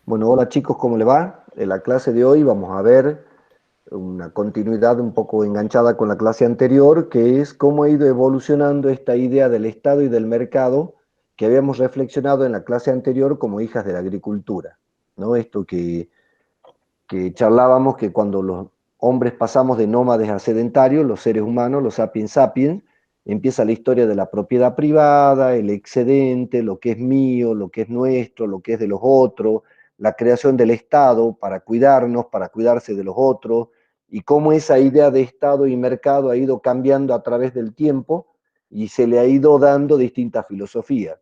Bueno, hola chicos, ¿cómo le va? En la clase de hoy vamos a ver una continuidad un poco enganchada con la clase anterior, que es cómo ha ido evolucionando esta idea del Estado y del mercado que habíamos reflexionado en la clase anterior como hijas de la agricultura, ¿no? Esto que charlábamos que cuando los hombres pasamos de nómades a sedentarios, los seres humanos, los sapiens sapiens, empieza la historia de la propiedad privada, el excedente, lo que es mío, lo que es nuestro, lo que es de los otros, la creación del Estado para cuidarnos, para cuidarse de los otros, y cómo esa idea de Estado y mercado ha ido cambiando a través del tiempo y se le ha ido dando distintas filosofías.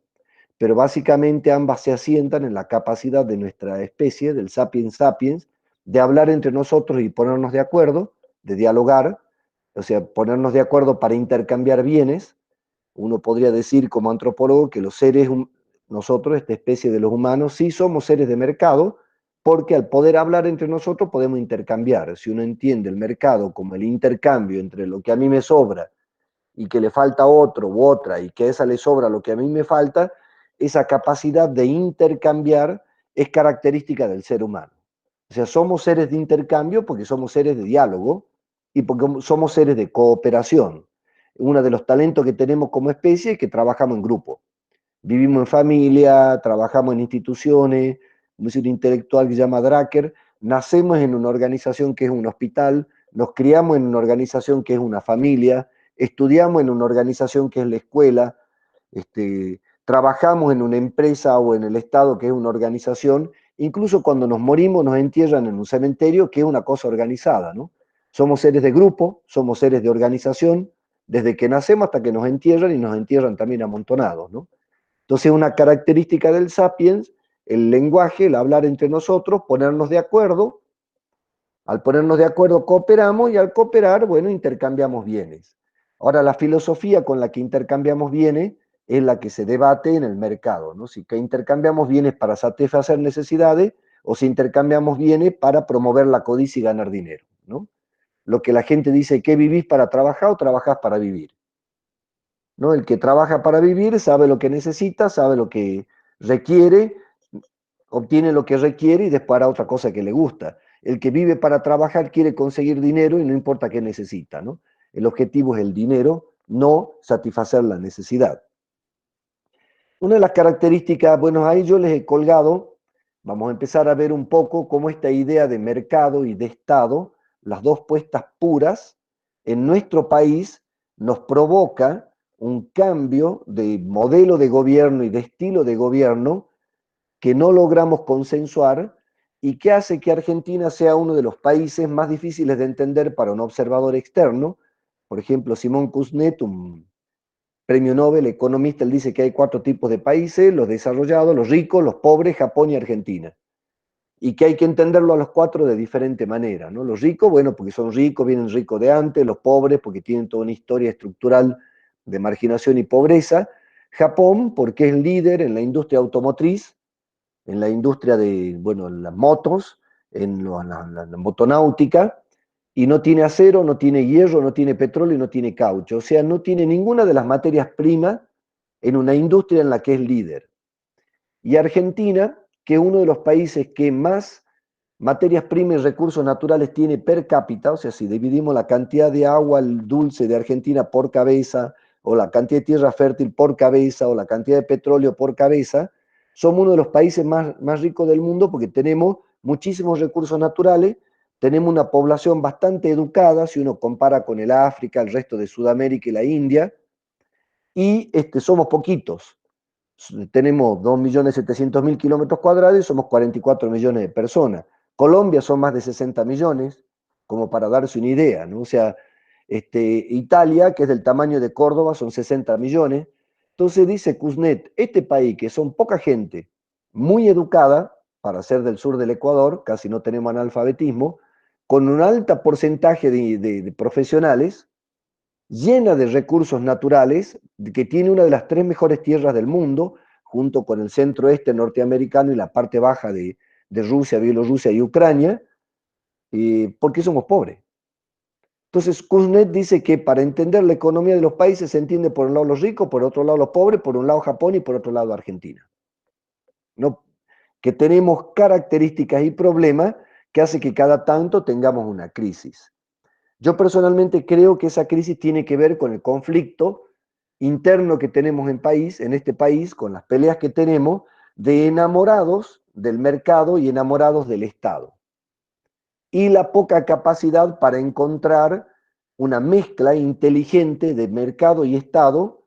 Pero básicamente ambas se asientan en la capacidad de nuestra especie, del sapiens sapiens, de hablar entre nosotros y ponernos de acuerdo, de dialogar, o sea, ponernos de acuerdo para intercambiar bienes. Uno podría decir como antropólogo que los seres, nosotros, esta especie de los humanos, sí somos seres de mercado, porque al poder hablar entre nosotros podemos intercambiar. Si uno entiende el mercado como el intercambio entre lo que a mí me sobra y que le falta a otro u otra y que a esa le sobra lo que a mí me falta, esa capacidad de intercambiar es característica del ser humano. O sea, somos seres de intercambio porque somos seres de diálogo y porque somos seres de cooperación. Uno de los talentos que tenemos como especie es que trabajamos en grupo. Vivimos en familia, trabajamos en instituciones, como dice un intelectual que se llama Drucker, nacemos en una organización que es un hospital, nos criamos en una organización que es una familia, estudiamos en una organización que es la escuela, trabajamos en una empresa o en el Estado que es una organización, incluso cuando nos morimos nos entierran en un cementerio que es una cosa organizada, ¿no? Somos seres de grupo, somos seres de organización, desde que nacemos hasta que nos entierran y nos entierran también amontonados, ¿no? Entonces, una característica del sapiens, el lenguaje, el hablar entre nosotros, ponernos de acuerdo. Al ponernos de acuerdo cooperamos y al cooperar, bueno, intercambiamos bienes. Ahora, la filosofía con la que intercambiamos bienes es la que se debate en el mercado, ¿no? Si que intercambiamos bienes para satisfacer necesidades o si intercambiamos bienes para promover la codicia y ganar dinero, ¿no? Lo que la gente dice, ¿qué vivís para trabajar o trabajás para vivir? ¿No? El que trabaja para vivir sabe lo que necesita, sabe lo que requiere, obtiene lo que requiere y después hará otra cosa que le gusta. El que vive para trabajar quiere conseguir dinero y no importa qué necesita, ¿no? El objetivo es el dinero, no satisfacer la necesidad. Una de las características, bueno, ahí yo les he colgado, vamos a empezar a ver un poco cómo esta idea de mercado y de Estado, las dos puestas puras, en nuestro país nos provoca un cambio de modelo de gobierno y de estilo de gobierno que no logramos consensuar y que hace que Argentina sea uno de los países más difíciles de entender para un observador externo. Por ejemplo, Simón Kuznet, un premio Nobel, economista, él dice que hay cuatro tipos de países: los desarrollados, los ricos, los pobres, Japón y Argentina. Y que hay que entenderlo a los cuatro de diferente manera, ¿no? Los ricos, bueno, porque son ricos, vienen ricos de antes; los pobres, porque tienen toda una historia estructural de marginación y pobreza; Japón, porque es líder en la industria automotriz, en la industria de, bueno, en las motos, en la motonáutica, y no tiene acero, no tiene hierro, no tiene petróleo y no tiene caucho. O sea, no tiene ninguna de las materias primas en una industria en la que es líder. Y Argentina, que es uno de los países que más materias primas y recursos naturales tiene per cápita, o sea, si dividimos la cantidad de agua dulce de Argentina por cabeza, o la cantidad de tierra fértil por cabeza, o la cantidad de petróleo por cabeza, somos uno de los países más ricos del mundo porque tenemos muchísimos recursos naturales, tenemos una población bastante educada, si uno compara con el África, el resto de Sudamérica y la India, y somos poquitos. Tenemos 2.700.000 kilómetros cuadrados y somos 44 millones de personas. Colombia son más de 60 millones, como para darse una idea, ¿no? O sea, Italia, que es del tamaño de Córdoba, son 60 millones. Entonces dice Kuznet, este país, que son poca gente, muy educada, para ser del sur del Ecuador, casi no tenemos analfabetismo, con un alto porcentaje de profesionales, llena de recursos naturales, que tiene una de las tres mejores tierras del mundo, junto con el centro-este norteamericano y la parte baja de Rusia, Bielorrusia y Ucrania, porque somos pobres. Entonces, Kuznet dice que para entender la economía de los países se entiende por un lado los ricos, por otro lado los pobres, por un lado Japón y por otro lado Argentina. No, que tenemos características y problemas que hace que cada tanto tengamos una crisis. Yo personalmente creo que esa crisis tiene que ver con el conflicto interno que tenemos en este país, con las peleas que tenemos de enamorados del mercado y enamorados del Estado. Y la poca capacidad para encontrar una mezcla inteligente de mercado y Estado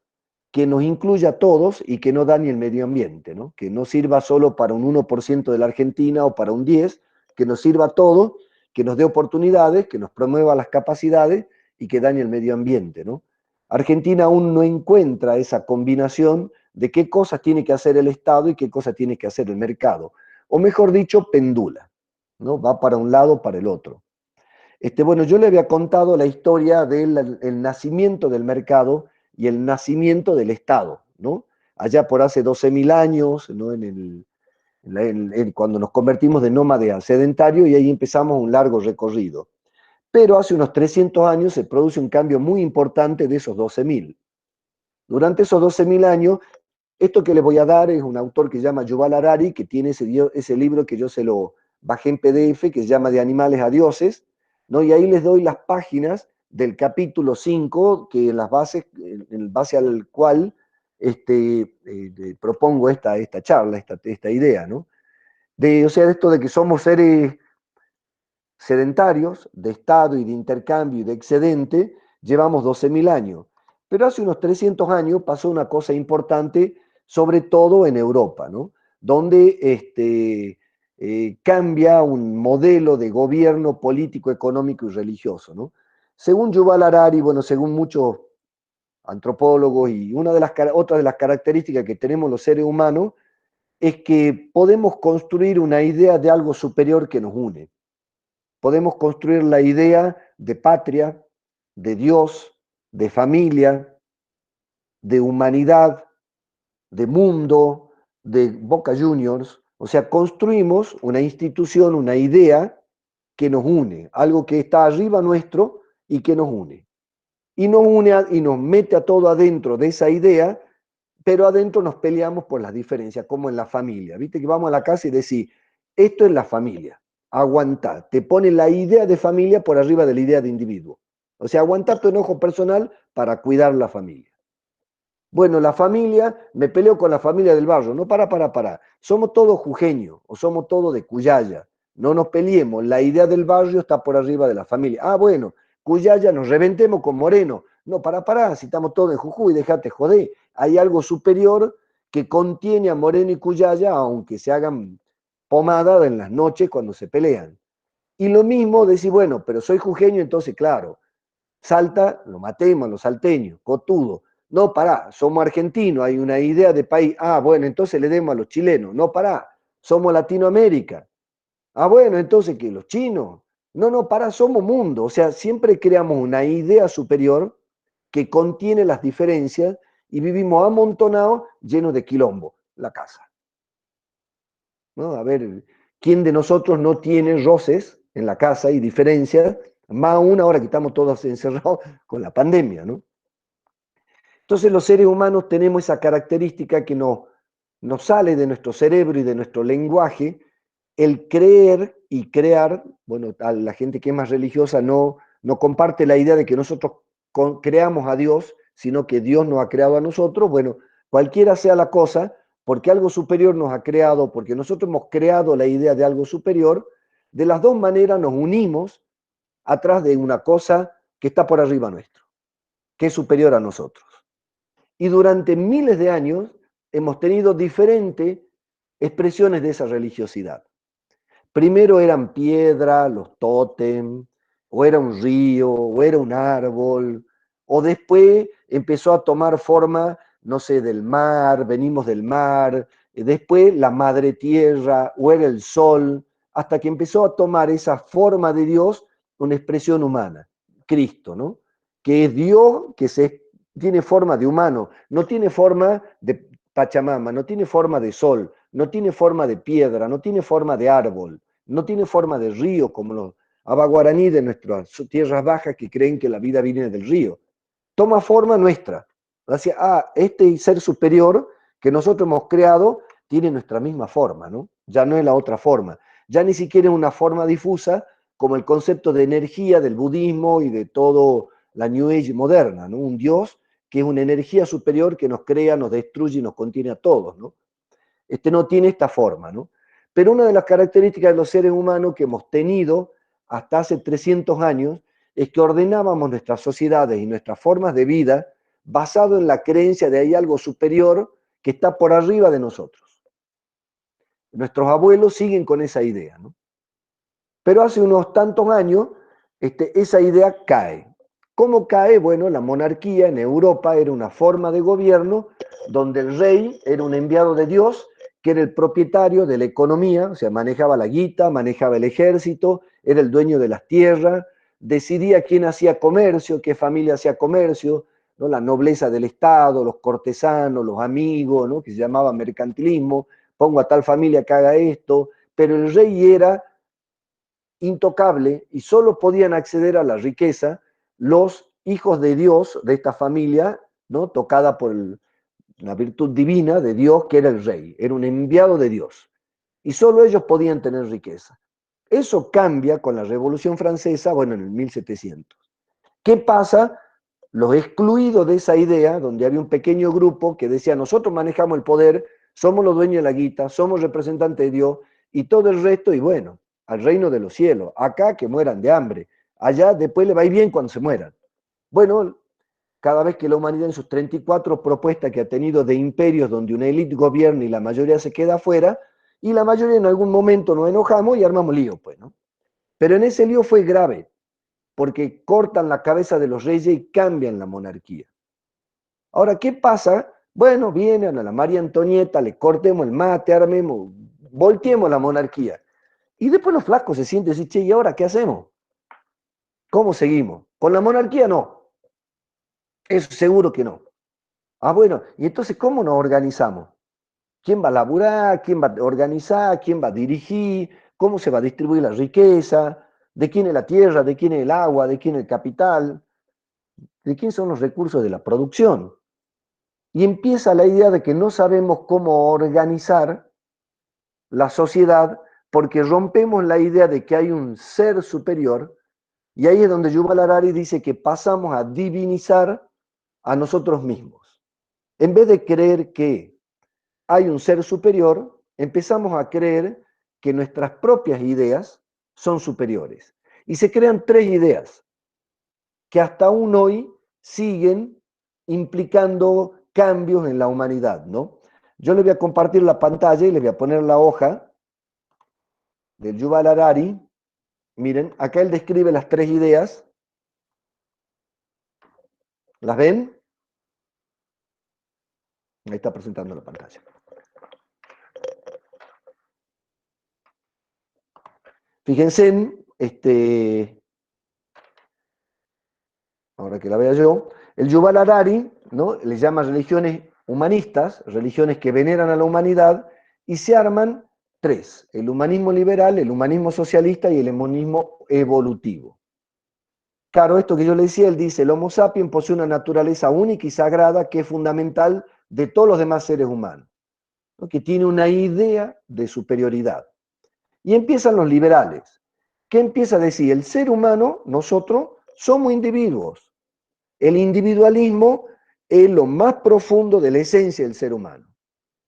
que nos incluya a todos y que no dañe el medio ambiente, ¿no? Que no sirva solo para un 1% de la Argentina o para un 10%, que nos sirva a todos, que nos dé oportunidades, que nos promueva las capacidades y que dañe el medio ambiente, ¿no? Argentina aún no encuentra esa combinación de qué cosas tiene que hacer el Estado y qué cosas tiene que hacer el mercado. O mejor dicho, pendula, ¿no? Va para un lado o para el otro. Bueno, yo le había contado la historia del el nacimiento del mercado y el nacimiento del Estado, ¿no? Allá por hace 12.000 años, ¿no? Cuando nos convertimos de nómade a sedentario y ahí empezamos un largo recorrido. Pero hace unos 300 años se produce un cambio muy importante de esos 12.000. Durante esos 12.000 años, esto que les voy a dar es un autor que se llama Yuval Harari, que tiene ese libro que yo se lo bajé en PDF, que se llama De animales a dioses, ¿no? Y ahí les doy las páginas del capítulo 5, que en base al cual propongo esta charla, esta idea, ¿no? O sea, esto de que somos seres sedentarios, de estado y de intercambio y de excedente, llevamos 12.000 años. Pero hace unos 300 años pasó una cosa importante, sobre todo en Europa, ¿no? Donde cambia un modelo de gobierno político, económico y religioso, ¿no? Según Yuval Harari, bueno, según muchos antropólogos, y otra de las características que tenemos los seres humanos es que podemos construir una idea de algo superior que nos une. Podemos construir la idea de patria, de Dios, de familia, de humanidad, de mundo, de Boca Juniors. O sea, construimos una institución, una idea que nos une, algo que está arriba nuestro y que nos une. Y nos une y nos mete a todo adentro de esa idea, pero adentro nos peleamos por las diferencias, como en la familia. Viste que vamos a la casa y decís, esto es la familia, aguantá, te pone la idea de familia por arriba de la idea de individuo. O sea, aguantá tu enojo personal para cuidar la familia. Bueno, la familia, me peleo con la familia del barrio. No, para. Somos todos jujeños o somos todos de Cuyaya. No nos peleemos. La idea del barrio está por arriba de la familia. Ah, bueno, Cuyaya, nos reventemos con Moreno. No, para. Si estamos todos en Jujuy, déjate joder. Hay algo superior que contiene a Moreno y Cuyaya, aunque se hagan pomada en las noches cuando se pelean. Y lo mismo decir, bueno, pero soy jujeño, entonces, claro, Salta, lo matemos, los salteños, cotudo. No, somos argentinos, hay una idea de país. Ah, bueno, entonces le demos a los chilenos. No, somos Latinoamérica. Ah, bueno, entonces que los chinos. No, somos mundo. O sea, siempre creamos una idea superior que contiene las diferencias y vivimos amontonados llenos de quilombo, la casa. ¿No? A ver, ¿quién de nosotros no tiene roces en la casa y diferencias? Más aún ahora que estamos todos encerrados con la pandemia, ¿no? Entonces los seres humanos tenemos esa característica que nos sale de nuestro cerebro y de nuestro lenguaje, el creer y crear. Bueno, a la gente que es más religiosa no comparte la idea de que nosotros creamos a Dios, sino que Dios nos ha creado a nosotros. Bueno, cualquiera sea la cosa, porque algo superior nos ha creado, porque nosotros hemos creado la idea de algo superior, de las dos maneras nos unimos atrás de una cosa que está por arriba nuestro, que es superior a nosotros. Y durante miles de años hemos tenido diferentes expresiones de esa religiosidad. Primero eran piedra, los tótem, o era un río, o era un árbol, o después empezó a tomar forma, no sé, del mar, venimos del mar, después la madre tierra, o era el sol, hasta que empezó a tomar esa forma de Dios, una expresión humana, Cristo, ¿no? Que es Dios tiene forma de humano, no tiene forma de Pachamama, no tiene forma de sol, no tiene forma de piedra, no tiene forma de árbol, no tiene forma de río, como los abaguaraní de nuestras tierras bajas que creen que la vida viene del río. Toma forma nuestra. Este ser superior que nosotros hemos creado tiene nuestra misma forma, ¿no? ya no es la otra forma, ya ni siquiera es una forma difusa como el concepto de energía del budismo y de todo la New Age moderna, ¿no? Un Dios que es una energía superior que nos crea, nos destruye y nos contiene a todos, ¿no? No tiene esta forma, ¿no? Pero una de las características de los seres humanos que hemos tenido hasta hace 300 años es que ordenábamos nuestras sociedades y nuestras formas de vida basado en la creencia de hay algo superior que está por arriba de nosotros. Nuestros abuelos siguen con esa idea, ¿no? Pero hace unos tantos años esa idea cae. ¿Cómo cae? Bueno, la monarquía en Europa era una forma de gobierno donde el rey era un enviado de Dios, que era el propietario de la economía, o sea, manejaba la guita, manejaba el ejército, era el dueño de las tierras, decidía quién hacía comercio, qué familia hacía comercio, ¿no? La nobleza del Estado, los cortesanos, los amigos, ¿no? Que se llamaba mercantilismo, pongo a tal familia que haga esto, pero el rey era intocable y solo podían acceder a la riqueza los hijos de Dios de esta familia, ¿no? Tocada por la virtud divina de Dios, que era el rey, era un enviado de Dios. Y solo ellos podían tener riqueza. Eso cambia con la Revolución Francesa, bueno, en el 1700. ¿Qué pasa? Los excluidos de esa idea, donde había un pequeño grupo que decía, nosotros manejamos el poder, somos los dueños de la guita, somos representantes de Dios, y todo el resto, y bueno, al reino de los cielos, acá que mueran de hambre, allá después le va a ir bien cuando se mueran. Bueno, cada vez que la humanidad en sus 34 propuestas que ha tenido de imperios donde una élite gobierna y la mayoría se queda afuera, y la mayoría en algún momento nos enojamos y armamos lío, pues, ¿no? Pero en ese lío fue grave, porque cortan la cabeza de los reyes y cambian la monarquía. Ahora, ¿qué pasa? Bueno, vienen a la María Antonieta, le cortemos el mate, armemos, volteemos la monarquía. Y después los flacos se sienten y dicen, che, ¿y ahora qué hacemos? ¿Cómo seguimos? Con la monarquía no. Eso seguro que no. Ah, bueno, y entonces, ¿cómo nos organizamos? ¿Quién va a laburar? ¿Quién va a organizar? ¿Quién va a dirigir? ¿Cómo se va a distribuir la riqueza? ¿De quién es la tierra? ¿De quién es el agua? ¿De quién es el capital? ¿De quién son los recursos de la producción? Y empieza la idea de que no sabemos cómo organizar la sociedad porque rompemos la idea de que hay un ser superior, y ahí es donde Yuval Harari dice que pasamos a divinizar a nosotros mismos. En vez de creer que hay un ser superior, empezamos a creer que nuestras propias ideas son superiores. Y se crean tres ideas que hasta aún hoy siguen implicando cambios en la humanidad, ¿no? Yo le voy a compartir la pantalla y le voy a poner la hoja del Yuval Harari. Miren, acá él describe las tres ideas. ¿Las ven? Ahí está presentando la pantalla. Fíjense en, ahora que la vea yo, el Yuval Harari, ¿no? Le llama religiones humanistas, religiones que veneran a la humanidad, y se arman tres: el humanismo liberal, el humanismo socialista y el humanismo evolutivo. Claro, esto que yo le decía, él dice, el Homo sapiens posee una naturaleza única y sagrada que es fundamental de todos los demás seres humanos, ¿no? Que tiene una idea de superioridad. Y empiezan los liberales. ¿Qué empieza a decir? El ser humano, nosotros, somos individuos. El individualismo es lo más profundo de la esencia del ser humano.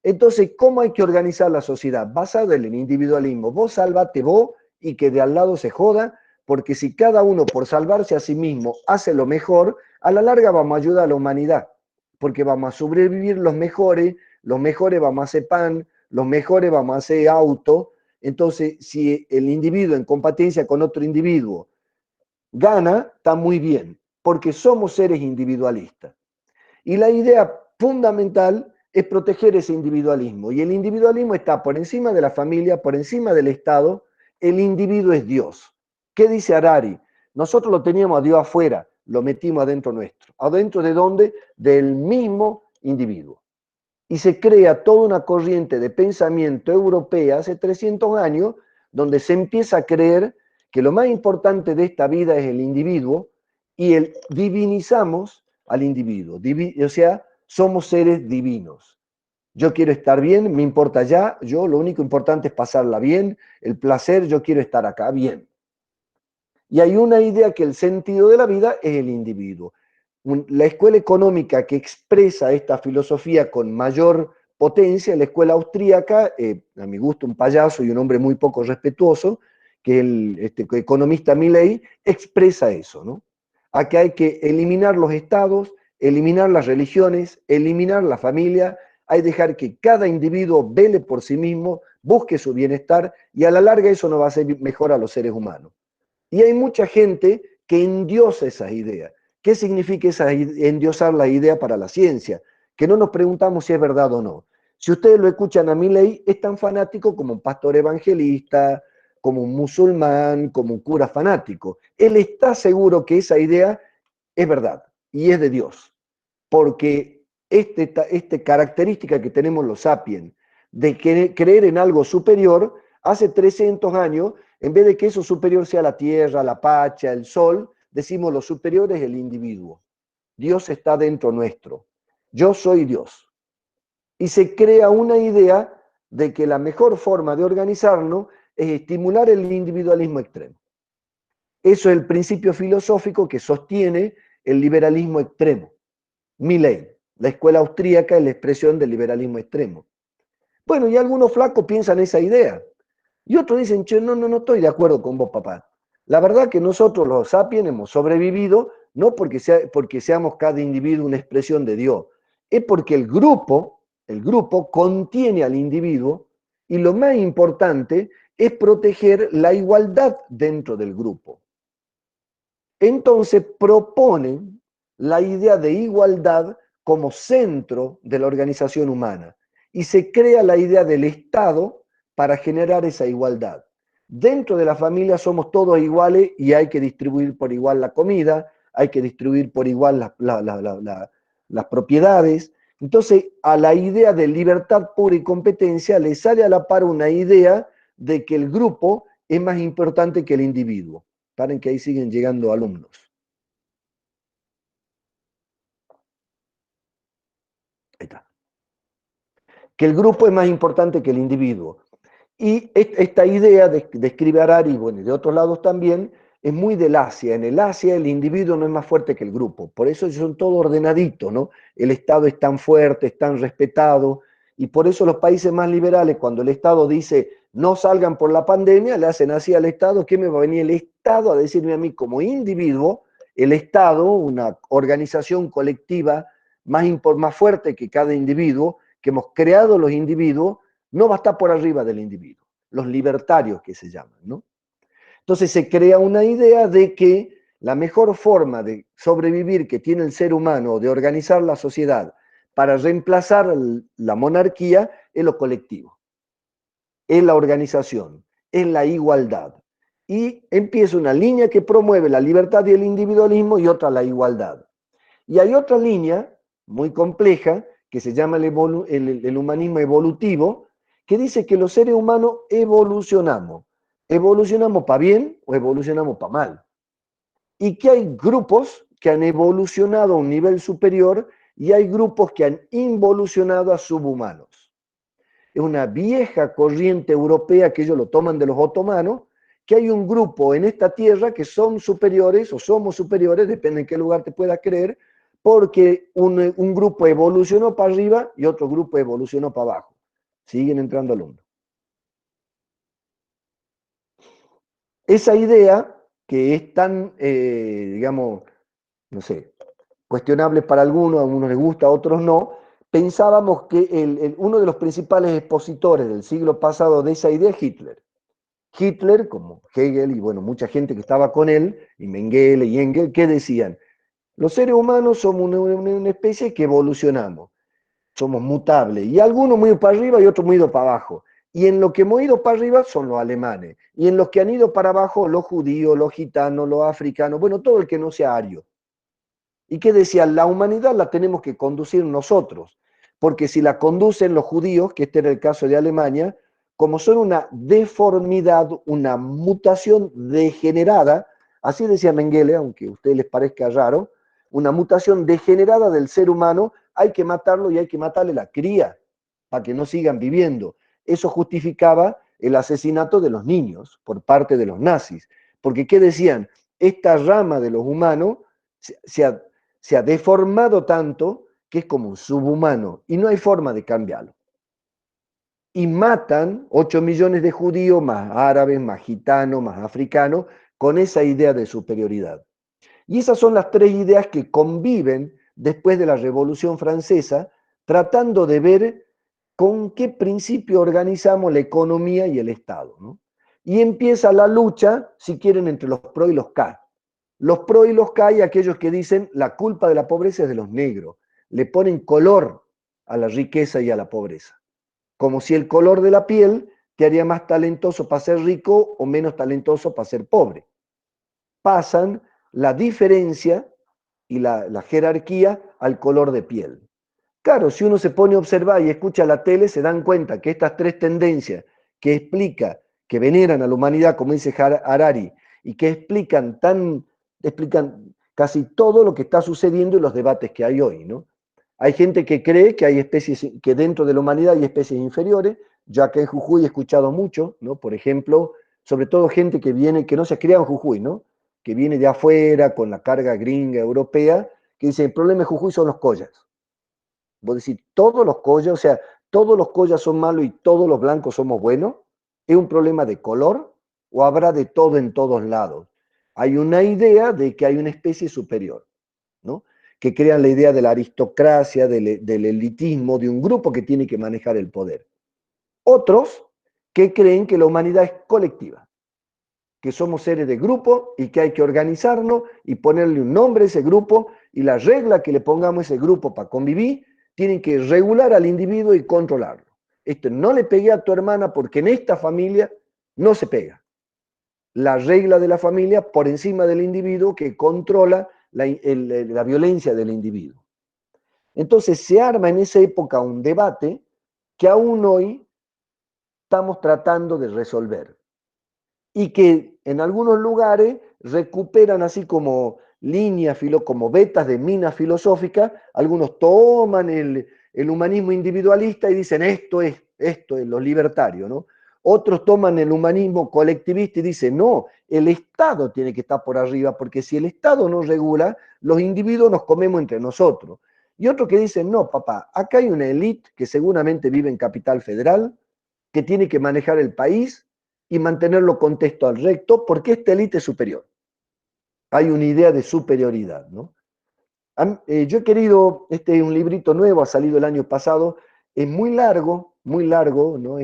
Entonces, ¿cómo hay que organizar la sociedad? Basado en el individualismo. Vos salvate vos y que de al lado se joda, porque si cada uno por salvarse a sí mismo hace lo mejor, a la larga vamos a ayudar a la humanidad, porque vamos a sobrevivir los mejores vamos a hacer pan, los mejores vamos a hacer auto. Entonces, si el individuo en competencia con otro individuo gana, está muy bien, porque somos seres individualistas. Y la idea fundamental es proteger ese individualismo. Y el individualismo está por encima de la familia, por encima del Estado. El individuo es Dios. ¿Qué dice Harari? Nosotros lo teníamos a Dios afuera, lo metimos adentro nuestro. ¿Adentro de dónde? Del mismo individuo. Y se crea toda una corriente de pensamiento europea hace 300 años, donde se empieza a creer que lo más importante de esta vida es el individuo, y divinizamos al individuo. O sea, somos seres divinos. Yo quiero estar bien, me importa ya, yo lo único importante es pasarla bien, el placer, yo quiero estar acá bien. Y hay una idea que el sentido de la vida es el individuo. La escuela económica que expresa esta filosofía con mayor potencia, la escuela austríaca, a mi gusto un payaso y un hombre muy poco respetuoso, que es el economista Milley, expresa eso, ¿no? A que hay que eliminar los estados, eliminar las religiones, eliminar la familia, hay que dejar que cada individuo vele por sí mismo, busque su bienestar y a la larga eso no va a hacer mejor a los seres humanos. Y hay mucha gente que endiosa esas ideas. ¿Qué significa endiosar la idea para la ciencia? Que no nos preguntamos si es verdad o no. Si ustedes lo escuchan a Milei, es tan fanático como un pastor evangelista, como un musulmán, como un cura fanático. Él está seguro que esa idea es verdad y es de Dios, porque esta característica que tenemos los sapiens de creer en algo superior, hace 300 años, en vez de que eso superior sea la tierra, la pacha, el sol, decimos lo superior es el individuo. Dios está dentro nuestro. Yo soy Dios. Y se crea una idea de que la mejor forma de organizarnos es estimular el individualismo extremo. Eso es el principio filosófico que sostiene el liberalismo extremo. Milley, la escuela austríaca es la expresión del liberalismo extremo. Bueno, y algunos flacos piensan esa idea. Y otros dicen, che, no estoy de acuerdo con vos, papá. La verdad que nosotros los sapiens hemos sobrevivido, no porque seamos cada individuo una expresión de Dios, es porque el grupo contiene al individuo y lo más importante es proteger la igualdad dentro del grupo. Entonces proponen la idea de igualdad como centro de la organización humana y se crea la idea del Estado para generar esa igualdad. Dentro de la familia somos todos iguales y hay que distribuir por igual la comida, hay que distribuir por igual las propiedades. Entonces, a la idea de libertad pura y competencia le sale a la par una idea de que el grupo es más importante que el individuo. Paren que ahí siguen llegando alumnos. Ahí está. Que el grupo es más importante que el individuo. Y esta idea describe Harari, bueno, y de otros lados también, es muy del Asia. En el Asia el individuo no es más fuerte que el grupo. Por eso son todo ordenadito, ¿no? El Estado es tan fuerte, es tan respetado. Y por eso los países más liberales, cuando el Estado dice no salgan por la pandemia, le hacen así al Estado. ¿Qué me va a venir el Estado a decirme a mí como individuo? El Estado, una organización colectiva más fuerte que cada individuo, que hemos creado los individuos, no va a estar por arriba del individuo, los libertarios que se llaman, ¿no? Entonces se crea una idea de que la mejor forma de sobrevivir que tiene el ser humano, de organizar la sociedad para reemplazar la monarquía, es lo colectivo, es la organización, es la igualdad. Y empieza una línea que promueve la libertad y el individualismo y otra la igualdad. Y hay otra línea muy compleja que se llama el humanismo evolutivo, que dice que los seres humanos evolucionamos. ¿Evolucionamos para bien o evolucionamos para mal? Y que hay grupos que han evolucionado a un nivel superior y hay grupos que han involucionado a subhumanos. Es una vieja corriente europea que ellos lo toman de los otomanos, que hay un grupo en esta tierra que son superiores o somos superiores, depende en qué lugar te puedas creer, porque un grupo evolucionó para arriba y otro grupo evolucionó para abajo. Siguen entrando alumnos. Esa idea, que es tan, digamos, no sé, cuestionable para algunos, a algunos les gusta, a otros no, pensábamos que uno de los principales expositores del siglo pasado de esa idea es Hitler. Hitler, como Hegel y bueno, mucha gente que estaba con él, y Mengele y Engel, ¿qué decían? Los seres humanos somos una especie que evolucionamos, somos mutables, y algunos muy para arriba y otros muy ido para abajo. Y en lo que hemos ido para arriba son los alemanes, y en los que han ido para abajo los judíos, los gitanos, los africanos, bueno, todo el que no sea ario. ¿Y qué decía? La humanidad la tenemos que conducir nosotros, porque si la conducen los judíos, que este era el caso de Alemania, como son una deformidad, una mutación degenerada, así decía Mengele, aunque a ustedes les parezca raro, una mutación degenerada del ser humano, hay que matarlo y hay que matarle la cría. para que no sigan viviendo. Eso justificaba el asesinato de los niños por parte de los nazis. Porque, ¿qué decían? Esta rama de los humanos se ha deformado tanto que es como un subhumano y no hay forma de cambiarlo. Y matan 8 millones de judíos, más árabes, más gitanos, más africanos, con esa idea de superioridad. Y esas son las tres ideas que conviven después de la Revolución Francesa, tratando de ver con qué principio organizamos la economía y el Estado, ¿no? Y empieza la lucha, si quieren, entre los pro y los K. Los pro y los K y aquellos que dicen la culpa de la pobreza es de los negros. Le ponen color a la riqueza y a la pobreza. Como si el color de la piel te haría más talentoso para ser rico o menos talentoso para ser pobre. Pasan la diferencia y la jerarquía al color de piel. Claro, si uno se pone a observar y escucha la tele, se dan cuenta que estas tres tendencias que explica, que veneran a la humanidad, como dice Harari, y que explican casi todo lo que está sucediendo en los debates que hay hoy, ¿no? Hay gente que cree que hay especies, que dentro de la humanidad hay especies inferiores, ya que en Jujuy he escuchado mucho, ¿no? Por ejemplo, sobre todo gente que viene, que no se ha criado en Jujuy, ¿no? Que viene de afuera con la carga gringa europea, que dice, el problema de Jujuy son los collas. Vos decís, todos los collas, o sea, todos los collas son malos y todos los blancos somos buenos. ¿Es un problema de color o habrá de todo en todos lados? Hay una idea de que hay una especie superior, ¿no? Que crean la idea de la aristocracia, del elitismo, de un grupo que tiene que manejar el poder. Otros que creen que la humanidad es colectiva, que somos seres de grupo y que hay que organizarnos y ponerle un nombre a ese grupo y la regla que le pongamos a ese grupo para convivir tienen que regular al individuo y controlarlo. Esto no le pegué a tu hermana porque en esta familia no se pega. La regla de la familia por encima del individuo que controla la violencia del individuo. Entonces se arma en esa época un debate que aún hoy estamos tratando de resolver y que en algunos lugares recuperan así como líneas, como vetas de minas filosóficas, algunos toman el humanismo individualista y dicen esto es los libertarios, ¿no? Otros toman el humanismo colectivista y dicen no, el Estado tiene que estar por arriba, porque si el Estado no regula, los individuos nos comemos entre nosotros. Y otros que dicen no, papá, acá hay una élite que seguramente vive en Capital Federal, que tiene que manejar el país y mantenerlo contexto al recto, porque esta élite es superior. Hay una idea de superioridad, ¿no? Yo he querido, este es un librito nuevo, ha salido el año pasado, es muy largo, ¿no?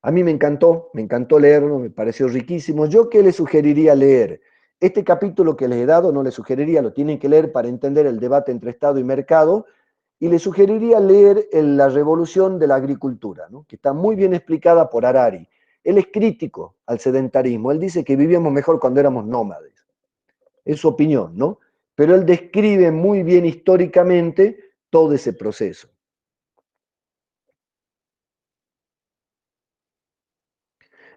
A mí me encantó leerlo, me pareció riquísimo. ¿Yo qué le sugeriría leer? Este capítulo que les he dado no le sugeriría, lo tienen que leer para entender el debate entre Estado y mercado, y le sugeriría leer La revolución de la agricultura, ¿no? Que está muy bien explicada por Harari. Él es crítico al sedentarismo, él dice que vivíamos mejor cuando éramos nómades, es su opinión, ¿no? Pero él describe muy bien históricamente todo ese proceso.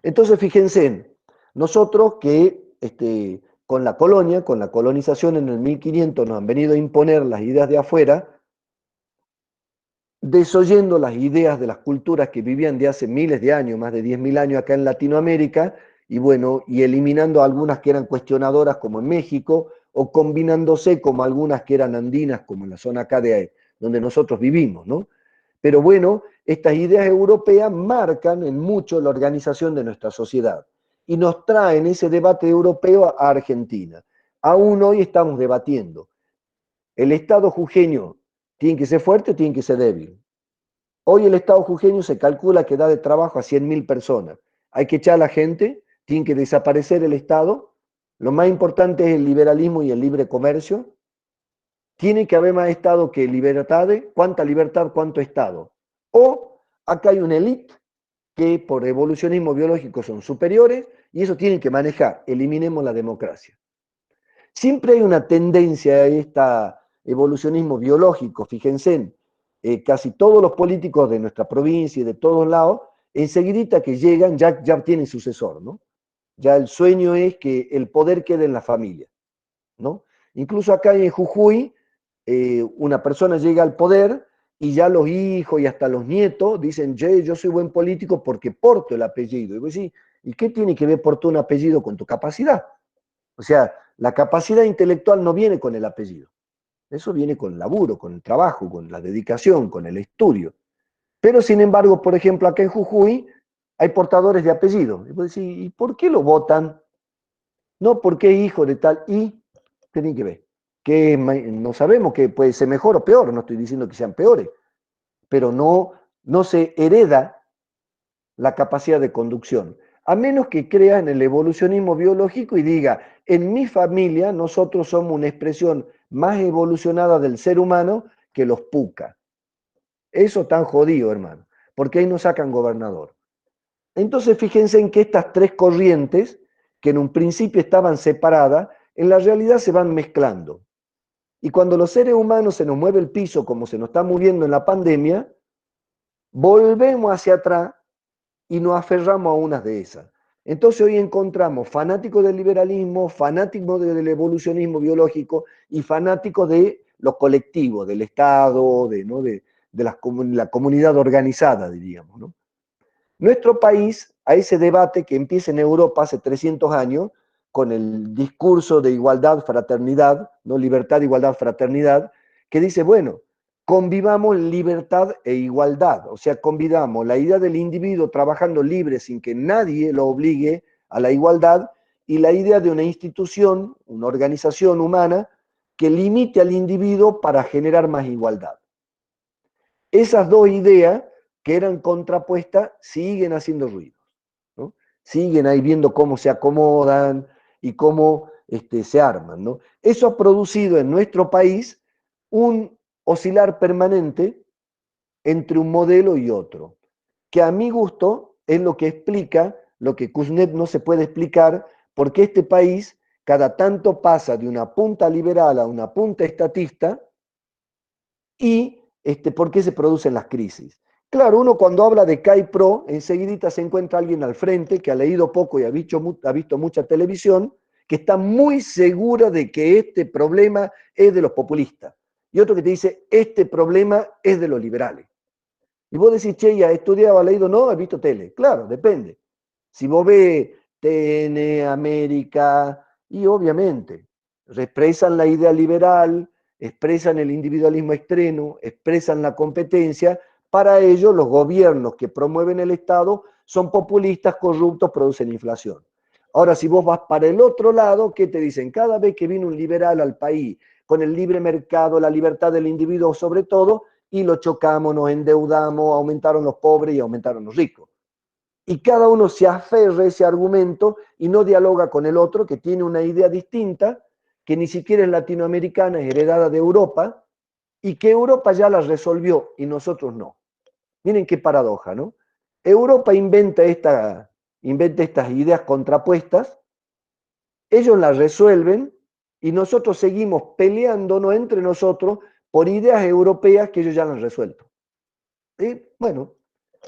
Entonces, fíjense, nosotros que con la colonia, con la colonización en el 1500 nos han venido a imponer las ideas de afuera, desoyendo las ideas de las culturas que vivían de hace miles de años, más de 10.000 años acá en Latinoamérica, y bueno, y eliminando algunas que eran cuestionadoras como en México, o combinándose como algunas que eran andinas, como en la zona acá de donde nosotros vivimos, ¿no? Pero bueno, estas ideas europeas marcan en mucho la organización de nuestra sociedad y nos traen ese debate europeo a Argentina. Aún hoy estamos debatiendo. ¿El Estado jujeño tiene que ser fuerte o tiene que ser débil? Hoy el Estado jujeño se calcula que da de trabajo a 100.000 personas. Hay que echar a la gente, tiene que desaparecer el Estado. Lo más importante es el liberalismo y el libre comercio. Tiene que haber más Estado que libertades. ¿Cuánta libertad, cuánto Estado? O acá hay una élite que por evolucionismo biológico son superiores y eso tienen que manejar. Eliminemos la democracia. Siempre hay una tendencia a este evolucionismo biológico, fíjense, casi todos los políticos de nuestra provincia y de todos lados, enseguidita que llegan ya tienen sucesor, ¿no? Ya el sueño es que el poder quede en la familia, ¿no? Incluso acá en Jujuy, una persona llega al poder y ya los hijos y hasta los nietos dicen, yo soy buen político porque porto el apellido. Y vos decís, ¿y qué tiene que ver portar un apellido con tu capacidad? O sea, la capacidad intelectual no viene con el apellido. Eso viene con el laburo, con el trabajo, con la dedicación, con el estudio. Pero sin embargo, por ejemplo, acá en Jujuy hay portadores de apellido. Y vos decís, ¿y por qué lo votan? No, porque es hijo de tal. Y tienen que ver. Que no sabemos que puede ser mejor o peor, no estoy diciendo que sean peores, pero no se hereda la capacidad de conducción, a menos que crea en el evolucionismo biológico y diga, en mi familia nosotros somos una expresión más evolucionada del ser humano que los puca. Eso tan jodido, hermano, porque ahí no sacan gobernador. Entonces fíjense en que estas tres corrientes, que en un principio estaban separadas, en la realidad se van mezclando. Y cuando los seres humanos se nos mueve el piso como se nos está moviendo en la pandemia, volvemos hacia atrás y nos aferramos a unas de esas. Entonces hoy encontramos fanáticos del liberalismo, fanáticos del evolucionismo biológico y fanáticos de lo colectivo, del Estado, ¿no? de la comunidad organizada, diríamos. ¿No? Nuestro país, a ese debate que empieza en Europa hace 300 años, con el discurso de igualdad, fraternidad, ¿no? Libertad, igualdad, fraternidad, que dice, bueno, convivamos libertad e igualdad, o sea, convivamos la idea del individuo trabajando libre sin que nadie lo obligue a la igualdad y la idea de una institución, una organización humana que limite al individuo para generar más igualdad. Esas dos ideas que eran contrapuestas siguen haciendo ruido, ¿no? Siguen ahí viendo cómo se acomodan y cómo se arman, ¿no? Eso ha producido en nuestro país un oscilar permanente entre un modelo y otro, que a mi gusto es lo que explica lo que Kuznets no se puede explicar, porque este país cada tanto pasa de una punta liberal a una punta estatista y por qué se producen las crisis. Claro, uno cuando habla de CAIPRO, enseguidita se encuentra alguien al frente que ha leído poco y ha visto mucha televisión, que está muy segura de que este problema es de los populistas. Y otro que te dice, este problema es de los liberales. Y vos decís, che, ¿ya estudiado, ha leído? No, he visto tele. Claro, depende. Si vos ves TN, América, y obviamente expresan la idea liberal, expresan el individualismo extremo, expresan la competencia, para ello los gobiernos que promueven el Estado son populistas, corruptos, producen inflación. Ahora, si vos vas para el otro lado, ¿qué te dicen? Cada vez que viene un liberal al país, con el libre mercado, la libertad del individuo sobre todo, y lo chocamos, nos endeudamos, aumentaron los pobres y aumentaron los ricos. Y cada uno se aferra a ese argumento y no dialoga con el otro que tiene una idea distinta, que ni siquiera es latinoamericana, es heredada de Europa, y que Europa ya la resolvió y nosotros no. Miren qué paradoja, ¿no? Europa inventa estas ideas contrapuestas, ellos las resuelven y nosotros seguimos peleándonos entre nosotros por ideas europeas que ellos ya han resuelto. Y bueno,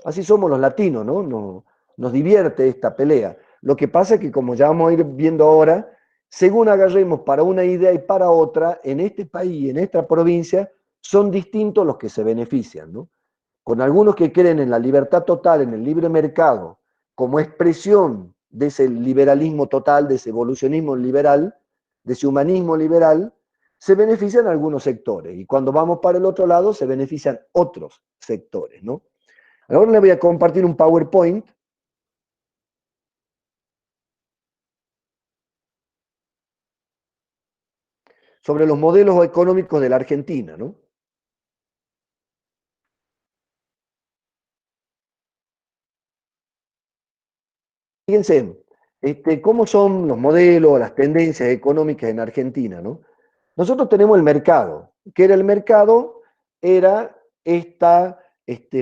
así somos los latinos, ¿no? Nos divierte esta pelea. Lo que pasa es que, como ya vamos a ir viendo ahora, según agarremos para una idea y para otra, en este país, en esta provincia, son distintos los que se benefician, ¿no? Con algunos que creen en la libertad total, en el libre mercado, como expresión de ese liberalismo total, de ese evolucionismo liberal, de ese humanismo liberal, se benefician algunos sectores. Y cuando vamos para el otro lado, se benefician otros sectores, ¿no? Ahora les voy a compartir un PowerPoint sobre los modelos económicos de la Argentina, ¿no? Fíjense, cómo son los modelos, las tendencias económicas en Argentina, ¿no? Nosotros tenemos el mercado, que era el mercado, era esta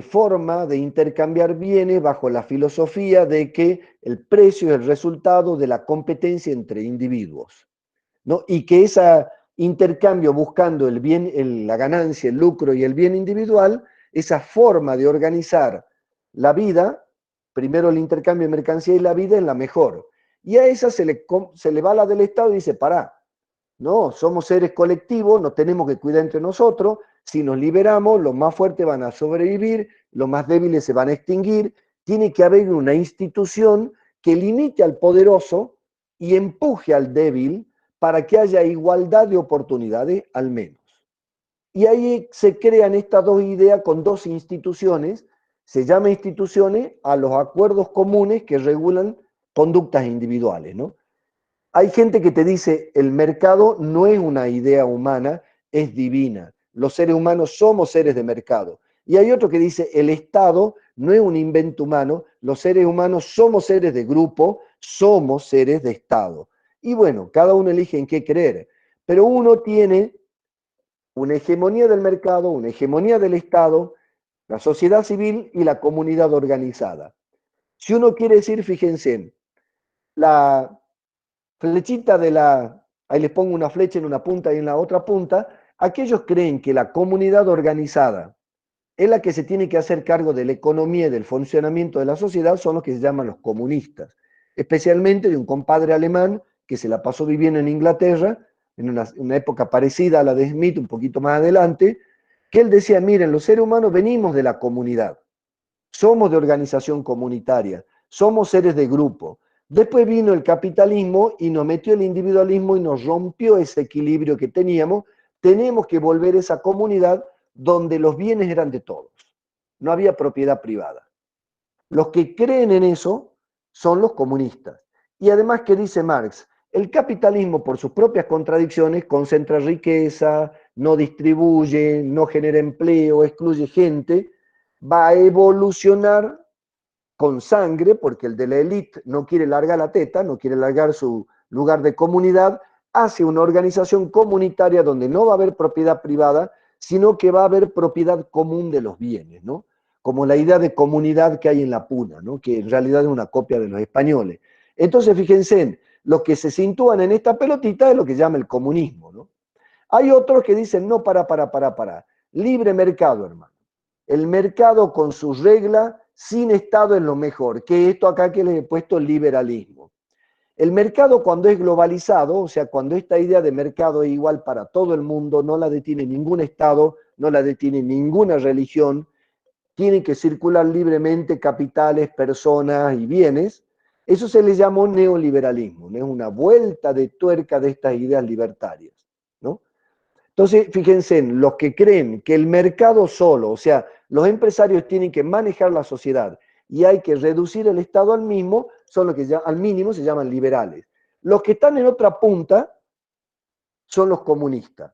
forma de intercambiar bienes bajo la filosofía de que el precio es el resultado de la competencia entre individuos, ¿no? Y que ese intercambio buscando el bien, la ganancia, el lucro y el bien individual, esa forma de organizar la vida, primero el intercambio de mercancía y la vida es la mejor. Y a esa se le va la del Estado y dice, pará, no, somos seres colectivos, nos tenemos que cuidar entre nosotros, Si nos liberamos, los más fuertes van a sobrevivir, los más débiles se van a extinguir. Tiene que haber una institución que limite al poderoso y empuje al débil para que haya igualdad de oportunidades, al menos. Y ahí se crean estas dos ideas con dos instituciones. Se llama instituciones a los acuerdos comunes que regulan conductas individuales, ¿no? Hay gente que te dice, el mercado no es una idea humana, es divina. Los seres humanos somos seres de mercado. Y hay otro que dice, el Estado no es un invento humano, los seres humanos somos seres de grupo, somos seres de Estado. Y bueno, cada uno elige en qué creer. Pero uno tiene una hegemonía del mercado, una hegemonía del Estado, la sociedad civil y la comunidad organizada. Si uno quiere decir, fíjense, la flechita de la, ahí les pongo una flecha en una punta y en la otra punta, aquellos creen que la comunidad organizada es la que se tiene que hacer cargo de la economía y del funcionamiento de la sociedad, son los que se llaman los comunistas, especialmente de un compadre alemán que se la pasó viviendo en Inglaterra, en una época parecida a la de Smith, un poquito más adelante, que él decía, miren, los seres humanos venimos de la comunidad, somos de organización comunitaria, somos seres de grupo. Después vino el capitalismo y nos metió el individualismo y nos rompió ese equilibrio que teníamos. Tenemos que volver a esa comunidad donde los bienes eran de todos. No había propiedad privada. Los que creen en eso son los comunistas. Y además, ¿qué dice Marx? El capitalismo, por sus propias contradicciones, concentra riqueza, no distribuye, no genera empleo, excluye gente, va a evolucionar con sangre, porque el de la élite no quiere largar la teta, no quiere largar su lugar de comunidad, hace una organización comunitaria donde no va a haber propiedad privada, sino que va a haber propiedad común de los bienes, ¿no? Como la idea de comunidad que hay en la Puna, ¿no? Que en realidad es una copia de los españoles. Entonces, fíjense, los que se sitúan en esta pelotita es lo que llama el comunismo, ¿no? Hay otros que dicen, no, para. Libre mercado, hermano. El mercado con sus reglas, sin Estado es lo mejor, que esto acá que les he puesto liberalismo. El mercado cuando es globalizado, o sea, cuando esta idea de mercado es igual para todo el mundo, no la detiene ningún Estado, no la detiene ninguna religión, tienen que circular libremente capitales, personas y bienes, eso se le llamó neoliberalismo, ¿no? Es una vuelta de tuerca de estas ideas libertarias, ¿no? Entonces, fíjense, los que creen que el mercado solo, o sea, los empresarios tienen que manejar la sociedad y hay que reducir el Estado al mismo, son los que ya, al mínimo se llaman liberales. Los que están en otra punta son los comunistas.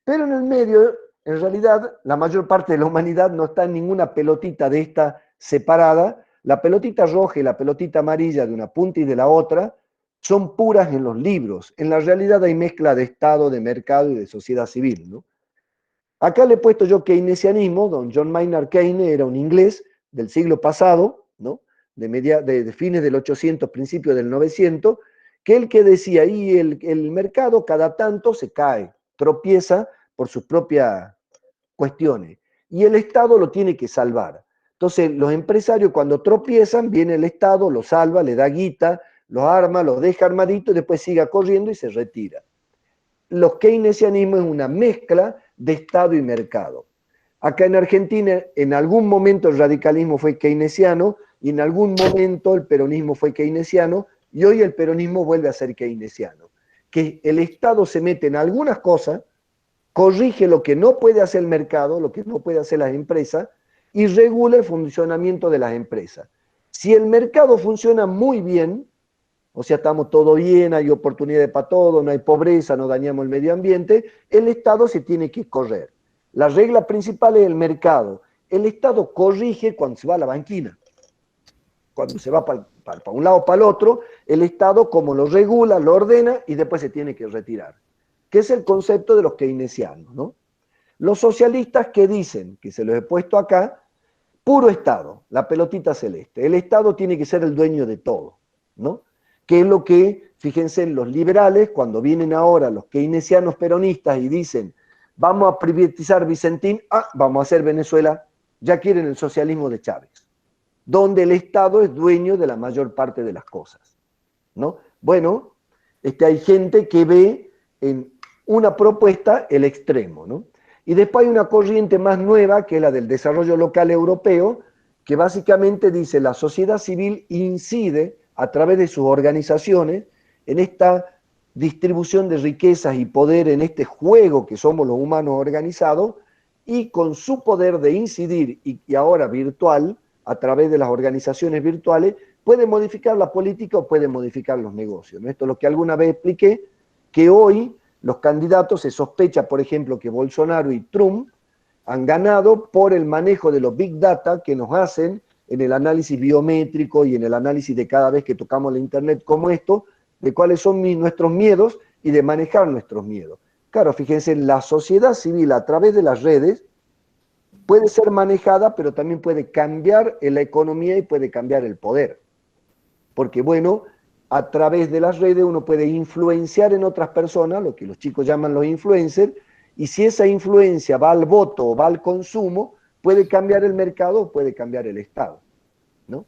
Pero en el medio, en realidad, la mayor parte de la humanidad no está en ninguna pelotita de esta separada. La pelotita roja y la pelotita amarilla de una punta y de la otra son puras en los libros. En la realidad hay mezcla de Estado, de mercado y de sociedad civil, ¿no? Acá le he puesto yo keynesianismo, don John Maynard Keynes era un inglés del siglo pasado, ¿no? De fines del 800, principios del 900, que el que decía, y el mercado cada tanto se cae, tropieza por sus propias cuestiones, y el Estado lo tiene que salvar. Entonces, los empresarios cuando tropiezan, viene el Estado, los salva, le da guita, los arma, los deja armaditos, y después siga corriendo y se retira. Los keynesianismos es una mezcla de Estado y mercado. Acá en Argentina, en algún momento el radicalismo fue keynesiano y en algún momento el peronismo fue keynesiano y hoy el peronismo vuelve a ser keynesiano. Que el Estado se mete en algunas cosas, corrige lo que no puede hacer el mercado, lo que no puede hacer las empresas y regula el funcionamiento de las empresas. Si el mercado funciona muy bien, o sea, estamos todo bien, hay oportunidades para todo, no hay pobreza, no dañamos el medio ambiente, el Estado se tiene que correr. La regla principal es el mercado. El Estado corrige cuando se va a la banquina. Cuando se va para un lado o para el otro, el Estado como lo regula, lo ordena y después se tiene que retirar. Que es el concepto de los keynesianos, ¿no? Los socialistas que dicen, que se los he puesto acá, puro Estado, la pelotita celeste. El Estado tiene que ser el dueño de todo, ¿no? Que es lo que, fíjense, los liberales, cuando vienen ahora los keynesianos peronistas y dicen, vamos a privatizar Vicentín, vamos a hacer Venezuela, ya quieren el socialismo de Chávez, donde el Estado es dueño de la mayor parte de las cosas, ¿no? Bueno, hay gente que ve en una propuesta el extremo, ¿no? Y después hay una corriente más nueva, que es la del desarrollo local europeo, que básicamente dice la sociedad civil incide a través de sus organizaciones en esta distribución de riquezas y poder, en este juego que somos los humanos organizados, y con su poder de incidir, y ahora virtual, a través de las organizaciones virtuales, puede modificar la política o puede modificar los negocios, ¿no? Esto es lo que alguna vez expliqué, que hoy los candidatos se sospecha, por ejemplo, que Bolsonaro y Trump han ganado por el manejo de los big data que nos hacen en el análisis biométrico y en el análisis de cada vez que tocamos la internet como esto, de cuáles son nuestros miedos y de manejar nuestros miedos. Claro, fíjense, la sociedad civil a través de las redes puede ser manejada, pero también puede cambiar la economía y puede cambiar el poder. Porque bueno, a través de las redes uno puede influenciar en otras personas, lo que los chicos llaman los influencers, y si esa influencia va al voto o va al consumo, puede cambiar el mercado o puede cambiar el Estado, ¿no?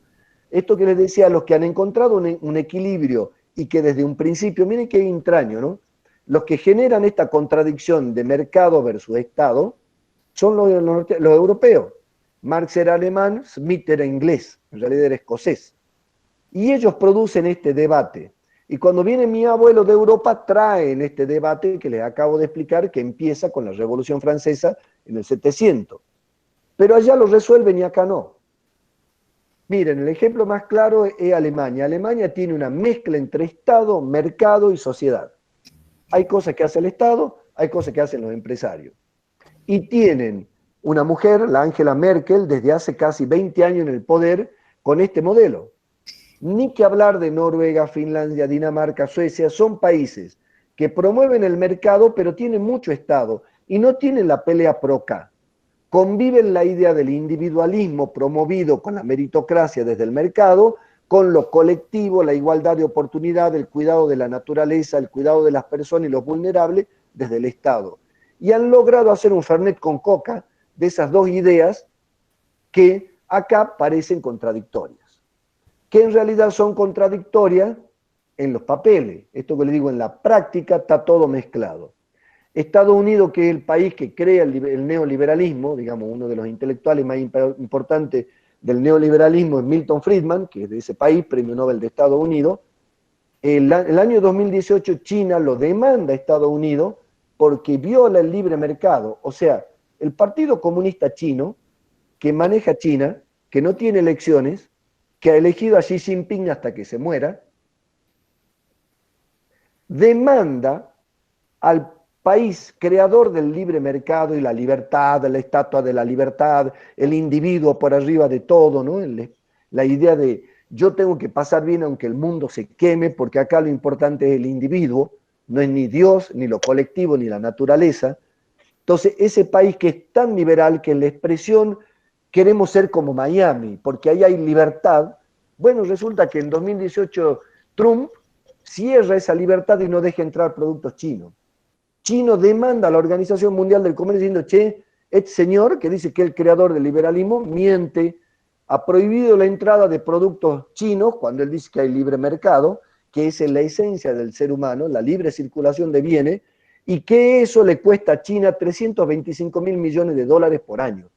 Esto que les decía, los que han encontrado un equilibrio y que desde un principio, miren qué entraño, ¿no? Los que generan esta contradicción de mercado versus Estado son los europeos. Marx era alemán, Smith era inglés, en realidad era escocés. Y ellos producen este debate. Y cuando viene mi abuelo de Europa, traen este debate que les acabo de explicar, que empieza con la Revolución Francesa en el 700. Pero allá lo resuelven y acá no. Miren, el ejemplo más claro es Alemania. Alemania tiene una mezcla entre Estado, mercado y sociedad. Hay cosas que hace el Estado, hay cosas que hacen los empresarios. Y tienen una mujer, la Angela Merkel, desde hace casi 20 años en el poder con este modelo. Ni que hablar de Noruega, Finlandia, Dinamarca, Suecia, son países que promueven el mercado, pero tienen mucho Estado y no tienen la pelea pro K. Conviven la idea del individualismo promovido con la meritocracia desde el mercado, con lo colectivo, la igualdad de oportunidad, el cuidado de la naturaleza, el cuidado de las personas y los vulnerables desde el Estado. Y han logrado hacer un Fernet con coca de esas dos ideas que acá parecen contradictorias, que en realidad son contradictorias en los papeles. Esto que les digo, en la práctica está todo mezclado. Estados Unidos, que es el país que crea el neoliberalismo, digamos, uno de los intelectuales más importantes del neoliberalismo es Milton Friedman, que es de ese país, premio Nobel de Estados Unidos. El año 2018 China lo demanda a Estados Unidos porque viola el libre mercado. O sea, el Partido Comunista Chino, que maneja China, que no tiene elecciones, que ha elegido a Xi Jinping hasta que se muera, demanda al país creador del libre mercado y la libertad, la estatua de la libertad, el individuo por arriba de todo, ¿no? La idea de yo tengo que pasar bien aunque el mundo se queme, porque acá lo importante es el individuo, no es ni Dios, ni lo colectivo, ni la naturaleza. Entonces, ese país que es tan liberal que en la expresión queremos ser como Miami, porque ahí hay libertad, bueno, resulta que en 2018 Trump cierra esa libertad y no deja entrar productos chinos. Chino demanda a la Organización Mundial del Comercio diciendo, che, este señor que dice que es el creador del liberalismo miente, ha prohibido la entrada de productos chinos cuando él dice que hay libre mercado, que es la esencia del ser humano, la libre circulación de bienes, y que eso le cuesta a China 325.000 millones de dólares por año.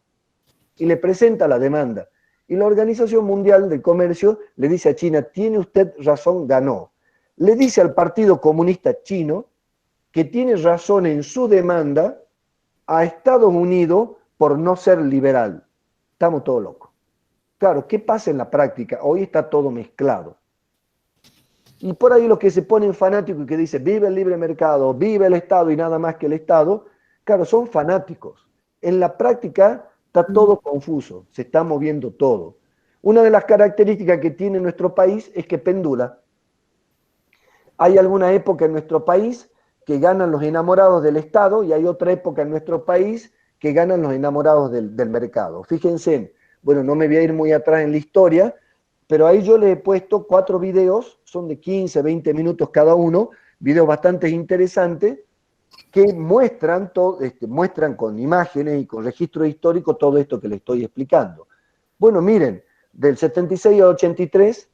Y le presenta la demanda. Y la Organización Mundial del Comercio le dice a China, tiene usted razón, ganó. Le dice al Partido Comunista Chino que tiene razón en su demanda a Estados Unidos por no ser liberal. Estamos todos locos. Claro, ¿qué pasa en la práctica? Hoy está todo mezclado. Y por ahí los que se ponen fanáticos y que dicen, vive el libre mercado, vive el Estado y nada más que el Estado, claro, son fanáticos. En la práctica está todo confuso, se está moviendo todo. Una de las características que tiene nuestro país es que pendula. Hay alguna época en nuestro país que ganan los enamorados del Estado y hay otra época en nuestro país que ganan los enamorados del mercado. Fíjense, bueno, no me voy a ir muy atrás en la historia, pero ahí yo les he puesto 4 videos, son de 15, 20 minutos cada uno, videos bastante interesantes, que muestran, muestran con imágenes y con registro histórico todo esto que les estoy explicando. Bueno, miren, del 76 al 83,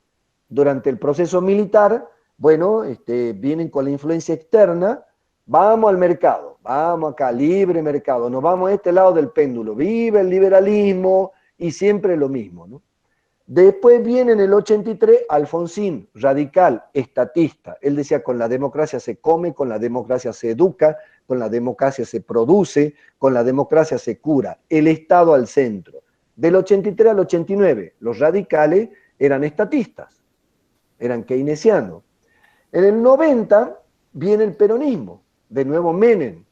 durante el proceso militar, bueno, vienen con la influencia externa Vamos al mercado, vamos acá, libre mercado, nos vamos a este lado del péndulo, vive el liberalismo y siempre lo mismo, ¿no? Después viene en el 83 Alfonsín, radical, estatista. Él decía, con la democracia se come, con la democracia se educa, con la democracia se produce, con la democracia se cura. El Estado al centro. Del 83 al 89, los radicales eran estatistas, eran keynesianos. En el 90 viene el peronismo, de nuevo Menem.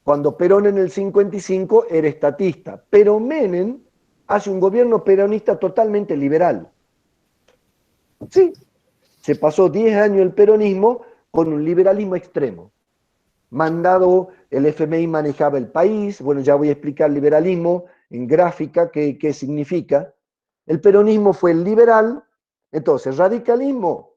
Cuando Perón en el 55 era estatista, pero Menem hace un gobierno peronista totalmente liberal. Sí, se pasó 10 años el peronismo con un liberalismo extremo. Mandado, el FMI manejaba el país, bueno, ya voy a explicar liberalismo en gráfica, qué significa. El peronismo fue el liberal, entonces radicalismo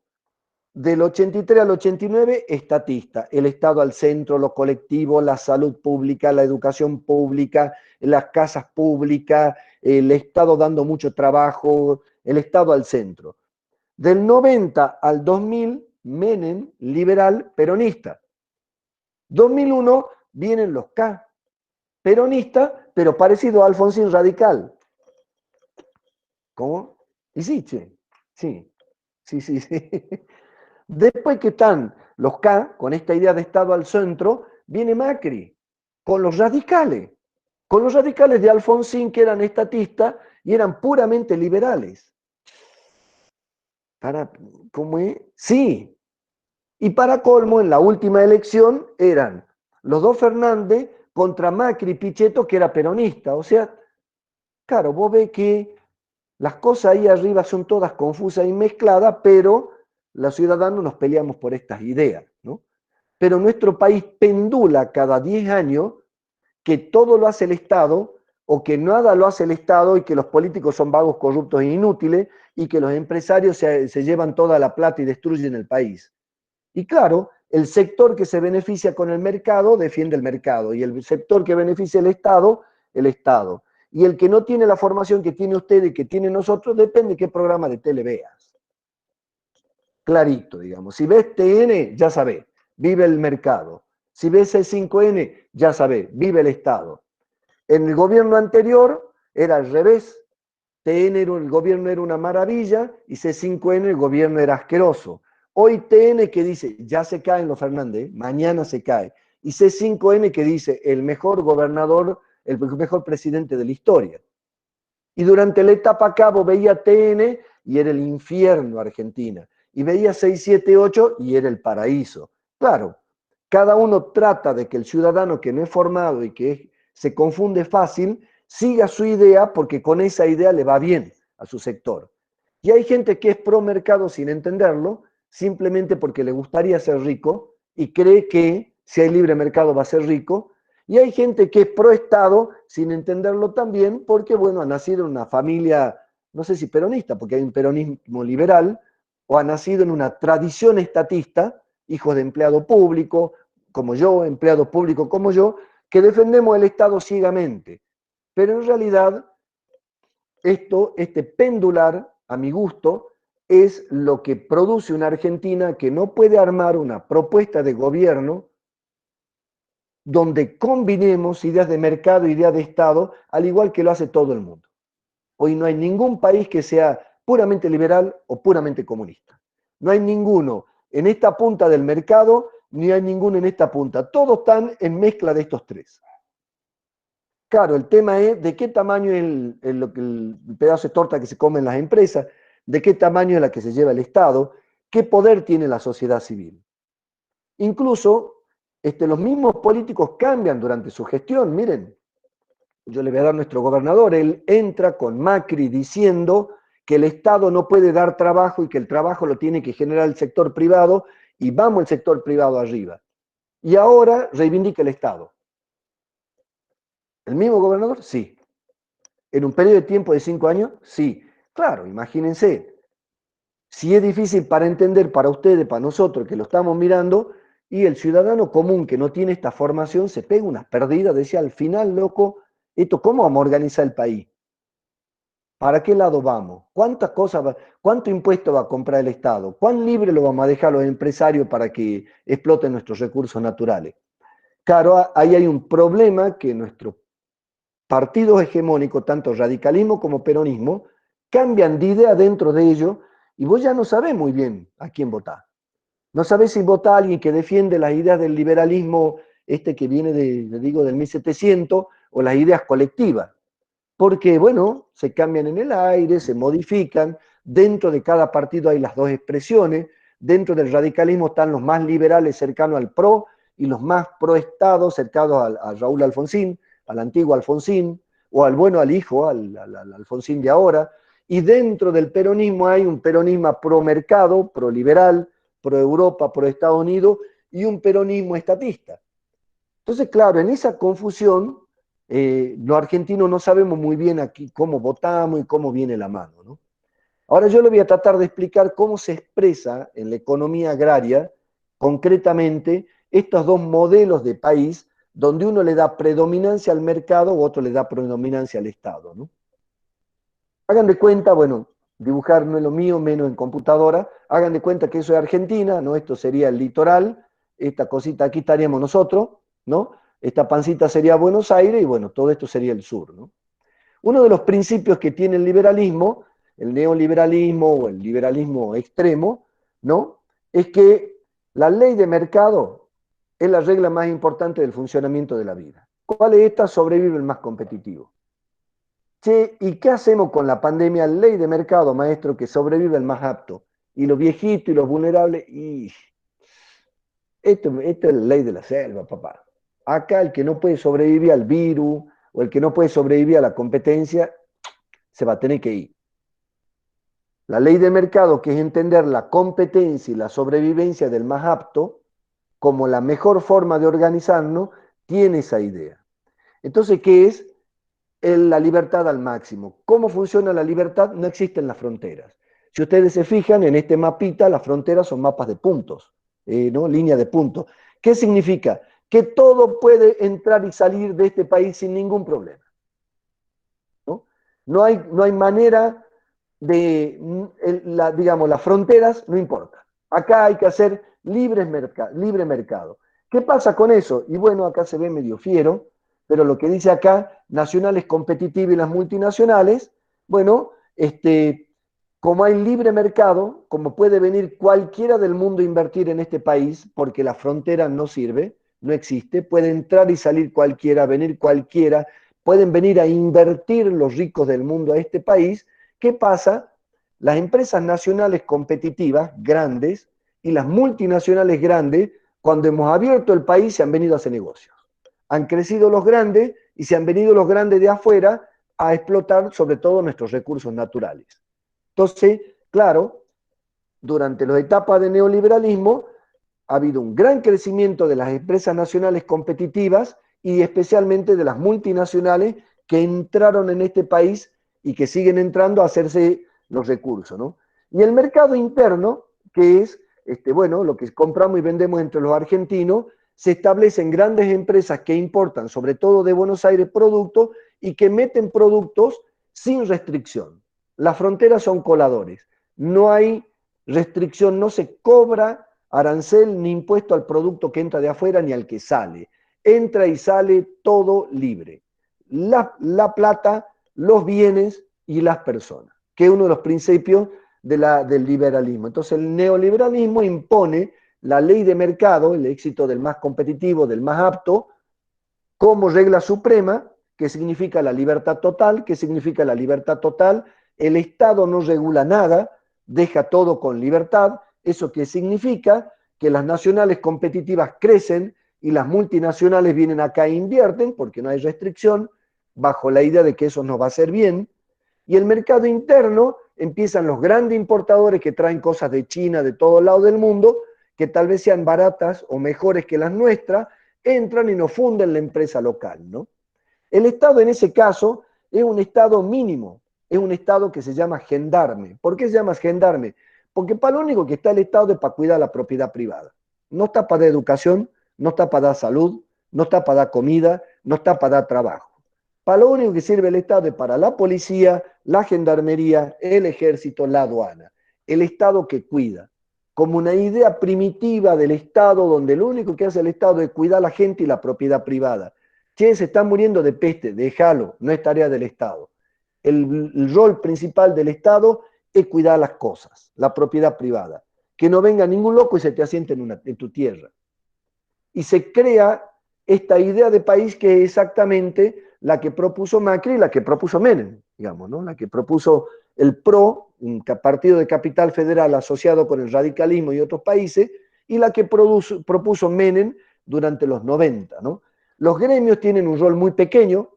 del 83 al 89, estatista, el Estado al centro, lo colectivo, la salud pública, la educación pública, las casas públicas, el Estado dando mucho trabajo, el Estado al centro. Del 90 al 2000, Menem, liberal, peronista. 2001 vienen los K, peronista, pero parecido a Alfonsín radical. ¿Cómo? Y sí, che, sí, sí. Después que están los K, con esta idea de Estado al centro, viene Macri, con los radicales de Alfonsín que eran estatistas y eran puramente liberales. ¿Cómo es? Sí. Y para colmo, en la última elección eran los dos Fernández contra Macri Pichetto, que era peronista. O sea, claro, vos ves que las cosas ahí arriba son todas confusas y mezcladas, pero los ciudadanos nos peleamos por estas ideas, ¿no? Pero nuestro país pendula cada 10 años que todo lo hace el Estado o que nada lo hace el Estado y que los políticos son vagos, corruptos e inútiles y que los empresarios se llevan toda la plata y destruyen el país. Y claro, el sector que se beneficia con el mercado defiende el mercado y el sector que beneficia el Estado, el Estado. Y el que no tiene la formación que tiene usted y que tiene nosotros, depende de qué programa de tele veas. Clarito, digamos. Si ves TN, ya sabés, vive el mercado. Si ves C5N, ya sabés, vive el Estado. En el gobierno anterior era al revés. TN el gobierno era una maravilla y C5N el gobierno era asqueroso. Hoy TN que dice, ya se caen los Fernández, mañana se cae. Y C5N que dice, el mejor gobernador, el mejor presidente de la historia. Y durante la etapa cabo veía TN y era el infierno Argentina. Y veía 678 y era el paraíso. Claro, cada uno trata de que el ciudadano que no es formado y que se confunde fácil, siga su idea porque con esa idea le va bien a su sector. Y hay gente que es pro mercado sin entenderlo, simplemente porque le gustaría ser rico y cree que si hay libre mercado va a ser rico, y hay gente que es pro Estado sin entenderlo también, porque, bueno, ha nacido en una familia, no sé si peronista, porque hay un peronismo liberal, o ha nacido en una tradición estatista, hijos de empleado público, como yo, empleado público como yo, que defendemos el Estado ciegamente. Pero en realidad, este pendular, a mi gusto, es lo que produce una Argentina que no puede armar una propuesta de gobierno donde combinemos ideas de mercado, ideas de Estado, al igual que lo hace todo el mundo. Hoy no hay ningún país que sea puramente liberal o puramente comunista. No hay ninguno en esta punta del mercado, ni hay ninguno en esta punta. Todos están en mezcla de estos tres. Claro, el tema es de qué tamaño es el pedazo de torta que se come en las empresas, de qué tamaño es la que se lleva el Estado, qué poder tiene la sociedad civil. Incluso los mismos políticos cambian durante su gestión. Miren, yo le voy a dar a nuestro gobernador, él entra con Macri diciendo que el Estado no puede dar trabajo y que el trabajo lo tiene que generar el sector privado y vamos el sector privado arriba. Y ahora reivindica el Estado. ¿El mismo gobernador? Sí. ¿En un periodo de tiempo de 5 años? Sí. Claro, imagínense. Si es difícil para entender para ustedes, para nosotros que lo estamos mirando, y el ciudadano común que no tiene esta formación se pega unas perdidas, decía al final, loco, esto, ¿cómo vamos a organizar el país? ¿Para qué lado vamos? ¿Cuántas cosas, cuánto impuesto va a comprar el Estado? ¿Cuán libre lo vamos a dejar a los empresarios para que exploten nuestros recursos naturales? Claro, ahí hay un problema que nuestros partidos hegemónicos, tanto radicalismo como peronismo, cambian de idea dentro de ellos y vos ya no sabés muy bien a quién votar. No sabés si vota a alguien que defiende las ideas del liberalismo este que viene digo, del 1700 o las ideas colectivas. Porque, bueno, se cambian en el aire, se modifican, dentro de cada partido hay las dos expresiones, dentro del radicalismo están los más liberales cercanos al PRO y los más pro-Estado cercanos a Raúl Alfonsín, al antiguo Alfonsín, o al bueno, al hijo, al Alfonsín de ahora, y dentro del peronismo hay un peronismo pro-mercado, pro-liberal, pro-Europa, pro-Estados Unidos, y un peronismo estatista. Entonces, claro, en esa confusión, los argentinos no sabemos muy bien aquí cómo votamos y cómo viene la mano, ¿no? Ahora yo le voy a tratar de explicar cómo se expresa en la economía agraria, concretamente, estos dos modelos de país, donde uno le da predominancia al mercado u otro le da predominancia al Estado, ¿no? Hagan de cuenta, bueno, dibujar no es lo mío, menos en computadora, hagan de cuenta que eso es Argentina, ¿no? Esto sería el litoral, esta cosita aquí estaríamos nosotros, ¿no? Esta pancita sería Buenos Aires y bueno, todo esto sería el sur, ¿no? Uno de los principios que tiene el liberalismo, el neoliberalismo o el liberalismo extremo, ¿no? Es que la ley de mercado es la regla más importante del funcionamiento de la vida. ¿Cuál es esta? Sobrevive el más competitivo. Che, ¿y qué hacemos con la pandemia? Ley de mercado, maestro, que sobrevive el más apto. Y los viejitos y los vulnerables, y esto es la ley de la selva, papá. Acá el que no puede sobrevivir al virus o el que no puede sobrevivir a la competencia, se va a tener que ir. La ley de mercado, que es entender la competencia y la sobrevivencia del más apto como la mejor forma de organizarnos, tiene esa idea. Entonces, ¿qué es? La libertad al máximo. ¿Cómo funciona la libertad? No existen las fronteras. Si ustedes se fijan en este mapita, las fronteras son mapas de puntos, ¿no? Línea de puntos. ¿Qué significa? Que todo puede entrar y salir de este país sin ningún problema. ¿No? No hay manera de, digamos, las fronteras no importa. Acá hay que hacer libre mercado. ¿Qué pasa con eso? Y bueno, acá se ve medio fiero, pero lo que dice acá, nacionales competitivas y las multinacionales, bueno, como hay libre mercado, como puede venir cualquiera del mundo a invertir en este país, porque la frontera no sirve, no existe, puede entrar y salir cualquiera, venir cualquiera, pueden venir a invertir los ricos del mundo a este país. ¿Qué pasa? Las empresas nacionales competitivas, grandes, y las multinacionales grandes, cuando hemos abierto el país, se han venido a hacer negocios. Han crecido los grandes y se han venido los grandes de afuera a explotar sobre todo nuestros recursos naturales. Entonces, claro, durante las etapas de neoliberalismo ha habido un gran crecimiento de las empresas nacionales competitivas y especialmente de las multinacionales que entraron en este país y que siguen entrando a hacerse los recursos, ¿no? Y el mercado interno, que es, bueno, lo que compramos y vendemos entre los argentinos, se establecen grandes empresas que importan, sobre todo de Buenos Aires, productos y que meten productos sin restricción. Las fronteras son coladores. No hay restricción, no se cobra arancel ni impuesto al producto que entra de afuera ni al que sale. Entra y sale todo libre. La plata, los bienes y las personas, que es uno de los principios del liberalismo. Entonces el neoliberalismo impone la ley de mercado, el éxito del más competitivo, del más apto, como regla suprema, que significa la libertad total. ¿Qué significa la libertad total? El Estado no regula nada, deja todo con libertad. ¿Eso qué significa? Que las nacionales competitivas crecen y las multinacionales vienen acá e invierten porque no hay restricción, bajo la idea de que eso nos va a hacer bien. Y el mercado interno empiezan los grandes importadores que traen cosas de China, de todo lado del mundo, que tal vez sean baratas o mejores que las nuestras, entran y nos funden la empresa local, ¿no? El Estado en ese caso es un Estado mínimo, es un Estado que se llama gendarme. ¿Por qué se llama gendarme? Porque para lo único que está el Estado es para cuidar la propiedad privada. No está para dar educación, no está para dar salud, no está para dar comida, no está para dar trabajo. Para lo único que sirve el Estado es para la policía, la gendarmería, el ejército, la aduana. El Estado que cuida. como una idea primitiva del Estado, donde lo único que hace el Estado es cuidar a la gente y la propiedad privada. Che, se están muriendo de peste, déjalo, no es tarea del Estado. El rol principal del Estado es cuidar las cosas, la propiedad privada. Que no venga ningún loco y se te asiente en tu tierra. Y se crea esta idea de país que es exactamente la que propuso Macri y la que propuso Menem, digamos, ¿no? La que propuso el PRO, un partido de capital federal asociado con el radicalismo y otros países, y la que propuso Menem durante los 90, ¿no? Los gremios tienen un rol muy pequeño,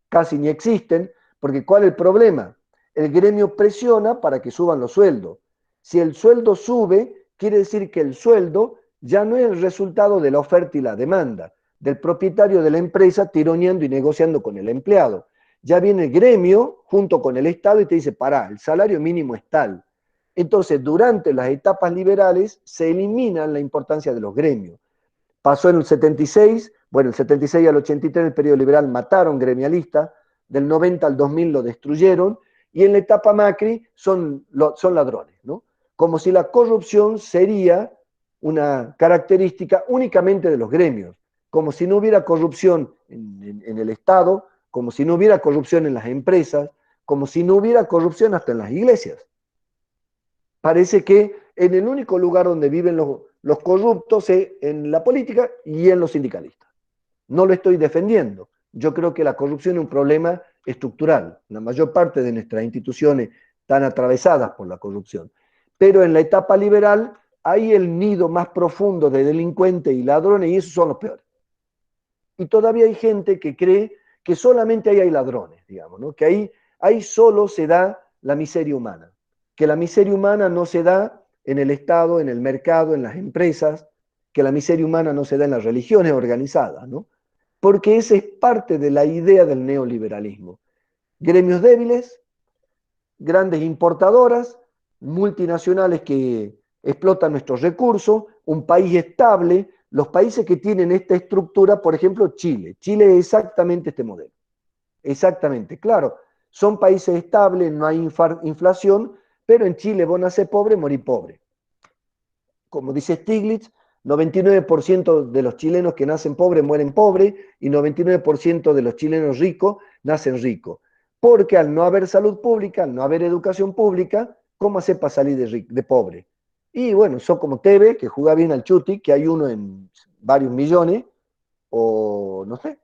casi ni existen, porque ¿cuál es el problema? El gremio presiona para que suban los sueldos. Si el sueldo sube, quiere decir que el sueldo ya no es el resultado de la oferta y la demanda, del propietario de la empresa tironeando y negociando con el empleado. Ya viene el gremio junto con el Estado y te dice, pará, el salario mínimo es tal. Entonces, durante las etapas liberales se elimina la importancia de los gremios. Pasó en el 76, bueno, el 76 al 83, el periodo liberal, mataron gremialistas, del 90 al 2000 lo destruyeron, y en la etapa Macri son ladrones, ¿no? Como si la corrupción sería una característica únicamente de los gremios, como si no hubiera corrupción en el Estado, como si no hubiera corrupción en las empresas, como si no hubiera corrupción hasta en las iglesias. Parece que en el único lugar donde viven los corruptos es en la política y en los sindicalistas. No lo estoy defendiendo. Yo creo que la corrupción es un problema estructural. La mayor parte de nuestras instituciones están atravesadas por la corrupción. Pero en la etapa liberal hay el nido más profundo de delincuentes y ladrones y esos son los peores. Y todavía hay gente que cree que solamente ahí hay ladrones, digamos, ¿no? Que ahí solo se da la miseria humana. Que la miseria humana no se da en el Estado, en el mercado, en las empresas, que la miseria humana no se da en las religiones organizadas, ¿no? Porque esa es parte de la idea del neoliberalismo. Gremios débiles, grandes importadoras, multinacionales que explotan nuestros recursos, un país estable. Los países que tienen esta estructura, por ejemplo, Chile. Chile es exactamente este modelo. Exactamente, claro. Son países estables, no hay inflación, pero en Chile vos nacés pobre, morís pobre. Como dice Stiglitz, 99% de los chilenos que nacen pobres mueren pobres y 99% de los chilenos ricos nacen ricos. Porque al no haber salud pública, al no haber educación pública, ¿cómo hacer para salir de pobre? Y bueno, son como Teve, que juega bien al chuti, que hay uno en varios millones, o no sé,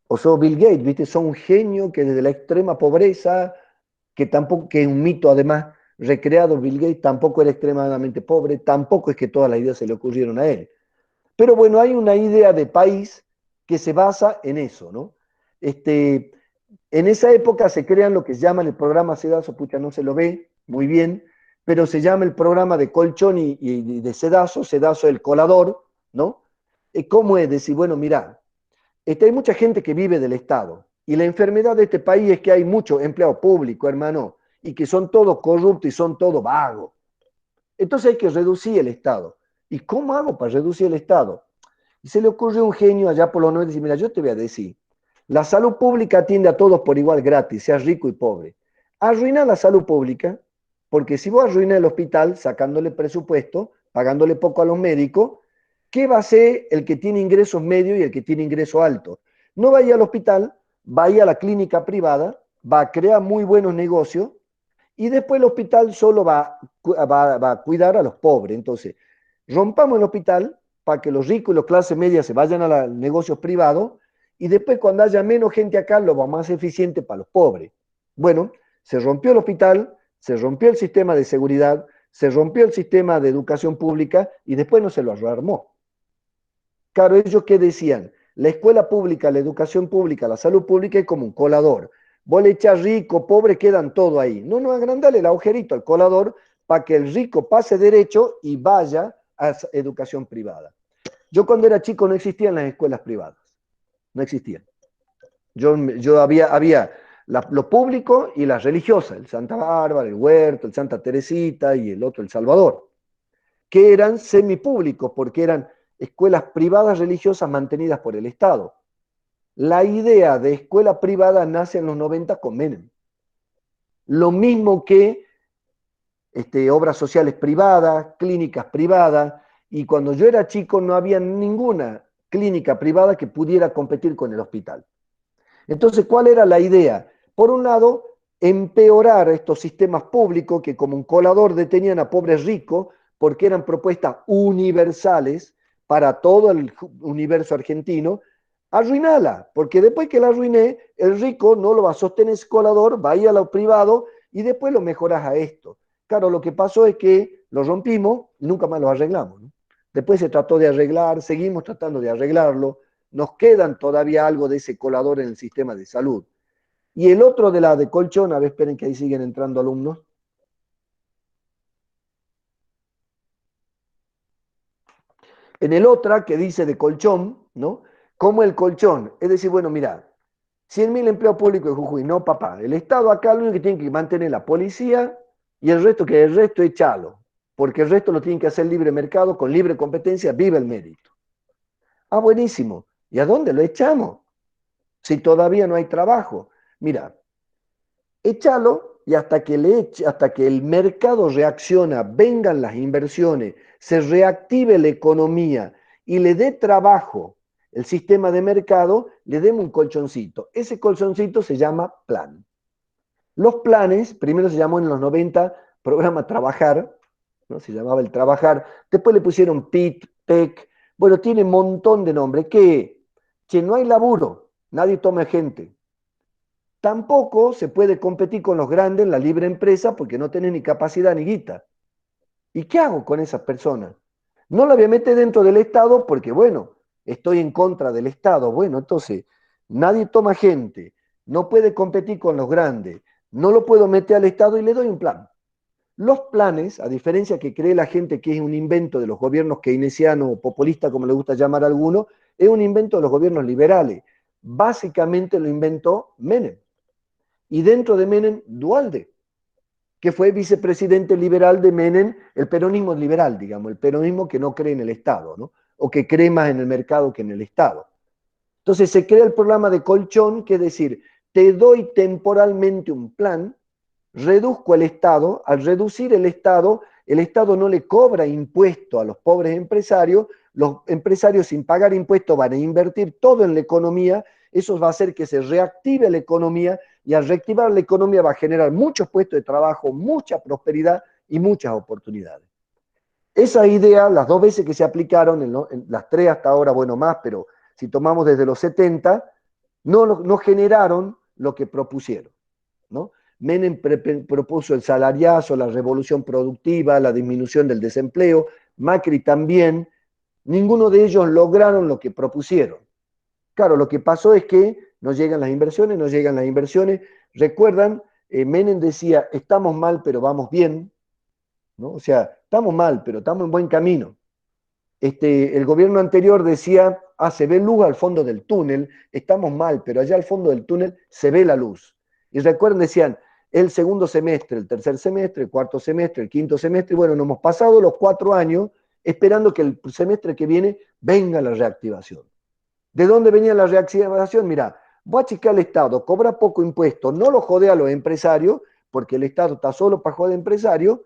o son Bill Gates, ¿viste? Son un genio que desde la extrema pobreza, que tampoco, que es un mito además recreado, Bill Gates tampoco era extremadamente pobre, tampoco es que todas las ideas se le ocurrieron a él. Pero bueno, hay una idea de país que se basa en eso, ¿no? En esa época se crean lo que se llama el programa Sedazo, pucha, no se lo ve muy bien, pero se llama el programa de colchón y de Sedazo, Sedazo el colador, ¿no? ¿Cómo es decir, bueno, mira, hay mucha gente que vive del Estado y la enfermedad de este país es que hay mucho empleado público, hermano, y que son todos corruptos y son todos vagos. Entonces hay que reducir el Estado. ¿Y cómo hago para reducir el Estado? Y se le ocurrió un genio allá por los 90 y dice, mira, yo te voy a decir, la salud pública atiende a todos por igual gratis, seas rico y pobre. Arruina la salud pública, porque si vos arruinas el hospital sacándole presupuesto, pagándole poco a los médicos, ¿qué va a hacer el que tiene ingresos medios y el que tiene ingresos altos? No vaya al hospital, vaya a la clínica privada, va a crear muy buenos negocios y después el hospital solo va a cuidar a los pobres. Entonces, rompamos el hospital para que los ricos y las clases medias se vayan a los negocios privados y después cuando haya menos gente acá lo va más eficiente para los pobres. Bueno, se rompió el hospital, se rompió el sistema de seguridad, se rompió el sistema de educación pública y después no se lo armó. Claro, ellos qué decían, la escuela pública, la educación pública, la salud pública es como un colador. Vos le echás rico, pobre, quedan todo ahí. No, no, agrandale el agujerito al colador para que el rico pase derecho y vaya a educación privada. Yo cuando era chico no existían las escuelas privadas, no existían. Yo había lo público y las religiosas, el Santa Bárbara, el Huerto, el Santa Teresita y el otro, el Salvador, que eran semipúblicos porque eran escuelas privadas religiosas mantenidas por el Estado. La idea de escuela privada nace en los 90 con Menem. Lo mismo que obras sociales privadas, clínicas privadas, y cuando yo era chico no había ninguna clínica privada que pudiera competir con el hospital. Entonces, ¿cuál era la idea? Por un lado, empeorar estos sistemas públicos que como un colador detenían a pobres ricos porque eran propuestas universales para todo el universo argentino, arruinala, porque después que la arruiné, el rico no lo va a sostener ese colador, va a ir a lo privado y después lo mejoras a esto. Claro, lo que pasó es que lo rompimos y nunca más lo arreglamos, ¿no? Después se trató de arreglar, seguimos tratando de arreglarlo, nos quedan todavía algo de ese colador en el sistema de salud. Y el otro de la de colchón, a ver, esperen que ahí siguen entrando alumnos. En el otra que dice de colchón, ¿no? Como el colchón, es decir, bueno, mira, 100.000 empleos públicos de Jujuy, no papá, el Estado acá lo único que tiene que mantener la policía y el resto, que el resto echalo, porque el resto lo tienen que hacer libre mercado, con libre competencia, viva el mérito. Ah, buenísimo. ¿Y a dónde lo echamos? Si todavía no hay trabajo. Mira, échalo y hasta que el mercado reacciona, vengan las inversiones, se reactive la economía y le dé trabajo el sistema de mercado, le demos un colchoncito. Ese colchoncito se llama plan. Los planes, primero se llamó en los 90 programa Trabajar, ¿no? Se llamaba el Trabajar, después le pusieron PIT, PEC, bueno, tiene un montón de nombres. ¿Qué? Que no hay laburo, nadie toma gente. Tampoco se puede competir con los grandes en la libre empresa porque no tienen ni capacidad ni guita. ¿Y qué hago con esas personas? No la voy a meter dentro del Estado porque, bueno, estoy en contra del Estado. Bueno, entonces, nadie toma gente, no puede competir con los grandes, no lo puedo meter al Estado y le doy un plan. Los planes, a diferencia que cree la gente que es un invento de los gobiernos keynesianos o populistas, como le gusta llamar a algunos, es un invento de los gobiernos liberales. Básicamente lo inventó Menem. Y dentro de Menem, Dualde, que fue vicepresidente liberal de Menem, el peronismo liberal, digamos, el peronismo que no cree en el Estado, ¿no? O que cree más en el mercado que en el Estado. Entonces se crea el programa de colchón, que es decir, te doy temporalmente un plan, reduzco el Estado, al reducir el Estado no le cobra impuesto a los pobres empresarios, los empresarios sin pagar impuestos van a invertir todo en la economía, eso va a hacer que se reactive la economía y al reactivar la economía va a generar muchos puestos de trabajo, mucha prosperidad y muchas oportunidades. Esa idea, las dos veces que se aplicaron, en las tres hasta ahora, bueno, más, pero si tomamos desde los 70, no generaron lo que propusieron, ¿no? Menem propuso el salariazo, la revolución productiva, la disminución del desempleo, Macri también, ninguno de ellos lograron lo que propusieron. Claro, lo que pasó es que no llegan las inversiones, no llegan las inversiones. Recuerdan, Menem decía, estamos mal, pero vamos bien, ¿no? O sea, estamos mal, pero estamos en buen camino. El gobierno anterior decía, se ve luz al fondo del túnel, estamos mal, pero allá al fondo del túnel se ve la luz. Y recuerden, decían, el segundo semestre, el tercer semestre, el cuarto semestre, el quinto semestre, bueno, nos hemos pasado los 4 años esperando que el semestre que viene venga la reactivación. ¿De dónde venía la reactivación? Mira, voy a achicar el Estado, cobra poco impuesto, no lo jode a los empresarios, porque el Estado está solo para joder empresarios,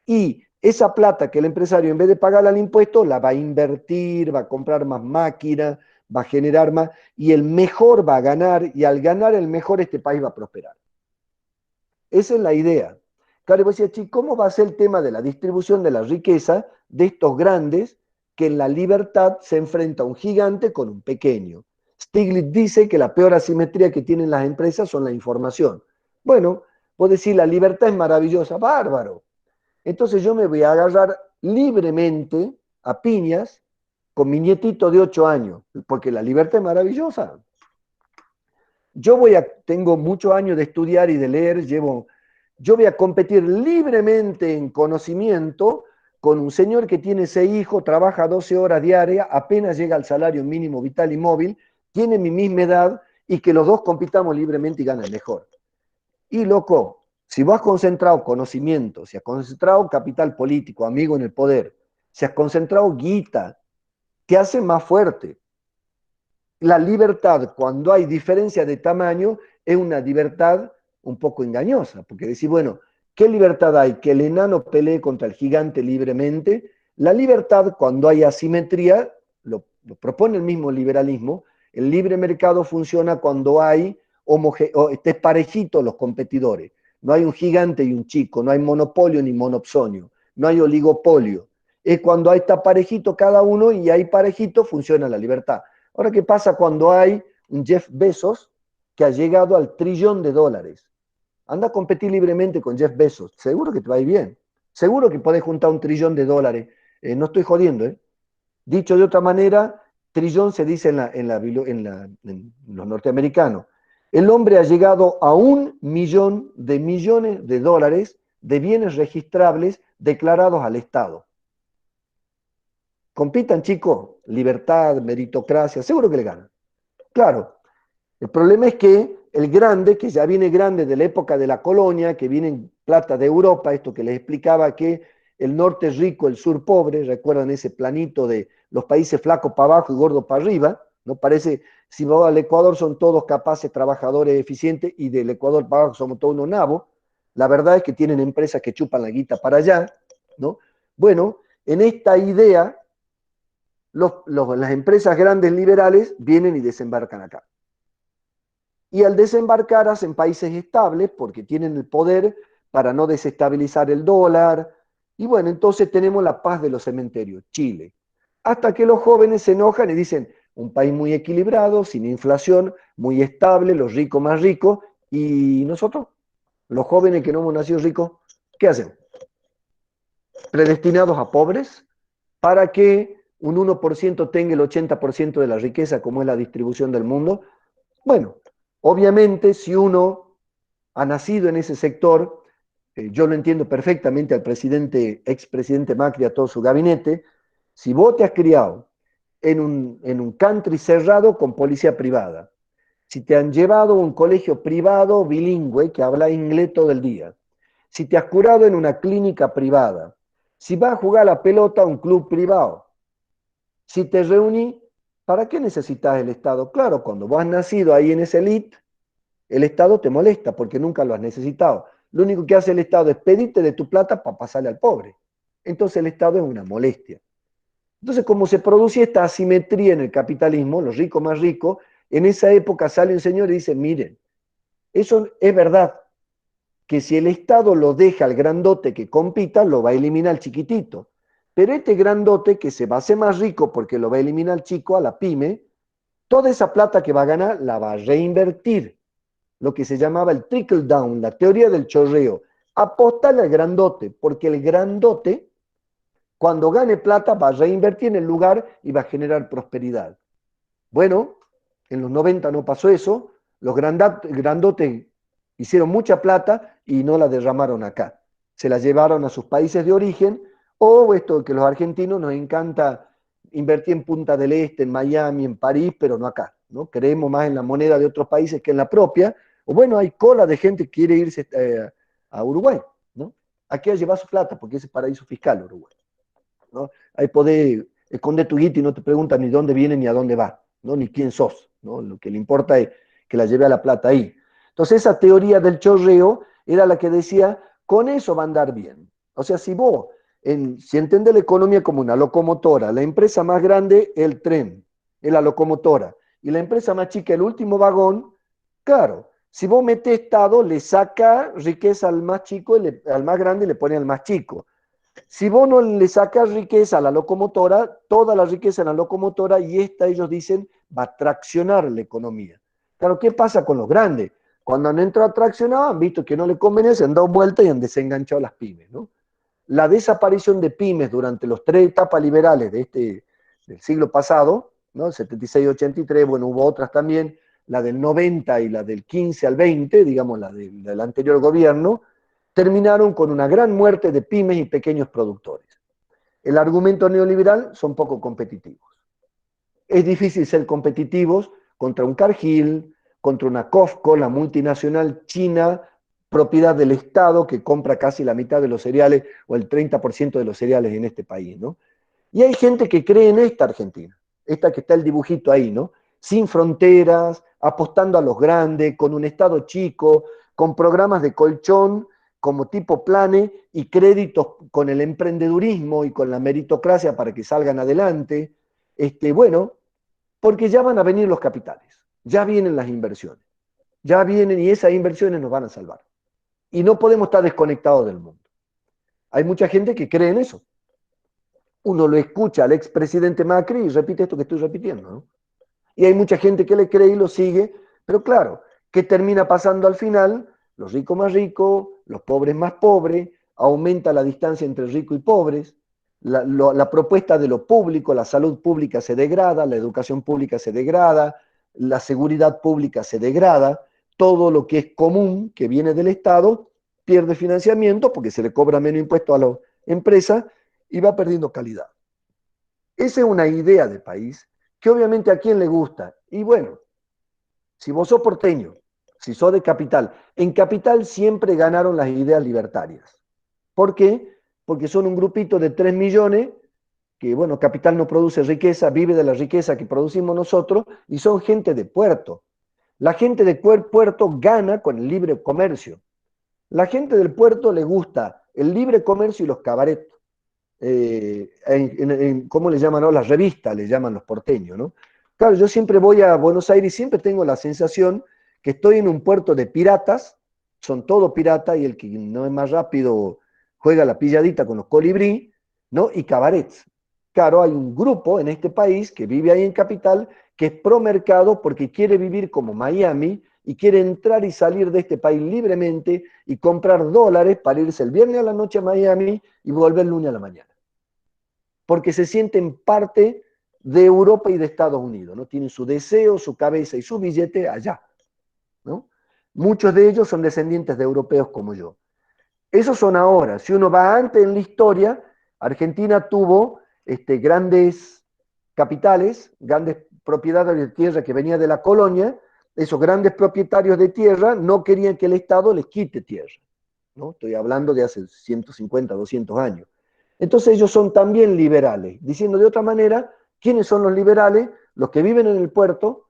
y esa plata que el empresario, en vez de pagarla al impuesto, la va a invertir, va a comprar más máquinas, va a generar más, y el mejor va a ganar, y al ganar el mejor, este país va a prosperar. Esa es la idea. Claro, y vos decís, ¿cómo va a ser el tema de la distribución de la riqueza de estos grandes que en la libertad se enfrenta un gigante con un pequeño? Stiglitz dice que la peor asimetría que tienen las empresas son la información. Bueno, vos decís, la libertad es maravillosa, bárbaro. Entonces yo me voy a agarrar libremente a piñas con mi nietito de 8 años, porque la libertad es maravillosa. Tengo muchos años de estudiar y de leer, yo voy a competir libremente en conocimiento con un señor que tiene 6 hijos, trabaja 12 horas diarias, apenas llega al salario mínimo vital y móvil, tiene mi misma edad y que los dos compitamos libremente y ganan mejor. Y loco, si vos has concentrado conocimiento, si has concentrado capital político, amigo en el poder, si has concentrado guita, te hace más fuerte. La libertad, cuando hay diferencia de tamaño, es una libertad un poco engañosa, porque decir, bueno, ¿Qué libertad hay? Que el enano pelee contra el gigante libremente. La libertad, cuando hay asimetría, lo propone el mismo liberalismo, el libre mercado funciona cuando hay estés parejitos los competidores. No hay un gigante y un chico, no hay monopolio ni monopsonio, no hay oligopolio. Es cuando está parejito cada uno y hay parejito funciona la libertad. Ahora, ¿qué pasa cuando hay un Jeff Bezos que ha llegado al $1.000.000.000? Anda a competir libremente con Jeff Bezos. Seguro que te va a ir bien. Seguro que podés juntar $1.000.000.000. No estoy jodiendo, ¿eh? Dicho de otra manera, trillón se dice en los norteamericanos. El hombre ha llegado a 1.000.000.000 de dólares de bienes registrables declarados al Estado. Compitan, chicos, libertad, meritocracia, seguro que le ganan. Claro, el problema es que el grande, que ya viene grande de la época de la colonia, que viene en plata de Europa, esto que les explicaba que el norte es rico, el sur pobre, recuerdan ese planito de los países flacos para abajo y gordos para arriba, ¿no? Parece, si vamos al Ecuador son todos capaces, trabajadores, eficientes, y del Ecuador para abajo somos todos unos nabos. La verdad es que tienen empresas que chupan la guita para allá, ¿no? Bueno, en esta idea, las empresas grandes liberales vienen y desembarcan acá. Y al desembarcar hacen países estables porque tienen el poder para no desestabilizar el dólar. Y bueno, entonces tenemos la paz de los cementerios, Chile. Hasta que los jóvenes se enojan y dicen, un país muy equilibrado, sin inflación, muy estable, los ricos más ricos, y nosotros, los jóvenes que no hemos nacido ricos, ¿qué hacen? Predestinados a pobres para que un 1% tenga el 80% de la riqueza, como es la distribución del mundo. Bueno, obviamente, si uno ha nacido en ese sector, yo lo entiendo perfectamente al expresidente Macri, a todo su gabinete, si vos te has criado en un country cerrado con policía privada, si te han llevado a un colegio privado bilingüe que habla inglés todo el día, si te has curado en una clínica privada, si vas a jugar a la pelota a un club privado, si te reuní, ¿para qué necesitas el Estado? Claro, cuando vos has nacido ahí en esa elite, el Estado te molesta porque nunca lo has necesitado. Lo único que hace el Estado es pedirte de tu plata para pasarle al pobre. Entonces el Estado es una molestia. Entonces, como se producía esta asimetría en el capitalismo, los ricos más ricos, en esa época sale un señor y dice, miren, eso es verdad, que si el Estado lo deja al grandote que compita, lo va a eliminar al chiquitito. Pero este grandote que se va a hacer más rico porque lo va a eliminar al chico, a la pyme, toda esa plata que va a ganar la va a reinvertir. Lo que se llamaba el trickle down, la teoría del chorreo. Apostarle al grandote, porque el grandote, cuando gane plata, va a reinvertir en el lugar y va a generar prosperidad. Bueno, en los 90 no pasó eso, los grandotes hicieron mucha plata y no la derramaron acá. Se la llevaron a sus países de origen, o esto que los argentinos nos encanta invertir en Punta del Este, en Miami, en París, pero no acá, ¿no? Creemos más en la moneda de otros países que en la propia, o bueno, hay cola de gente que quiere irse a Uruguay, ¿no? Aquí a llevar su plata, porque ese es paraíso fiscal Uruguay, ¿no? Ahí podés esconder tu guita y no te preguntan ni dónde viene ni a dónde va, ¿no? Ni quién sos, ¿no? Lo que le importa es que la lleve a la plata ahí. Entonces esa teoría del chorreo era la que decía, con eso va a andar bien. O sea, si entendés la economía como una locomotora, la empresa más grande, el tren, es la locomotora, y la empresa más chica, el último vagón, claro, si vos metés Estado, le saca riqueza al más chico, al más grande y le pone al más chico. Si vos no le sacas riqueza a la locomotora, toda la riqueza en la locomotora, y esta, ellos dicen, va a traccionar la economía. Claro, ¿qué pasa con los grandes? Cuando han entrado a traccionar, han visto que no le convenía, se han dado vuelta y han desenganchado las pymes, ¿no? La desaparición de pymes durante las 3 etapas liberales del siglo pasado, ¿no? 76-83, bueno, hubo otras también, la del 90 y la del 15 al 20, digamos, la del anterior gobierno, terminaron con una gran muerte de pymes y pequeños productores. El argumento neoliberal son poco competitivos. Es difícil ser competitivos contra un Cargill, contra una COFCO, la multinacional china, propiedad del Estado, que compra casi la mitad de los cereales o el 30% de los cereales en este país, ¿no? Y hay gente que cree en esta Argentina, esta que está el dibujito ahí, ¿no? Sin fronteras, apostando a los grandes, con un Estado chico, con programas de colchón, como tipo plane y créditos con el emprendedurismo y con la meritocracia para que salgan adelante. Bueno, porque ya van a venir los capitales, ya vienen las inversiones, ya vienen y esas inversiones nos van a salvar. Y no podemos estar desconectados del mundo. Hay mucha gente que cree en eso. Uno lo escucha al expresidente Macri y repite esto que estoy repitiendo, ¿no? Y hay mucha gente que le cree y lo sigue, pero claro, ¿qué termina pasando al final? Los ricos más ricos, los pobres más pobres, aumenta la distancia entre ricos y pobres, la propuesta de lo público, la salud pública se degrada, la educación pública se degrada, la seguridad pública se degrada, todo lo que es común, que viene del Estado, pierde financiamiento porque se le cobra menos impuestos a las empresas y va perdiendo calidad. Esa es una idea de país que obviamente a quién le gusta. Y bueno, si vos sos porteño, si sos de capital, en capital siempre ganaron las ideas libertarias. ¿Por qué? Porque son un grupito de 3 millones que, bueno, capital no produce riqueza, vive de la riqueza que producimos nosotros y son gente de puerto. La gente de puerto gana con el libre comercio. La gente del puerto le gusta el libre comercio y los cabarets. ¿Cómo le llaman? ¿No? Las revistas le llaman los porteños, ¿no? Claro, yo siempre voy a Buenos Aires y siempre tengo la sensación que estoy en un puerto de piratas, son todos piratas y el que no es más rápido juega la pilladita con los colibrí, ¿no? Y cabarets. Claro, hay un grupo en este país que vive ahí en Capital que es pro mercado porque quiere vivir como Miami y quiere entrar y salir de este país libremente y comprar dólares para irse el viernes a la noche a Miami y volver el lunes a la mañana. Porque se sienten parte de Europa y de Estados Unidos, ¿no? Tienen su deseo, su cabeza y su billete allá, ¿no? Muchos de ellos son descendientes de europeos como yo. Esos son ahora. Si uno va antes en la historia, Argentina tuvo grandes capitales, grandes propiedades de tierra que venía de la colonia. Esos grandes propietarios de tierra no querían que el Estado les quite tierra, ¿no? Estoy hablando de hace 150, 200 años. Entonces ellos son también liberales. Diciendo de otra manera, ¿quiénes son los liberales? Los que viven en el puerto,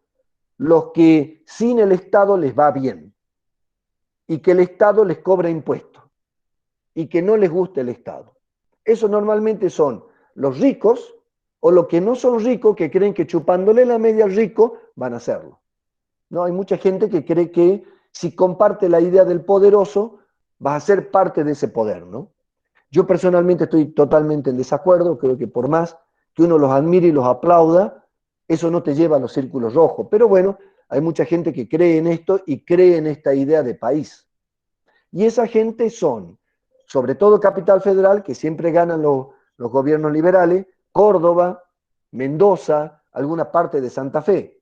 los que sin el Estado les va bien y que el Estado les cobra impuestos y que no les guste el Estado. Esos normalmente son los ricos o los que no son ricos que creen que chupándole la media al rico van a hacerlo. ¿No? Hay mucha gente que cree que si comparte la idea del poderoso, vas a ser parte de ese poder, ¿no? Yo personalmente estoy totalmente en desacuerdo, creo que por más que uno los admire y los aplauda, eso no te lleva a los círculos rojos. Pero bueno, hay mucha gente que cree en esto y cree en esta idea de país. Y esa gente son, sobre todo Capital Federal, que siempre ganan los gobiernos liberales, Córdoba, Mendoza, alguna parte de Santa Fe.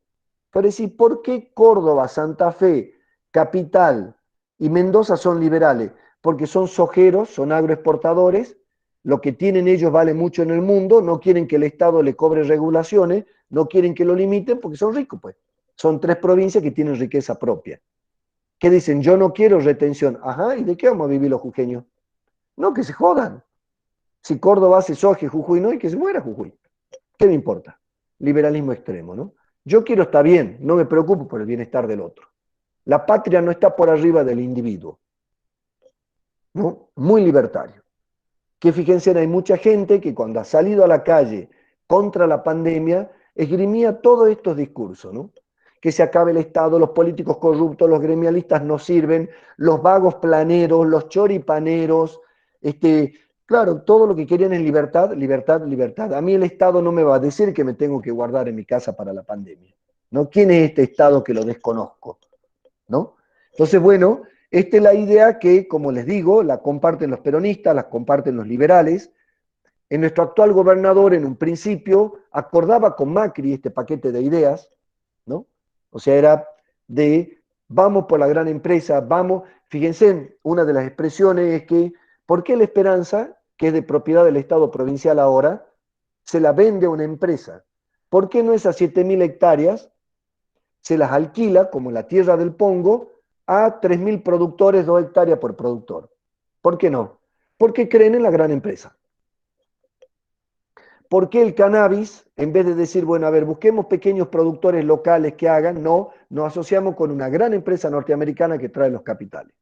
Pero decir, ¿por qué Córdoba, Santa Fe, Capital y Mendoza son liberales? Porque son sojeros, son agroexportadores, lo que tienen ellos vale mucho en el mundo, no quieren que el Estado le cobre regulaciones, no quieren que lo limiten porque son ricos, pues. Son 3 provincias que tienen riqueza propia. ¿Qué dicen? Yo no quiero retención. Ajá, ¿y de qué vamos a vivir los jujeños? No, que se jodan. Si Córdoba hace soja y Jujuy no, y que se muera Jujuy. ¿Qué me importa? Liberalismo extremo, ¿no? Yo quiero estar bien, no me preocupo por el bienestar del otro. La patria no está por arriba del individuo, ¿no? Muy libertario. Que fíjense, hay mucha gente que cuando ha salido a la calle contra la pandemia, esgrimía todos estos discursos, ¿no? Que se acabe el Estado, los políticos corruptos, los gremialistas no sirven, los vagos planeros, los choripaneros, claro, todo lo que querían es libertad, libertad, libertad. A mí el Estado no me va a decir que me tengo que guardar en mi casa para la pandemia, ¿no? ¿Quién es este Estado que lo desconozco, ¿no? Entonces, bueno, esta es la idea que, como les digo, la comparten los peronistas, la comparten los liberales. En nuestro actual gobernador, en un principio, acordaba con Macri este paquete de ideas, ¿no? O sea, era de vamos por la gran empresa, vamos. Fíjense, una de las expresiones es que, ¿por qué la Esperanza, que es de propiedad del Estado provincial ahora, se la vende a una empresa? ¿Por qué no esas 7.000 hectáreas se las alquila, como la tierra del Pongo, a 3.000 productores, 2 hectáreas por productor? ¿Por qué no? Porque creen en la gran empresa. ¿Por qué el cannabis, en vez de decir, bueno, a ver, busquemos pequeños productores locales que hagan, no, nos asociamos con una gran empresa norteamericana que trae los capitales?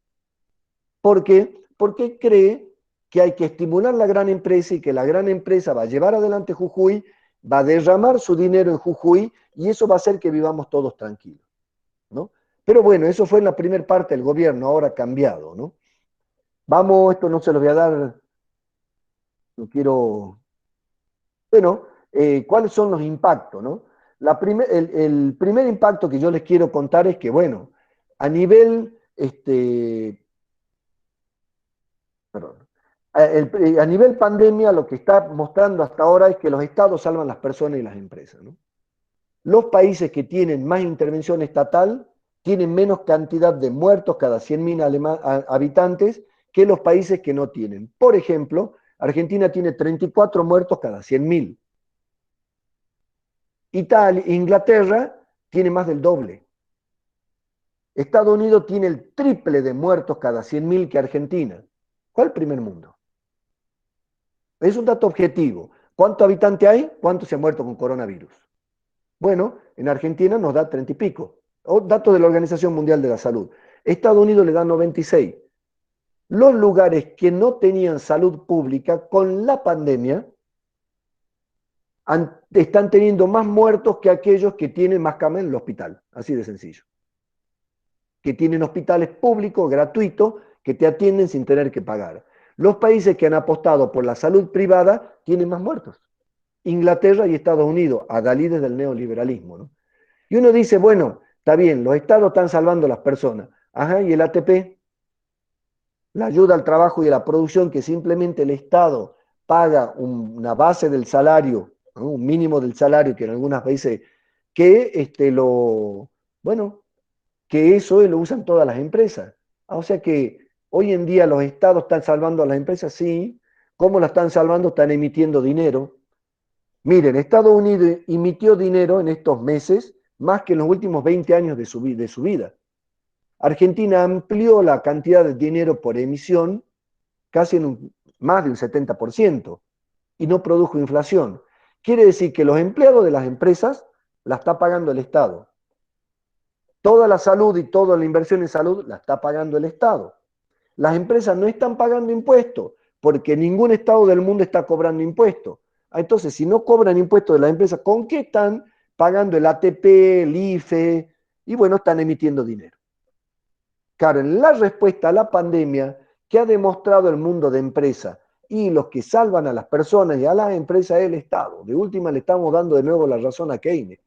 ¿Por qué? porque cree que hay que estimular la gran empresa y que la gran empresa va a llevar adelante Jujuy, va a derramar su dinero en Jujuy y eso va a hacer que vivamos todos tranquilos, ¿no? Pero bueno, eso fue en la primera parte del gobierno, ahora ha cambiado, ¿no? Vamos, esto no se lo voy a dar, no quiero. Bueno, ¿cuáles son los impactos, no? El primer impacto que yo les quiero contar es que, bueno, a nivel, perdón, a nivel pandemia, lo que está mostrando hasta ahora es que los estados salvan las personas y las empresas, ¿no? Los países que tienen más intervención estatal tienen menos cantidad de muertos cada 100.000 habitantes que los países que no tienen. Por ejemplo, Argentina tiene 34 muertos cada 100.000. Inglaterra tiene más del doble. Estados Unidos tiene el triple de muertos cada 100.000 que Argentina. ¿Cuál primer mundo? Es un dato objetivo. ¿Cuántos habitantes hay? ¿Cuántos se han muerto con coronavirus? Bueno, en Argentina nos da 30 y pico. Datos de la Organización Mundial de la Salud. Estados Unidos le da 96. Los lugares que no tenían salud pública con la pandemia están teniendo más muertos que aquellos que tienen más camas en el hospital. Así de sencillo. Que tienen hospitales públicos, gratuitos, que te atienden sin tener que pagar. Los países que han apostado por la salud privada tienen más muertos. Inglaterra y Estados Unidos, adalides del neoliberalismo, ¿no? Y uno dice, bueno, está bien, los estados están salvando a las personas. Ajá, y el ATP, la ayuda al trabajo y a la producción, que simplemente el Estado paga una base del salario, ¿no? Un mínimo del salario, que en algunas veces, que bueno, que eso lo usan todas las empresas. O sea que hoy en día los estados están salvando a las empresas, sí. ¿Cómo la están salvando? Están emitiendo dinero. Miren, Estados Unidos emitió dinero en estos meses más que en los últimos 20 años de su vida. Argentina amplió la cantidad de dinero por emisión casi en más de un 70% y no produjo inflación. Quiere decir que los empleados de las empresas la está pagando el Estado. Toda la salud y toda la inversión en salud la está pagando el Estado. Las empresas no están pagando impuestos porque ningún Estado del mundo está cobrando impuestos. Entonces, si no cobran impuestos de las empresas, ¿con qué están pagando el ATP, el IFE? Y bueno, están emitiendo dinero. Claro, en la respuesta a la pandemia, ¿qué ha demostrado el mundo de empresa? Y los que salvan a las personas y a las empresas es el Estado. De última le estamos dando de nuevo la razón a Keynes.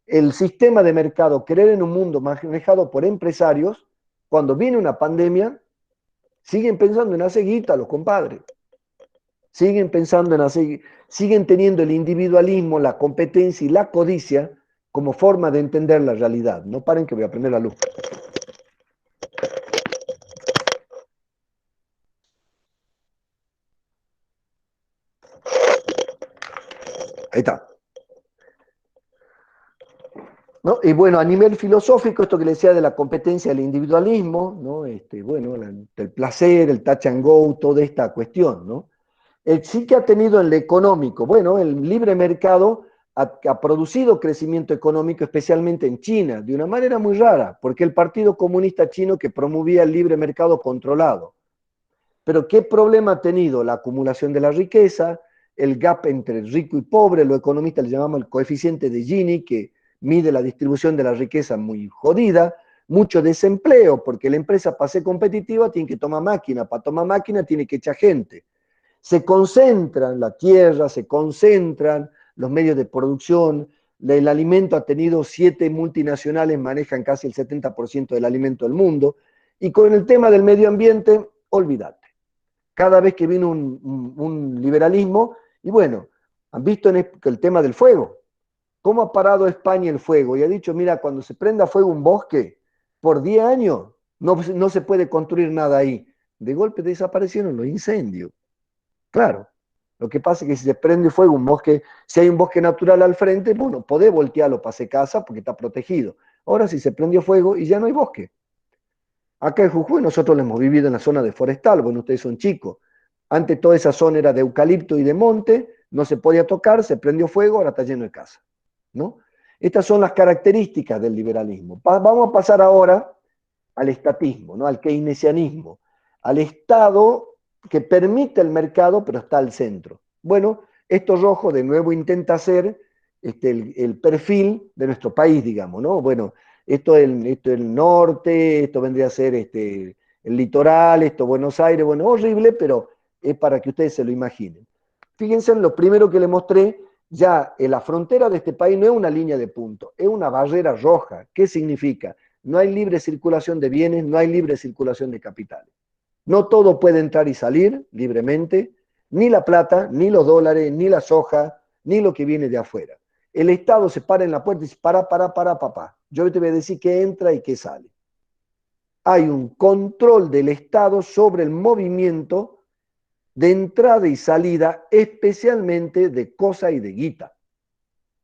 El sistema de mercado, creer en un mundo manejado por empresarios, cuando viene una pandemia, siguen pensando en hacer guita los compadres. Siguen pensando en hacer, siguen teniendo el individualismo, la competencia y la codicia como forma de entender la realidad. No paren que voy a prender la luz. Ahí está. ¿No? Y bueno, a nivel filosófico, esto que le decía de la competencia del individualismo, ¿no? Bueno, el placer, el touch and go, toda esta cuestión, ¿no? Sí que ha tenido en lo económico, bueno, el libre mercado ha producido crecimiento económico, especialmente en China, de una manera muy rara, porque el Partido Comunista Chino que promovía el libre mercado controlado. Pero ¿qué problema ha tenido? La acumulación de la riqueza, el gap entre rico y pobre, los economistas le llamamos el coeficiente de Gini, que mide la distribución de la riqueza muy jodida, mucho desempleo, porque la empresa para ser competitiva tiene que tomar máquina, para tomar máquina tiene que echar gente. Se concentran la tierra, se concentran los medios de producción, el alimento ha tenido 7 multinacionales, manejan casi el 70% del alimento del mundo, y con el tema del medio ambiente, olvídate. Cada vez que vino un liberalismo, y bueno, han visto el tema del fuego, cómo ha parado España el fuego, y ha dicho, mira, cuando se prenda fuego un bosque, por 10 años no se puede construir nada ahí. De golpe desaparecieron los incendios. Claro, lo que pasa es que si se prende fuego un bosque, si hay un bosque natural al frente, bueno, podés voltearlo para hacer casa porque está protegido. Ahora si se prendió fuego y ya no hay bosque. Acá en Jujuy nosotros lo hemos vivido en la zona de forestal, bueno, ustedes son chicos. Antes toda esa zona era de eucalipto y de monte, no se podía tocar, se prendió fuego, ahora está lleno de casa, ¿no? Estas son las características del liberalismo. Vamos a pasar ahora al estatismo, ¿no? Al keynesianismo. al Estado que permite el mercado, pero está al centro. Bueno, esto rojo de nuevo intenta ser el perfil de nuestro país, digamos, ¿no? Bueno, esto es el norte, esto vendría a ser el litoral, esto Buenos Aires, bueno, horrible, pero es para que ustedes se lo imaginen. Fíjense en lo primero que le mostré, ya en la frontera de este país no es una línea de punto, es una barrera roja. ¿Qué significa? No hay libre circulación de bienes, no hay libre circulación de capitales. No todo puede entrar y salir libremente, ni la plata, ni los dólares, ni la soja, ni lo que viene de afuera. El Estado se para en la puerta y dice, para, papá. Yo te voy a decir qué entra y qué sale. Hay un control del Estado sobre el movimiento de entrada y salida, especialmente de cosa y de guita,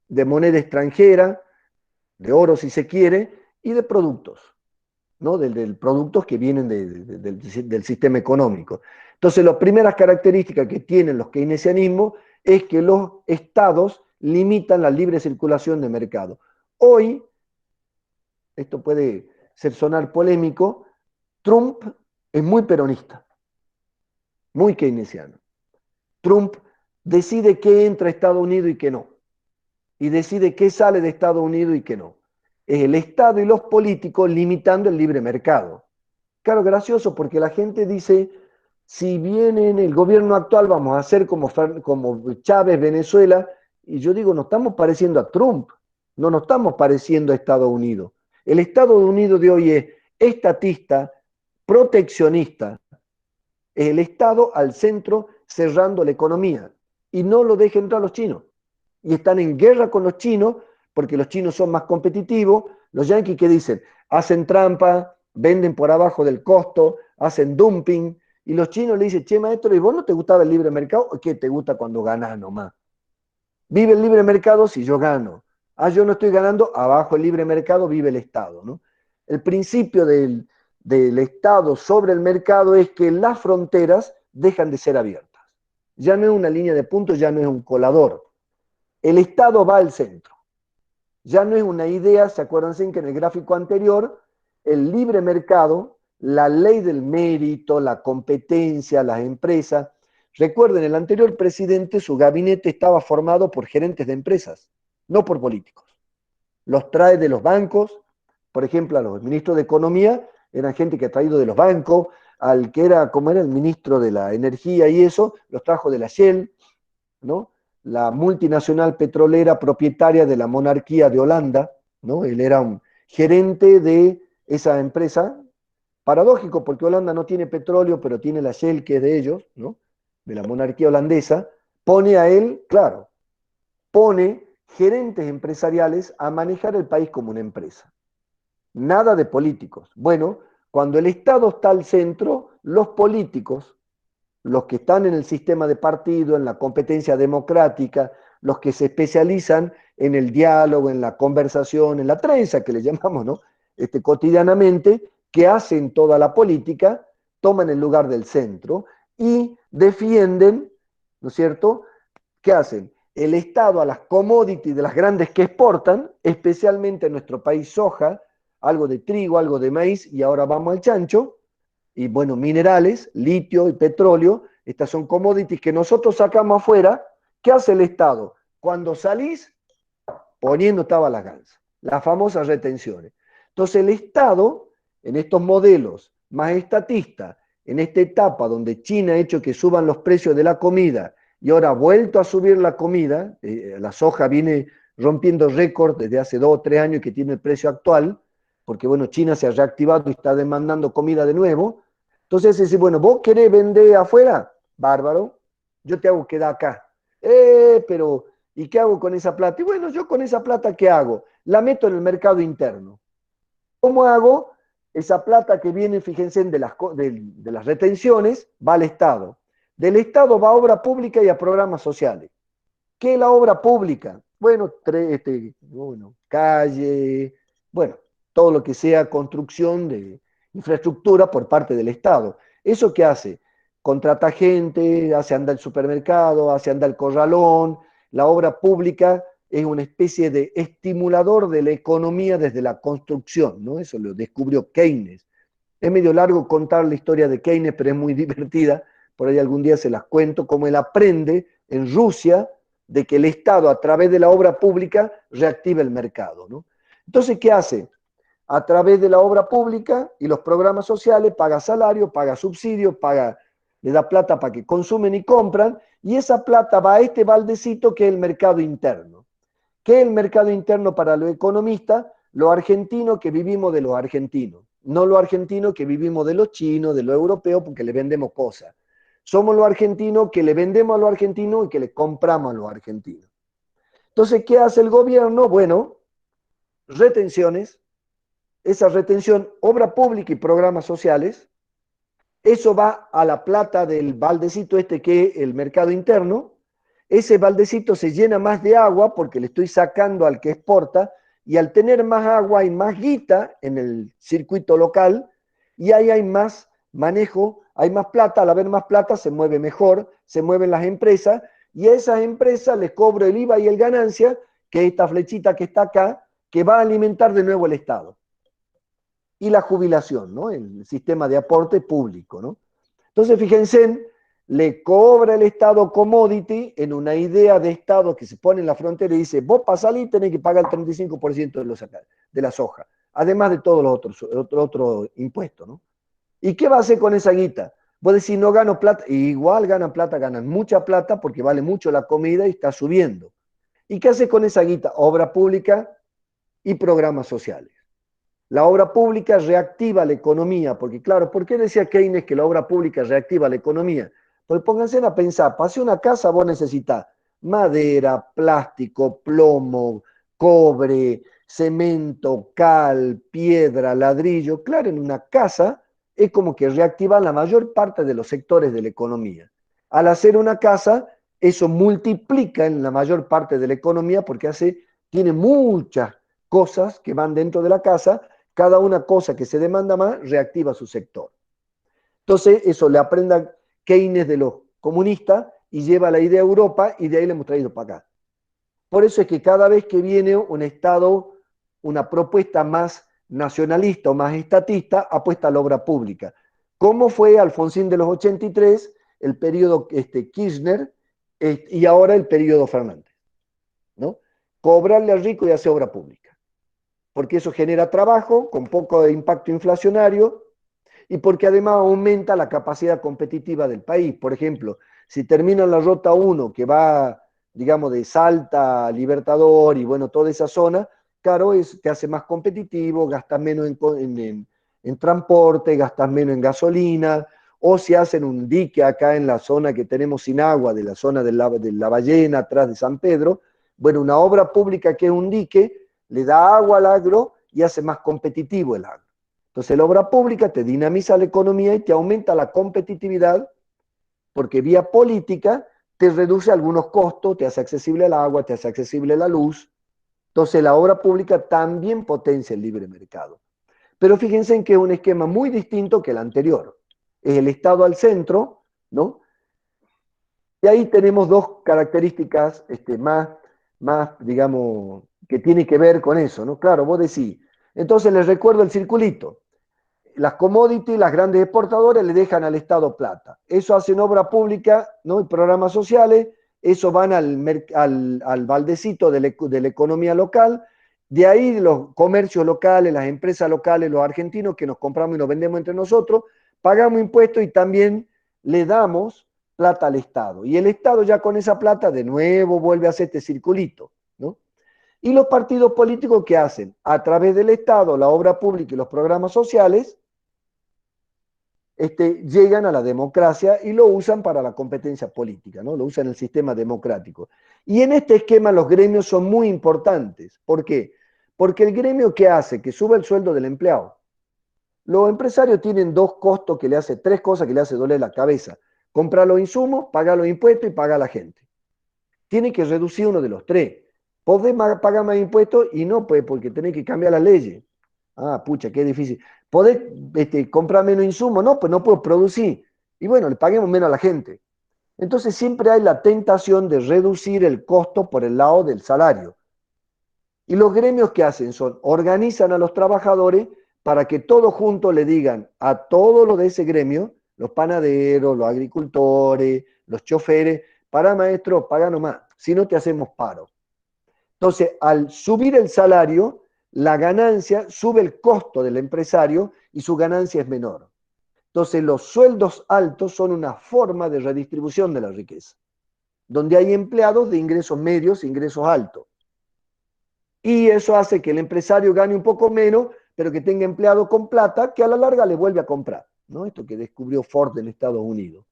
de moneda extranjera, de oro si se quiere, y de productos, ¿no? Del productos que vienen del sistema económico. Entonces, las primeras características que tienen los keynesianismos es que los estados limitan la libre circulación de mercado. Hoy, esto puede sonar polémico, Trump es muy peronista, muy keynesiano. Trump decide qué entra a Estados Unidos y qué no, y decide qué sale de Estados Unidos y qué no. Es el Estado y los políticos limitando el libre mercado. Claro, gracioso, porque la gente dice, si viene en el gobierno actual vamos a hacer como Chávez, Venezuela, y yo digo, nos estamos pareciendo a Trump, no nos estamos pareciendo a Estados Unidos. El Estados Unidos de hoy es estatista, proteccionista, es el Estado al centro cerrando la economía y no lo deja entrar los chinos. Y están en guerra con los chinos porque los chinos son más competitivos. Los yanquis que dicen, hacen trampa, venden por abajo del costo, hacen dumping. Y los chinos le dicen, che maestro, ¿y vos no te gustaba el libre mercado? ¿O qué te gusta cuando ganás nomás? Vive el libre mercado si yo gano. Ah, yo no estoy ganando, abajo el libre mercado vive el Estado, ¿no? El principio del Estado sobre el mercado es que las fronteras dejan de ser abiertas. Ya no es una línea de puntos, ya no es un colador. El Estado va al centro. Ya no es una idea, se acuerdan que en el gráfico anterior, el libre mercado, la ley del mérito, la competencia, las empresas. Recuerden, el anterior presidente, su gabinete estaba formado por gerentes de empresas, no por políticos. Los trae de los bancos, por ejemplo, a los ministros de Economía, eran gente que ha traído de los bancos, al que era, como era el ministro de la Energía y eso, los trajo de la Shell, ¿no? La multinacional petrolera propietaria de la monarquía de Holanda, ¿no? Él era un gerente de esa empresa, paradójico porque Holanda no tiene petróleo, pero tiene la Shell que es de ellos, ¿no? De la monarquía holandesa, pone a él, claro, pone gerentes empresariales a manejar el país como una empresa. Nada de políticos. Bueno, cuando el Estado está al centro, los políticos, los que están en el sistema de partido, en la competencia democrática, los que se especializan en el diálogo, en la conversación, en la trenza que le llamamos, ¿no? Cotidianamente, que hacen toda la política, toman el lugar del centro y defienden, ¿no es cierto? ¿Qué hacen? El Estado a las commodities de las grandes que exportan, especialmente en nuestro país soja, algo de trigo, algo de maíz y ahora vamos al chancho, y bueno, minerales, litio y petróleo, estas son commodities que nosotros sacamos afuera. ¿Qué hace el Estado? Cuando salís, poniendo tabas las famosas retenciones. Entonces el Estado, en estos modelos más estatistas, en esta etapa donde China ha hecho que suban los precios de la comida y ahora ha vuelto a subir la comida, la soja viene rompiendo récords desde hace 2 o 3 años que tiene el precio actual, porque bueno, China se ha reactivado y está demandando comida de nuevo. Entonces dice, bueno, vos querés vender afuera, bárbaro, yo te hago quedar acá. Pero ¿y qué hago con esa plata? Y bueno, yo con esa plata, ¿qué hago? La meto en el mercado interno. ¿Cómo hago? Esa plata que viene, fíjense, de las retenciones, va al Estado. Del Estado va a obra pública y a programas sociales. ¿Qué es la obra pública? Bueno, calle, bueno, todo lo que sea construcción de infraestructura por parte del Estado. ¿Eso qué hace? Contrata gente, hace andar el supermercado, hace andar el corralón. La obra pública es una especie de estimulador de la economía desde la construcción, ¿no? Eso lo descubrió Keynes. Es medio largo contar la historia de Keynes, pero es muy divertida. Por ahí algún día se las cuento, cómo él aprende en Rusia de que el Estado, a través de la obra pública, reactiva el mercado, ¿no? Entonces, ¿qué hace? A través de la obra pública y los programas sociales, paga salario, paga subsidio, paga, le da plata para que consumen y compran, y esa plata va a este baldecito que es el mercado interno. ¿Qué es el mercado interno para los economistas? Los argentinos que vivimos de los argentinos, no los argentinos que vivimos de los chinos, de los europeos, porque le vendemos cosas. Somos los argentinos que le vendemos a los argentinos y que le compramos a los argentinos. Entonces, ¿qué hace el gobierno? Bueno, retenciones, esa retención, obra pública y programas sociales, eso va a la plata del baldecito este que es el mercado interno, ese baldecito se llena más de agua porque le estoy sacando al que exporta, y al tener más agua hay más guita en el circuito local, y ahí hay más manejo, hay más plata, al haber más plata se mueve mejor, se mueven las empresas, y a esas empresas les cobro el IVA y el ganancia, que es esta flechita que está acá, que va a alimentar de nuevo el Estado. Y la jubilación, ¿no? El sistema de aporte público, ¿no? Entonces, fíjense, le cobra el Estado commodity en una idea de Estado que se pone en la frontera y dice, vos para salir tenés que pagar el 35% de la soja, además de todos los otros impuestos, ¿no? ¿Y qué va a hacer con esa guita? Vos decís, no gano plata, igual ganan plata, ganan mucha plata porque vale mucho la comida y está subiendo. ¿Y qué hace con esa guita? Obra pública y programas sociales. La obra pública reactiva la economía, porque claro, ¿por qué decía Keynes que la obra pública reactiva la economía? Pues pónganse a pensar, para hacer una casa vos necesitas madera, plástico, plomo, cobre, cemento, cal, piedra, ladrillo. Claro, en una casa es como que reactiva la mayor parte de los sectores de la economía. Al hacer una casa, eso multiplica en la mayor parte de la economía porque tiene muchas cosas que van dentro de la casa, cada una cosa que se demanda más reactiva su sector. Entonces, eso le aprenda Keynes de los comunistas y lleva la idea a Europa y de ahí le hemos traído para acá. Por eso es que cada vez que viene un Estado, una propuesta más nacionalista o más estatista, apuesta a la obra pública. ¿Cómo fue Alfonsín de los 83, el periodo Kirchner y ahora el periodo Fernández? ¿No? Cobrarle al rico y hacer obra pública, porque eso genera trabajo con poco impacto inflacionario y porque además aumenta la capacidad competitiva del país. Por ejemplo, si termina la Ruta 1, que va, digamos, de Salta a Libertador y bueno, toda esa zona, claro, te hace más competitivo, gastas menos en transporte, gastas menos en gasolina, o si hacen un dique acá en la zona que tenemos sin agua, de la zona de la Ballena, atrás de San Pedro, bueno, una obra pública que es un dique, le da agua al agro y hace más competitivo el agro. Entonces la obra pública te dinamiza la economía y te aumenta la competitividad porque vía política te reduce algunos costos, te hace accesible el agua, te hace accesible la luz. Entonces la obra pública también potencia el libre mercado. Pero fíjense en que es un esquema muy distinto que el anterior. Es el Estado al centro, ¿no? Y ahí tenemos dos características más, digamos, que tienen que ver con eso, ¿no? Claro, vos decís. Entonces les recuerdo el circulito. Las commodities, las grandes exportadoras le dejan al Estado plata. Eso hacen obra pública, ¿no? Y programas sociales, eso van al baldecito de la economía local. De ahí los comercios locales, las empresas locales, los argentinos que nos compramos y nos vendemos entre nosotros, pagamos impuestos y también le damos plata al Estado. Y el Estado ya con esa plata de nuevo vuelve a hacer este circulito, ¿no? Y los partidos políticos, ¿qué hacen? A través del Estado, la obra pública y los programas sociales, llegan a la democracia y lo usan para la competencia política, ¿no? Lo usan en el sistema democrático. Y en este esquema los gremios son muy importantes. ¿Por qué? Porque el gremio, ¿qué hace? Que sube el sueldo del empleado. Los empresarios tienen tres cosas que le hace doler la cabeza. Comprar los insumos, pagar los impuestos y pagar a la gente. Tiene que reducir uno de los tres. Podés pagar más impuestos y no, pues, porque tenés que cambiar las leyes. Ah, pucha, qué difícil. ¿Podés comprar menos insumos? No, pues no puedo producir. Y bueno, le paguemos menos a la gente. Entonces siempre hay la tentación de reducir el costo por el lado del salario. Y los gremios que hacen organizan a los trabajadores para que todos juntos le digan a todos los de ese gremio, los panaderos, los agricultores, los choferes, para maestro, paga nomás, si no te hacemos paro. Entonces, al subir el salario, la ganancia sube el costo del empresario y su ganancia es menor. Entonces, los sueldos altos son una forma de redistribución de la riqueza, donde hay empleados de ingresos medios e ingresos altos. Y eso hace que el empresario gane un poco menos, pero que tenga empleados con plata que a la larga le vuelve a comprar, ¿no? Esto que descubrió Ford en Estados Unidos.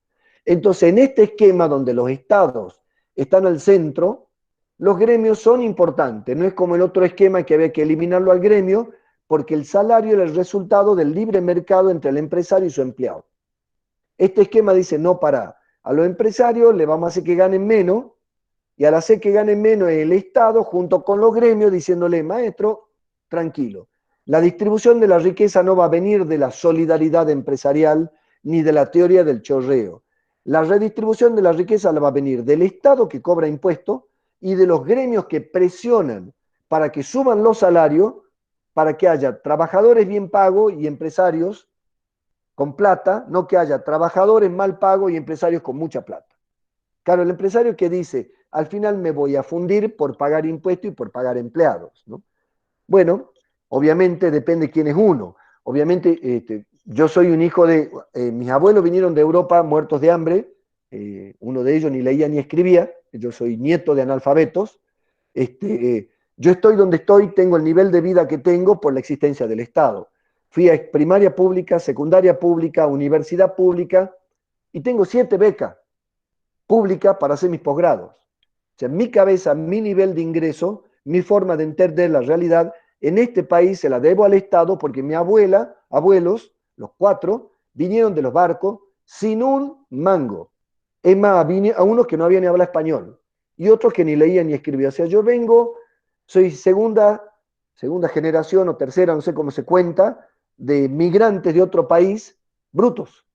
Entonces, en este esquema donde los estados están al centro, los gremios son importantes. No es como el otro esquema que había que eliminarlo al gremio, porque el salario era el resultado del libre mercado entre el empresario y su empleado. Este esquema dice, no, para, a los empresarios le vamos a hacer que ganen menos, y al hacer que ganen menos el Estado, junto con los gremios, diciéndole, maestro, tranquilo, la distribución de la riqueza no va a venir de la solidaridad empresarial ni de la teoría del chorreo. La redistribución de la riqueza la va a venir del Estado que cobra impuestos y de los gremios que presionan para que suban los salarios, para que haya trabajadores bien pagos y empresarios con plata, no que haya trabajadores mal pagos y empresarios con mucha plata. Claro, el empresario que dice, al final me voy a fundir por pagar impuestos y por pagar empleados, ¿no? Bueno, obviamente depende quién es uno. Obviamente, yo soy un hijo de... mis abuelos vinieron de Europa muertos de hambre, uno de ellos ni leía ni escribía, yo soy nieto de analfabetos. Yo estoy donde estoy, tengo el nivel de vida que tengo por la existencia del Estado. Fui a primaria pública, secundaria pública, universidad pública, y tengo 7 becas públicas para hacer mis posgrados. O sea, mi cabeza, mi nivel de ingreso, mi forma de entender la realidad, en este país se la debo al Estado porque mi abuela, abuelos, los 4, vinieron de los barcos sin un mango. Es más, vine a unos que no habían ni hablado español y otros que ni leían ni escribían. O sea, yo vengo, soy segunda generación o tercera, no sé cómo se cuenta, de migrantes de otro país, brutos.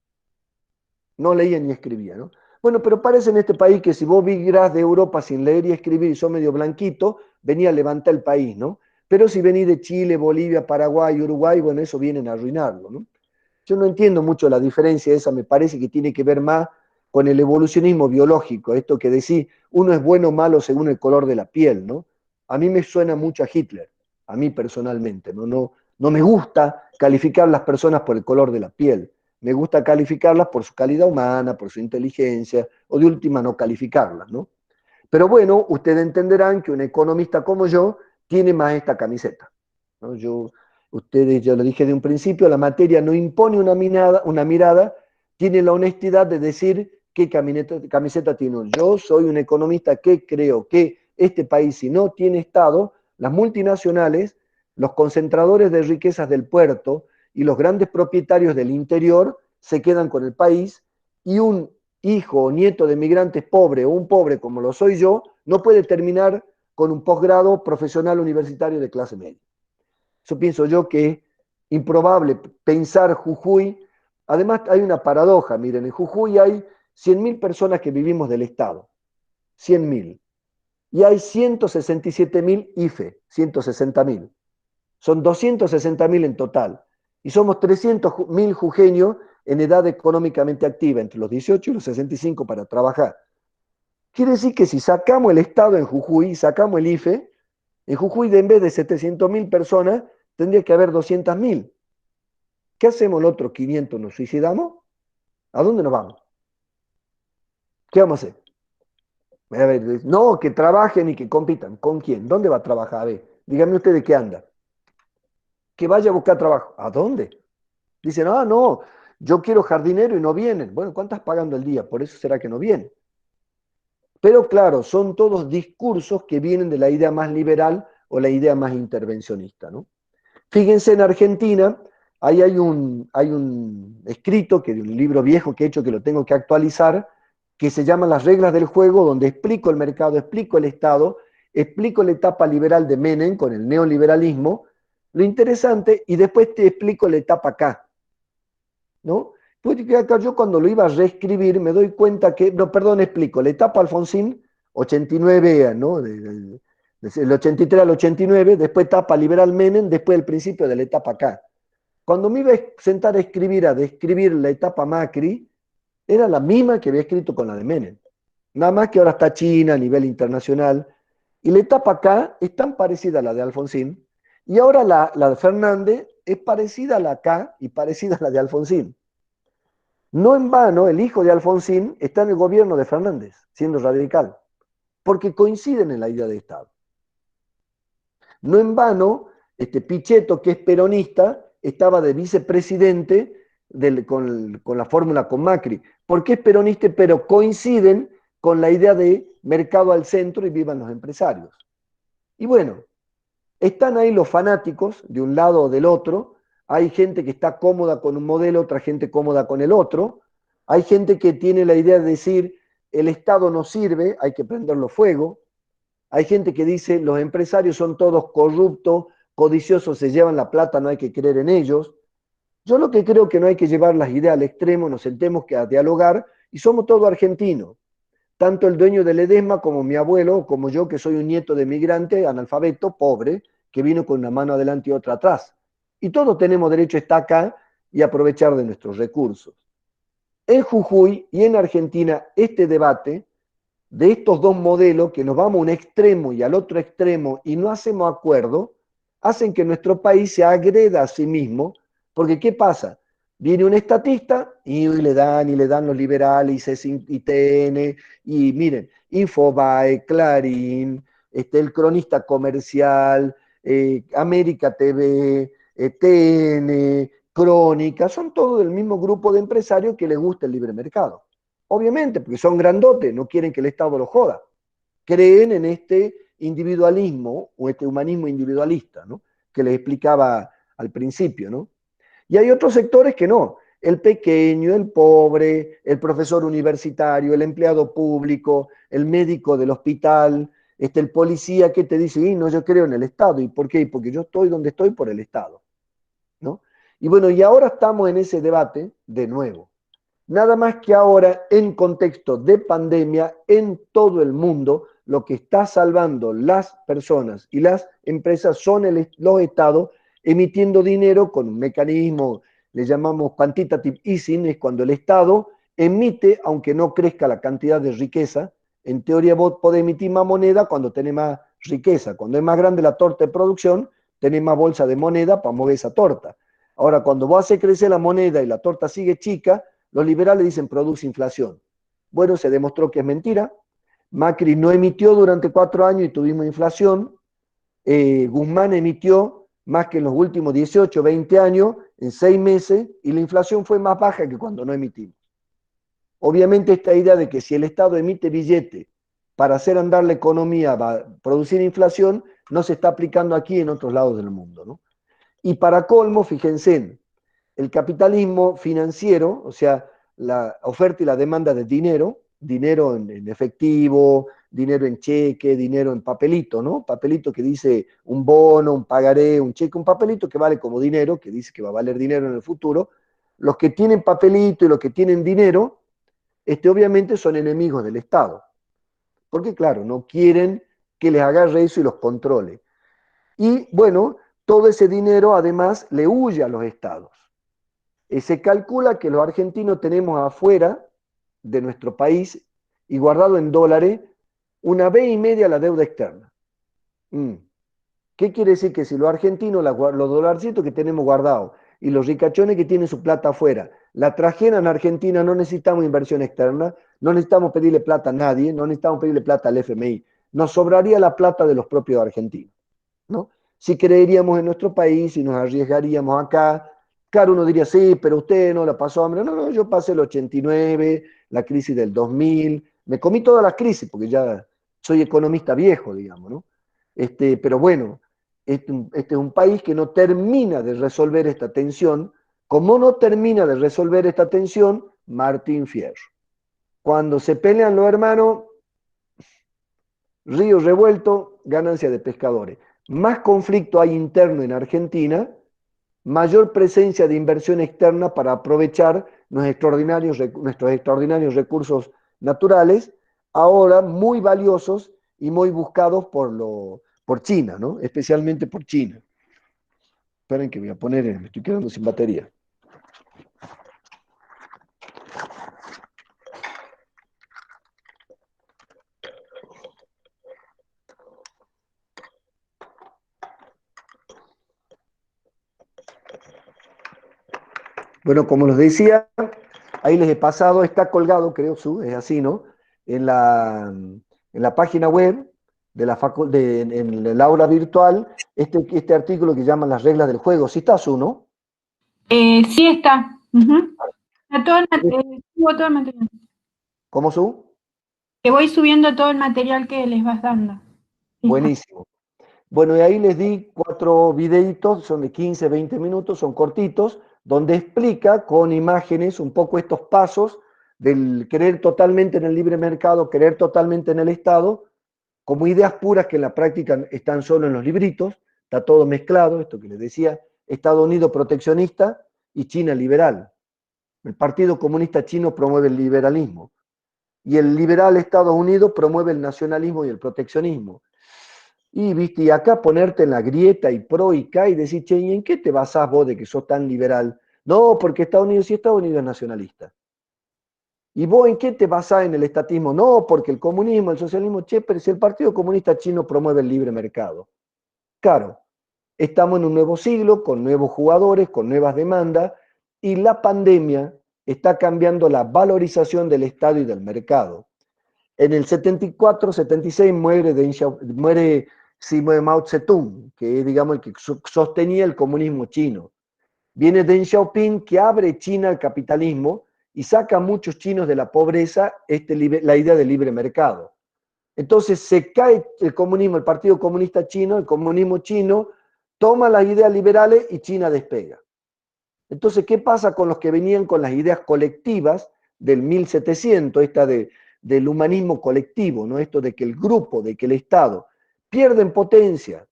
No leían ni escribían, ¿no? Bueno, pero parece en este país que si vos vivieras de Europa sin leer y escribir y sos medio blanquito, venía a levantar el país, ¿no? Pero si venís de Chile, Bolivia, Paraguay, Uruguay, bueno, eso vienen a arruinarlo, ¿no? Yo no entiendo mucho la diferencia esa, me parece que tiene que ver más con el evolucionismo biológico, esto que decís, uno es bueno o malo según el color de la piel, ¿no? A mí me suena mucho a Hitler, a mí personalmente, ¿no? No me gusta calificar a las personas por el color de la piel, me gusta calificarlas por su calidad humana, por su inteligencia, o de última no calificarlas, ¿no? Pero bueno, ustedes entenderán que un economista como yo tiene más esta camiseta, ¿no? Ustedes, ya lo dije de un principio, la materia no impone una mirada, tiene la honestidad de decir qué camiseta tiene uno. Yo soy un economista que creo que este país, si no tiene Estado, las multinacionales, los concentradores de riquezas del puerto y los grandes propietarios del interior se quedan con el país y un hijo o nieto de migrantes pobre o un pobre como lo soy yo, no puede terminar con un posgrado profesional universitario de clase media. Eso pienso yo que es improbable pensar Jujuy. Además hay una paradoja, miren, en Jujuy hay 100.000 personas que vivimos del Estado, 100.000. Y hay 167.000 IFE, 160.000. Son 260.000 en total. Y somos 300.000 jujeños en edad económicamente activa, entre los 18 y los 65 para trabajar. Quiere decir que si sacamos el Estado en Jujuy, sacamos el IFE, en Jujuy en vez de 700.000 personas, tendría que haber 200.000. ¿Qué hacemos los otros 500? ¿Nos suicidamos? ¿A dónde nos vamos? ¿Qué vamos a hacer? A ver, no, que trabajen y que compitan. ¿Con quién? ¿Dónde va a trabajar? A ver, díganme usted de qué anda. Que vaya a buscar trabajo. ¿A dónde? Dicen, ah, no, yo quiero jardinero y no vienen. Bueno, ¿cuántas pagando el día? Por eso será que no vienen. Pero claro, son todos discursos que vienen de la idea más liberal o la idea más intervencionista, ¿no? Fíjense en Argentina, ahí hay un escrito, que de un libro viejo que he hecho que lo tengo que actualizar, que se llama Las reglas del juego, donde explico el mercado, explico el Estado, explico la etapa liberal de Menem con el neoliberalismo, lo interesante, y después te explico la etapa acá, ¿no? Pues acá yo cuando lo iba a reescribir me doy cuenta que, no, perdón, explico, la etapa Alfonsín, 89, ¿no? Del 83 al 89, después etapa liberal Menem, después el principio de la etapa acá. Cuando me iba a sentar a escribir, a describir la etapa Macri, era la misma que había escrito con la de Menem. Nada más que ahora está China a nivel internacional. Y la etapa acá es tan parecida a la de Alfonsín. Y ahora la de Fernández es parecida a la acá y parecida a la de Alfonsín. No en vano, el hijo de Alfonsín está en el gobierno de Fernández, siendo radical, porque coinciden en la idea de Estado. No en vano, Pichetto, que es peronista, estaba de vicepresidente con la fórmula con Macri, porque es peronista, pero coinciden con la idea de mercado al centro y vivan los empresarios. Y bueno, están ahí los fanáticos de un lado o del otro, hay gente que está cómoda con un modelo, otra gente cómoda con el otro, hay gente que tiene la idea de decir, el Estado no sirve, hay que prenderlo fuego, hay gente que dice, los empresarios son todos corruptos, codiciosos, se llevan la plata, no hay que creer en ellos. Yo lo que creo que no hay que llevar las ideas al extremo, nos sentemos a dialogar y somos todos argentinos. Tanto el dueño del Edesma como mi abuelo, como yo, que soy un nieto de migrante, analfabeto, pobre, que vino con una mano adelante y otra atrás. Y todos tenemos derecho a estar acá y aprovechar de nuestros recursos. En Jujuy y en Argentina, este debate de estos dos modelos, que nos vamos a un extremo y al otro extremo y no hacemos acuerdo, hacen que nuestro país se agreda a sí mismo, porque ¿qué pasa? Viene un estatista y le dan los liberales, y TN, y miren, Infobae, Clarín, el cronista comercial, América TV, TN, Crónica, son todos del mismo grupo de empresarios que les gusta el libre mercado. Obviamente, porque son grandotes, no quieren que el Estado los joda. Creen en este individualismo o este humanismo individualista, ¿no? Que les explicaba al principio, ¿no? Y hay otros sectores que no. El pequeño, el pobre, el profesor universitario, el empleado público, el médico del hospital, el policía que te dice, no, yo creo en el Estado. ¿Y por qué? Porque yo estoy donde estoy por el Estado, ¿no? Y bueno, y ahora estamos en ese debate de nuevo. Nada más que ahora, en contexto de pandemia, en todo el mundo, lo que está salvando las personas y las empresas son los estados emitiendo dinero con un mecanismo, le llamamos quantitative easing, es cuando el Estado emite, aunque no crezca la cantidad de riqueza. En teoría vos podés emitir más moneda cuando tenés más riqueza. Cuando es más grande la torta de producción, tenés más bolsa de moneda para mover esa torta. Ahora, cuando vos haces crecer la moneda y la torta sigue chica, los liberales dicen produce inflación. Bueno, se demostró que es mentira. Macri no emitió durante 4 años y tuvimos inflación. Guzmán emitió más que en los últimos 18, 20 años en 6 meses y la inflación fue más baja que cuando no emitimos. Obviamente esta idea de que si el Estado emite billete para hacer andar la economía, va a producir inflación, no se está aplicando aquí en otros lados del mundo, ¿no? Y para colmo, fíjense, el capitalismo financiero, o sea, la oferta y la demanda de dinero, dinero en efectivo, dinero en cheque, dinero en papelito, ¿no? Papelito que dice un bono, un pagaré, un cheque, un papelito que vale como dinero, que dice que va a valer dinero en el futuro. Los que tienen papelito y los que tienen dinero, obviamente son enemigos del Estado, porque claro, no quieren que les agarre eso y los controle. Y bueno, todo ese dinero además le huye a los estados. Se calcula que los argentinos tenemos afuera de nuestro país y guardado en dólares una vez y media la deuda externa. ¿Qué quiere decir? Que si los argentinos, los dolarcitos que tenemos guardados y los ricachones que tienen su plata afuera, la trajeran a Argentina, no necesitamos inversión externa, no necesitamos pedirle plata a nadie, no necesitamos pedirle plata al FMI, nos sobraría la plata de los propios argentinos, ¿no? Si creeríamos en nuestro país y nos arriesgaríamos acá, claro, uno diría, sí, pero usted no la pasó hambre. No, no, yo pasé el 89, la crisis del 2000, me comí todas las crisis porque ya soy economista viejo, digamos, ¿no? Pero bueno, este es un país que no termina de resolver esta tensión. Como no termina de resolver esta tensión, Martín Fierro. Cuando se pelean los hermanos, río revuelto, ganancia de pescadores. Más conflicto hay interno en Argentina, mayor presencia de inversión externa para aprovechar nuestros extraordinarios recursos naturales, ahora muy valiosos y muy buscados por China, ¿no? Especialmente por China. Esperen que voy a poner, me estoy quedando sin batería. Bueno, como les decía, ahí les he pasado, está colgado, creo, es así, ¿no? En la página web de en el aula virtual, este artículo que llaman las reglas del juego. ¿Sí está, Su, no? Sí está. Está todo subo todo el material. ¿Cómo, Su? Te voy subiendo todo el material que les vas dando. Sí está. Buenísimo. Bueno, y ahí les di 4 videitos, son de 15, 20 minutos, son cortitos, donde explica con imágenes un poco estos pasos del creer totalmente en el libre mercado, creer totalmente en el Estado, como ideas puras que en la práctica están solo en los libritos, está todo mezclado, esto que les decía, Estados Unidos proteccionista y China liberal. El Partido Comunista Chino promueve el liberalismo y el liberal Estados Unidos promueve el nacionalismo y el proteccionismo. Y, viste, y acá ponerte en la grieta y pro y ca y decir, che, ¿y en qué te basás vos de que sos tan liberal? No, porque Estados Unidos sí, Estados Unidos es nacionalista. ¿Y vos en qué te basás en el estatismo? No, porque el comunismo, el socialismo, che, pero si el Partido Comunista Chino promueve el libre mercado. Claro, estamos en un nuevo siglo, con nuevos jugadores, con nuevas demandas, y la pandemia está cambiando la valorización del Estado y del mercado. En el 74, 76 muere Mao Zedong, que es, digamos, el que sostenía el comunismo chino. Viene Deng Xiaoping, que abre China al capitalismo y saca a muchos chinos de la pobreza la idea del libre mercado. Entonces se cae el comunismo, el Partido Comunista Chino, el comunismo chino, toma las ideas liberales y China despega. Entonces, ¿qué pasa con los que venían con las ideas colectivas del 1700, del humanismo colectivo, ¿no? Esto de que el grupo, de que el Estado pierden potencia?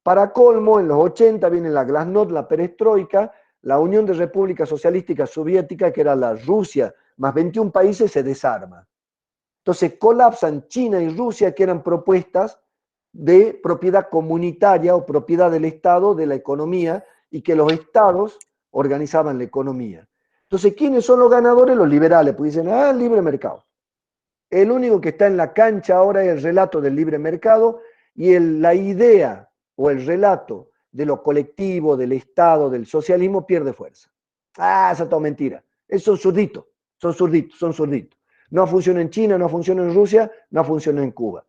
Para colmo, en los 80 viene la Glasnost, la perestroika, la Unión de Repúblicas Socialísticas Soviéticas, que era la Rusia, más 21 países, se desarma. Entonces colapsan China y Rusia, que eran propuestas de propiedad comunitaria o propiedad del Estado de la economía y que los estados organizaban la economía. Entonces, ¿quiénes son los ganadores? Los liberales, pues dicen, el libre mercado. El único que está en la cancha ahora es el relato del libre mercado y la idea o el relato de lo colectivo, del Estado, del socialismo pierde fuerza. Esa es toda mentira. Son zurditos, son zurditos, son zurditos. No funciona en China, no funciona en Rusia, no funciona en Cuba.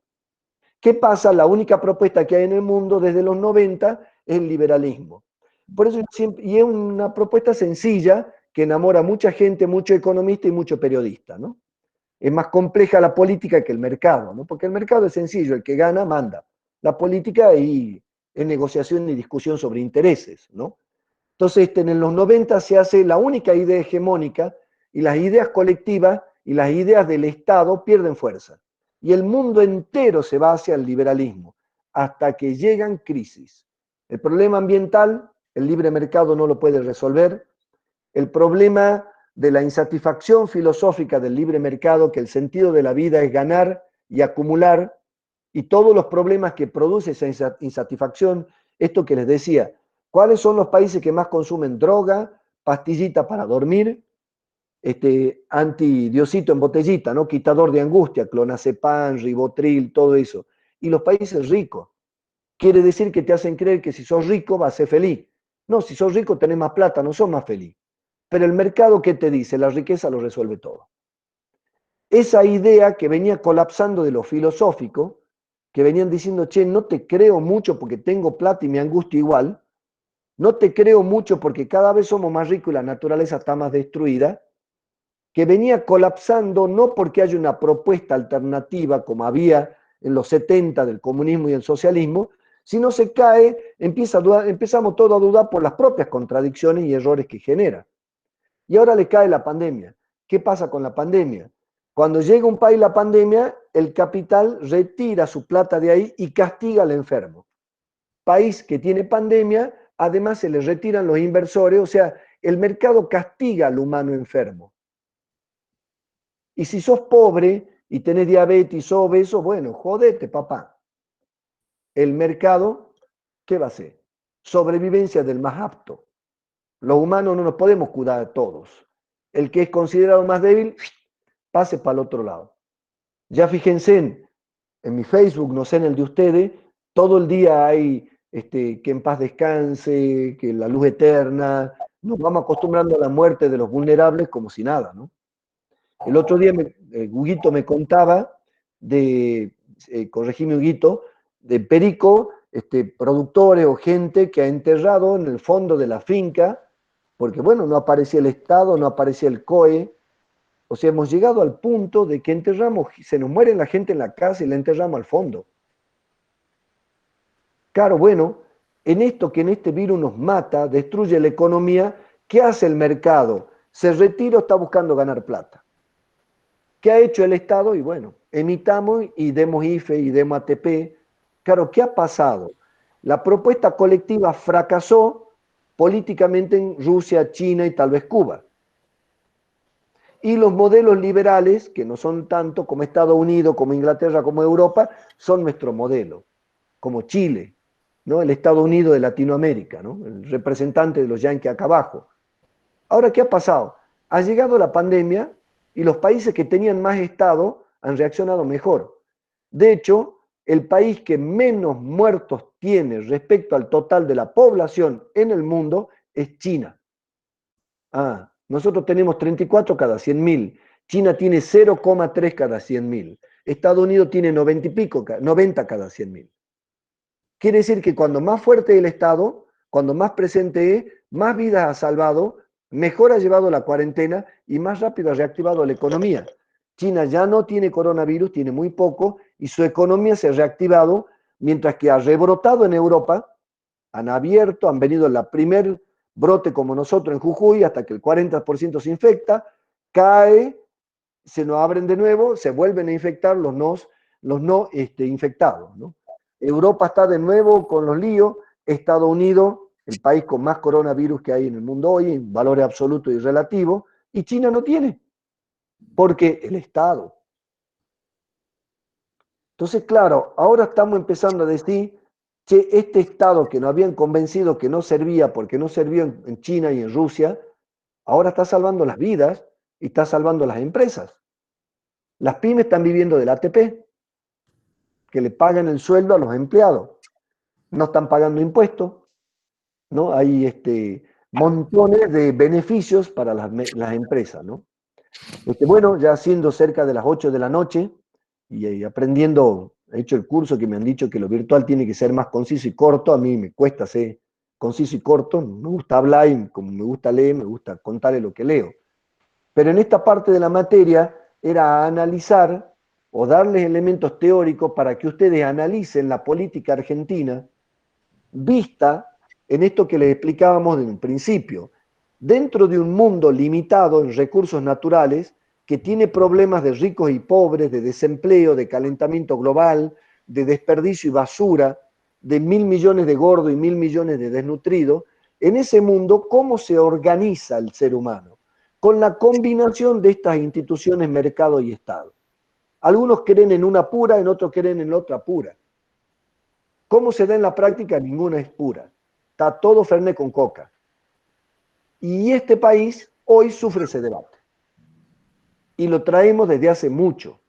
¿Qué pasa? La única propuesta que hay en el mundo desde los 90 es el liberalismo. Por eso y es una propuesta sencilla que enamora a mucha gente, mucho economista y mucho periodista, ¿no? Es más compleja la política que el mercado, ¿no? Porque el mercado es sencillo, el que gana manda. La política es negociación y discusión sobre intereses, ¿no? Entonces, en los 90 se hace la única idea hegemónica y las ideas colectivas y las ideas del Estado pierden fuerza. Y el mundo entero se va hacia el liberalismo hasta que llegan crisis. El problema ambiental, el libre mercado no lo puede resolver. El problema de la insatisfacción filosófica del libre mercado, que el sentido de la vida es ganar y acumular, y todos los problemas que produce esa insatisfacción, esto que les decía, ¿cuáles son los países que más consumen droga, pastillita para dormir, antidiosito en botellita, ¿no? Quitador de angustia, clonazepam, ribotril, todo eso? Y los países ricos. Quiere decir que te hacen creer que si sos rico vas a ser feliz. No, si sos rico tenés más plata, no sos más feliz. Pero el mercado, ¿qué te dice? La riqueza lo resuelve todo. Esa idea que venía colapsando de lo filosófico, que venían diciendo, che, no te creo mucho porque tengo plata y me angustio igual, no te creo mucho porque cada vez somos más ricos y la naturaleza está más destruida, que venía colapsando no porque haya una propuesta alternativa como había en los 70 del comunismo y el socialismo, sino se cae, empezamos todos a dudar por las propias contradicciones y errores que genera. Y ahora le cae la pandemia. ¿Qué pasa con la pandemia? Cuando llega un país la pandemia, el capital retira su plata de ahí y castiga al enfermo. País que tiene pandemia, además se le retiran los inversores, o sea, el mercado castiga al humano enfermo. Y si sos pobre y tenés diabetes, sos obeso, bueno, jodete, papá. El mercado, ¿qué va a hacer? sobrevivencia del más apto. Los humanos no nos podemos cuidar a todos. El que es considerado más débil, pase para el otro lado. Ya fíjense en mi Facebook, no sé en el de ustedes, todo el día hay que en paz descanse, que la luz eterna, nos vamos acostumbrando a la muerte de los vulnerables como si nada, ¿no? El otro día Huguito me contaba corregime Huguito, de Perico, productores o gente que ha enterrado en el fondo de la finca, porque bueno, no aparecía el Estado, no aparecía el COE, o sea, hemos llegado al punto de que enterramos, se nos muere la gente en la casa y la enterramos al fondo. Claro, bueno, en esto que en este virus nos mata, destruye la economía, ¿qué hace el mercado? Se retira o está buscando ganar plata. ¿Qué ha hecho el Estado? Y bueno, emitamos y demos IFE y demos ATP. Claro, ¿qué ha pasado? La propuesta colectiva fracasó políticamente en Rusia, China y tal vez Cuba. Y los modelos liberales, que no son tanto como Estados Unidos, como Inglaterra, como Europa, son nuestro modelo, como Chile, ¿no? El Estados Unidos de Latinoamérica, ¿no? El representante de los yanquis acá abajo. Ahora, ¿qué ha pasado? Ha llegado la pandemia y los países que tenían más Estado han reaccionado mejor. De hecho, el país que menos muertos tiene respecto al total de la población en el mundo es China. Nosotros tenemos 34 cada 100.000. China tiene 0,3 cada 100.000. Estados Unidos tiene 90 y pico, 90 cada 100.000. Quiere decir que cuando más fuerte es el Estado, cuando más presente es, más vidas ha salvado, mejor ha llevado la cuarentena y más rápido ha reactivado la economía. China ya no tiene coronavirus, tiene muy poco, y su economía se ha reactivado, mientras que ha rebrotado en Europa, han abierto, han venido la primer brote como nosotros en Jujuy, hasta que el 40% se infecta, cae, se nos abren de nuevo, se vuelven a infectar los no infectados, ¿no? Europa está de nuevo con los líos, Estados Unidos, el país con más coronavirus que hay en el mundo hoy, en valores absolutos y relativos, y China no tiene, porque el Estado. Entonces, claro, ahora estamos empezando a decir que este Estado que nos habían convencido que no servía porque no servía en China y en Rusia, ahora está salvando las vidas y está salvando las empresas. Las pymes están viviendo del ATP, que le pagan el sueldo a los empleados. No están pagando impuestos, ¿no? Hay montones de beneficios para las empresas, ¿no? Bueno, ya siendo cerca de las 8 de la noche y aprendiendo, he hecho el curso que me han dicho que lo virtual tiene que ser más conciso y corto, a mí me cuesta ser conciso y corto, me gusta hablar y como me gusta leer, me gusta contarle lo que leo. Pero en esta parte de la materia era analizar o darles elementos teóricos para que ustedes analicen la política argentina vista en esto que les explicábamos en un principio, dentro de un mundo limitado en recursos naturales que tiene problemas de ricos y pobres, de desempleo, de calentamiento global, de desperdicio y basura, de 1.000 millones de gordos y 1.000 millones de desnutridos, en ese mundo, ¿cómo se organiza el ser humano? Con la combinación de estas instituciones, mercado y Estado. Algunos creen en una pura, en otros creen en otra pura. ¿Cómo se da en la práctica? Ninguna es pura. Está todo Fernet con coca. Y este país hoy sufre ese debate. Y lo traemos desde hace mucho,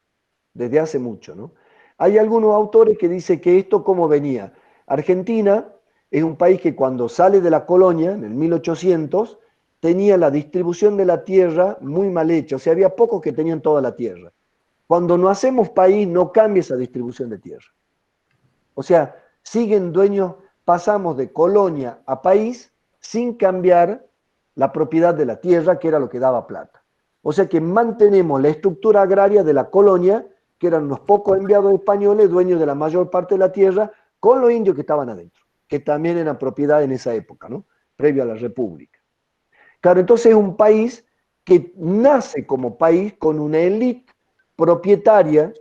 ¿no? Hay algunos autores que dicen que esto cómo venía. Argentina es un país que cuando sale de la colonia, en el 1800, tenía la distribución de la tierra muy mal hecha, o sea, había pocos que tenían toda la tierra. Cuando no hacemos país, no cambia esa distribución de tierra. O sea, siguen dueños, pasamos de colonia a país sin cambiar la propiedad de la tierra, que era lo que daba plata. O sea que mantenemos la estructura agraria de la colonia, que eran unos pocos enviados españoles, dueños de la mayor parte de la tierra, con los indios que estaban adentro, que también eran propiedad en esa época, ¿no? Previo a la República. Claro, entonces es un país que nace como país con una élite propietaria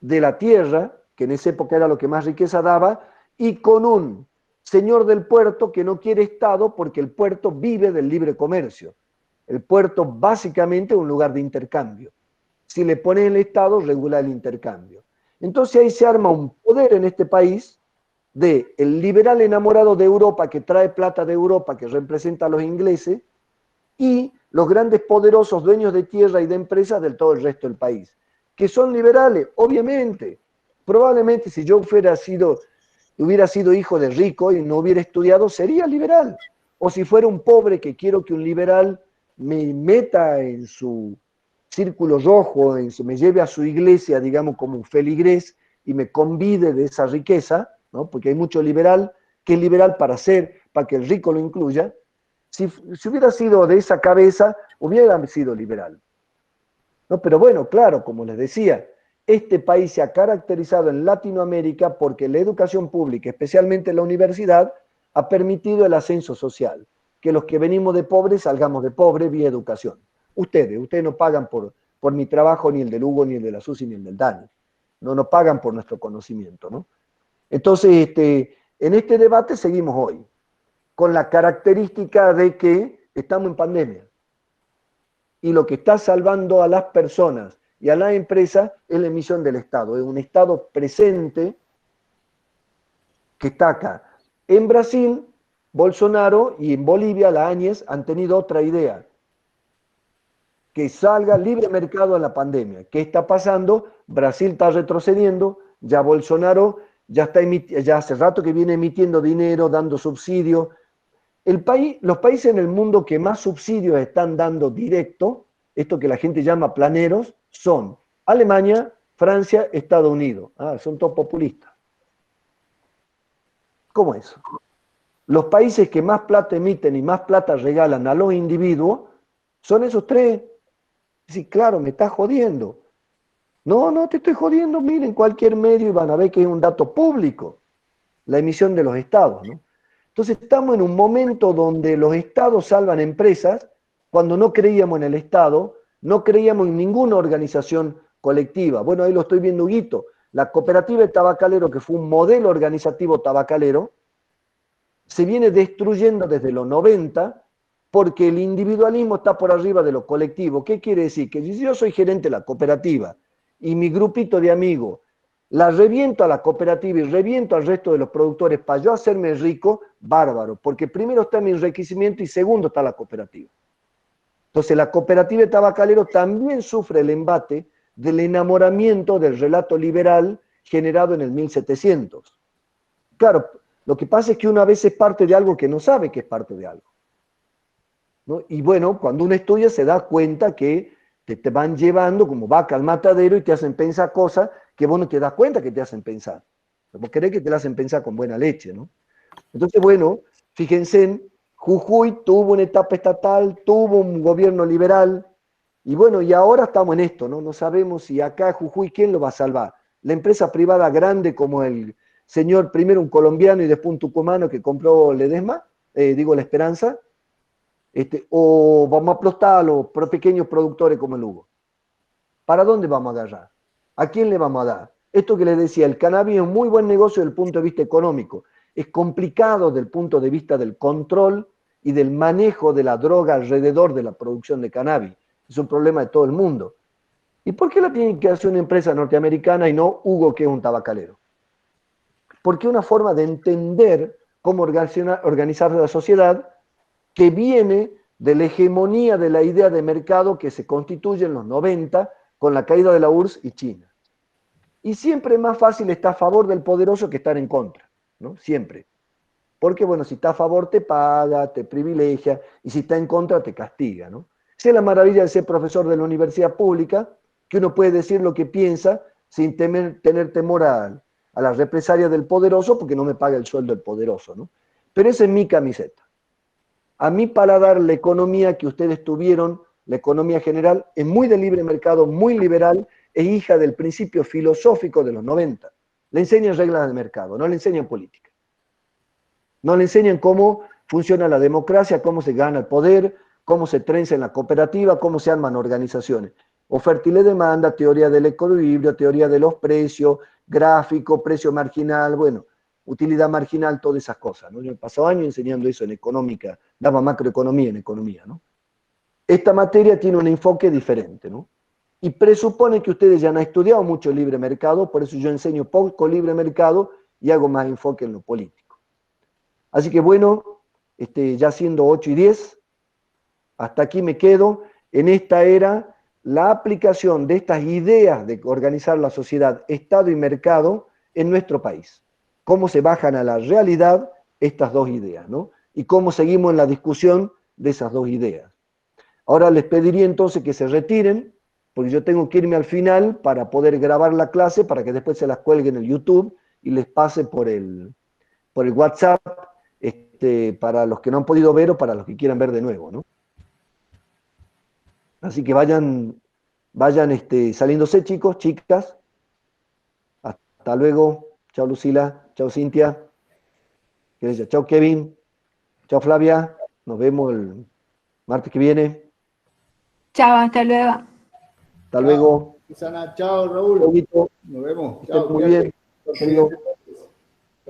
de la tierra, que en esa época era lo que más riqueza daba, y con un señor del puerto que no quiere Estado porque el puerto vive del libre comercio. El puerto básicamente es un lugar de intercambio. Si le pones el Estado, regula el intercambio. Entonces ahí se arma un poder en este país de el liberal enamorado de Europa, que trae plata de Europa, que representa a los ingleses, y los grandes poderosos dueños de tierra y de empresas del todo el resto del país. ¿Que son liberales? Obviamente. Probablemente si yo hubiera sido hijo de rico y no hubiera estudiado, sería liberal. O si fuera un pobre que quiero que un liberal me meta en su círculo rojo, me lleve a su iglesia, digamos, como un feligrés y me convide de esa riqueza, ¿no? Porque hay mucho liberal que es liberal para que el rico lo incluya. Si hubiera sido de esa cabeza, hubiera sido liberal. ¿No? Pero bueno, claro, como les decía, este país se ha caracterizado en Latinoamérica porque la educación pública, especialmente la universidad, ha permitido el ascenso social, que los que venimos de pobres salgamos de pobre vía educación. Ustedes no pagan por mi trabajo, ni el del Hugo, ni el de la Susi, ni el del Dani. No pagan por nuestro conocimiento, ¿no? Entonces, en este debate seguimos hoy, con la característica de que estamos en pandemia. Y lo que está salvando a las personas y a la empresa es la emisión del Estado. Es un Estado presente que está acá. En Brasil, Bolsonaro y en Bolivia, la Áñez, han tenido otra idea. Que salga libre mercado en la pandemia. ¿Qué está pasando? Brasil está retrocediendo, ya Bolsonaro ya hace rato que viene emitiendo dinero, dando subsidios. Los países en el mundo que más subsidios están dando directo, esto que la gente llama planeros, son Alemania, Francia, Estados Unidos. Son todos populistas. ¿Cómo es? Los países que más plata emiten y más plata regalan a los individuos son esos tres. Sí, claro, me estás jodiendo. No te estoy jodiendo, miren cualquier medio y van a ver que es un dato público, la emisión de los estados, ¿no? Entonces estamos en un momento donde los estados salvan empresas cuando no creíamos en el Estado, no creíamos en ninguna organización colectiva. Bueno, ahí lo estoy viendo, Huguito. La cooperativa de tabacalero, que fue un modelo organizativo tabacalero, se viene destruyendo desde los 90 porque el individualismo está por arriba de lo colectivo. ¿Qué quiere decir? Que si yo soy gerente de la cooperativa y mi grupito de amigos la reviento a la cooperativa y reviento al resto de los productores para yo hacerme rico, bárbaro, porque primero está mi enriquecimiento y segundo está la cooperativa. Entonces la cooperativa de tabacalero también sufre el embate del enamoramiento del relato liberal generado en el 1700. Claro, lo que pasa es que uno a veces parte de algo que no sabe que es parte de algo, ¿no? Y bueno, cuando uno estudia se da cuenta que te van llevando como vaca al matadero y te hacen pensar cosas que vos no te das cuenta que te hacen pensar. Vos querés que te la hacen pensar con buena leche, ¿no? Entonces, bueno, fíjense, Jujuy tuvo una etapa estatal, tuvo un gobierno liberal, y bueno, y ahora estamos en esto, ¿no? No sabemos si acá Jujuy, ¿quién lo va a salvar? La empresa privada grande como el señor, primero un colombiano y después un tucumano que compró Ledesma, La Esperanza, o vamos a aplastar a los pequeños productores como el Hugo. ¿Para dónde vamos a agarrar? ¿A quién le vamos a dar? Esto que les decía, el cannabis es un muy buen negocio desde el punto de vista económico. Es complicado desde el punto de vista del control y del manejo de la droga alrededor de la producción de cannabis. Es un problema de todo el mundo. ¿Y por qué la tiene que hacer una empresa norteamericana y no Hugo, que es un tabacalero? Porque es una forma de entender cómo organizar la sociedad que viene de la hegemonía de la idea de mercado que se constituye en los 90 con la caída de la URSS y China. Y siempre es más fácil estar a favor del poderoso que estar en contra, ¿no? Siempre. Porque, bueno, si está a favor te paga, te privilegia, y si está en contra te castiga, ¿no? Esa es la maravilla de ser profesor de la universidad pública, que uno puede decir lo que piensa sin tener temor a la represalia del poderoso, porque no me paga el sueldo del poderoso, ¿no? Pero esa es mi camiseta. A mi paladar, la economía que ustedes tuvieron, la economía general, es muy de libre mercado, muy liberal, es hija del principio filosófico de los 90. Le enseñan reglas de mercado, no le enseñan política. No le enseñan cómo funciona la democracia, cómo se gana el poder, cómo se trenza en la cooperativa, cómo se arman organizaciones. Oferta y demanda, teoría del equilibrio, teoría de los precios, gráfico, precio marginal, bueno, utilidad marginal, todas esas cosas, ¿no? Yo he pasado años enseñando eso en económica, daba macroeconomía en economía, ¿no? Esta materia tiene un enfoque diferente, ¿no? Y presupone que ustedes ya han estudiado mucho libre mercado, por eso yo enseño poco libre mercado y hago más enfoque en lo político. Así que bueno, ya siendo 8:10, hasta aquí me quedo. En esta era la aplicación de estas ideas de organizar la sociedad, Estado y mercado en nuestro país. Cómo se bajan a la realidad estas dos ideas, ¿no? Y cómo seguimos en la discusión de esas dos ideas. Ahora les pediría entonces que se retiren, porque yo tengo que irme al final para poder grabar la clase, para que después se las cuelgue en el YouTube y les pase por el WhatsApp, para los que no han podido ver o para los que quieran ver de nuevo, ¿no? Así que vayan saliéndose, chicos, chicas. Hasta luego. Chao, Lucila. Chao, Cintia. Chao, Kevin. Chao, Flavia. Nos vemos el martes que viene. Chao, hasta luego. Hasta luego. Susana, chao, Raúl. Chau, nos vemos. Estén Chao, muy bien.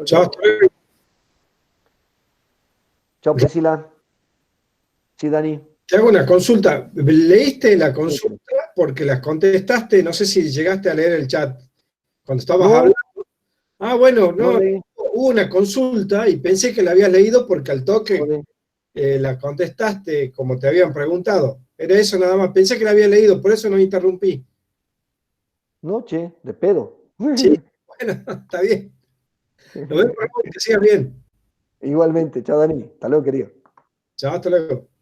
Chao, hasta luego. Chao, Priscila. Sí, Dani. Te hago una consulta. ¿Leíste la consulta? Porque las contestaste, no sé si llegaste a leer el chat cuando estabas hablando. Ah, bueno, no, hubo una consulta y pensé que la habías leído porque al toque la contestaste como te habían preguntado. Era eso nada más. Pensé que la había leído, por eso no interrumpí. No, che, de pedo. Sí, bueno, está bien. Nos vemos, que sigas bien. Igualmente. Chao, Dani. Hasta luego, querido. Chao, hasta luego.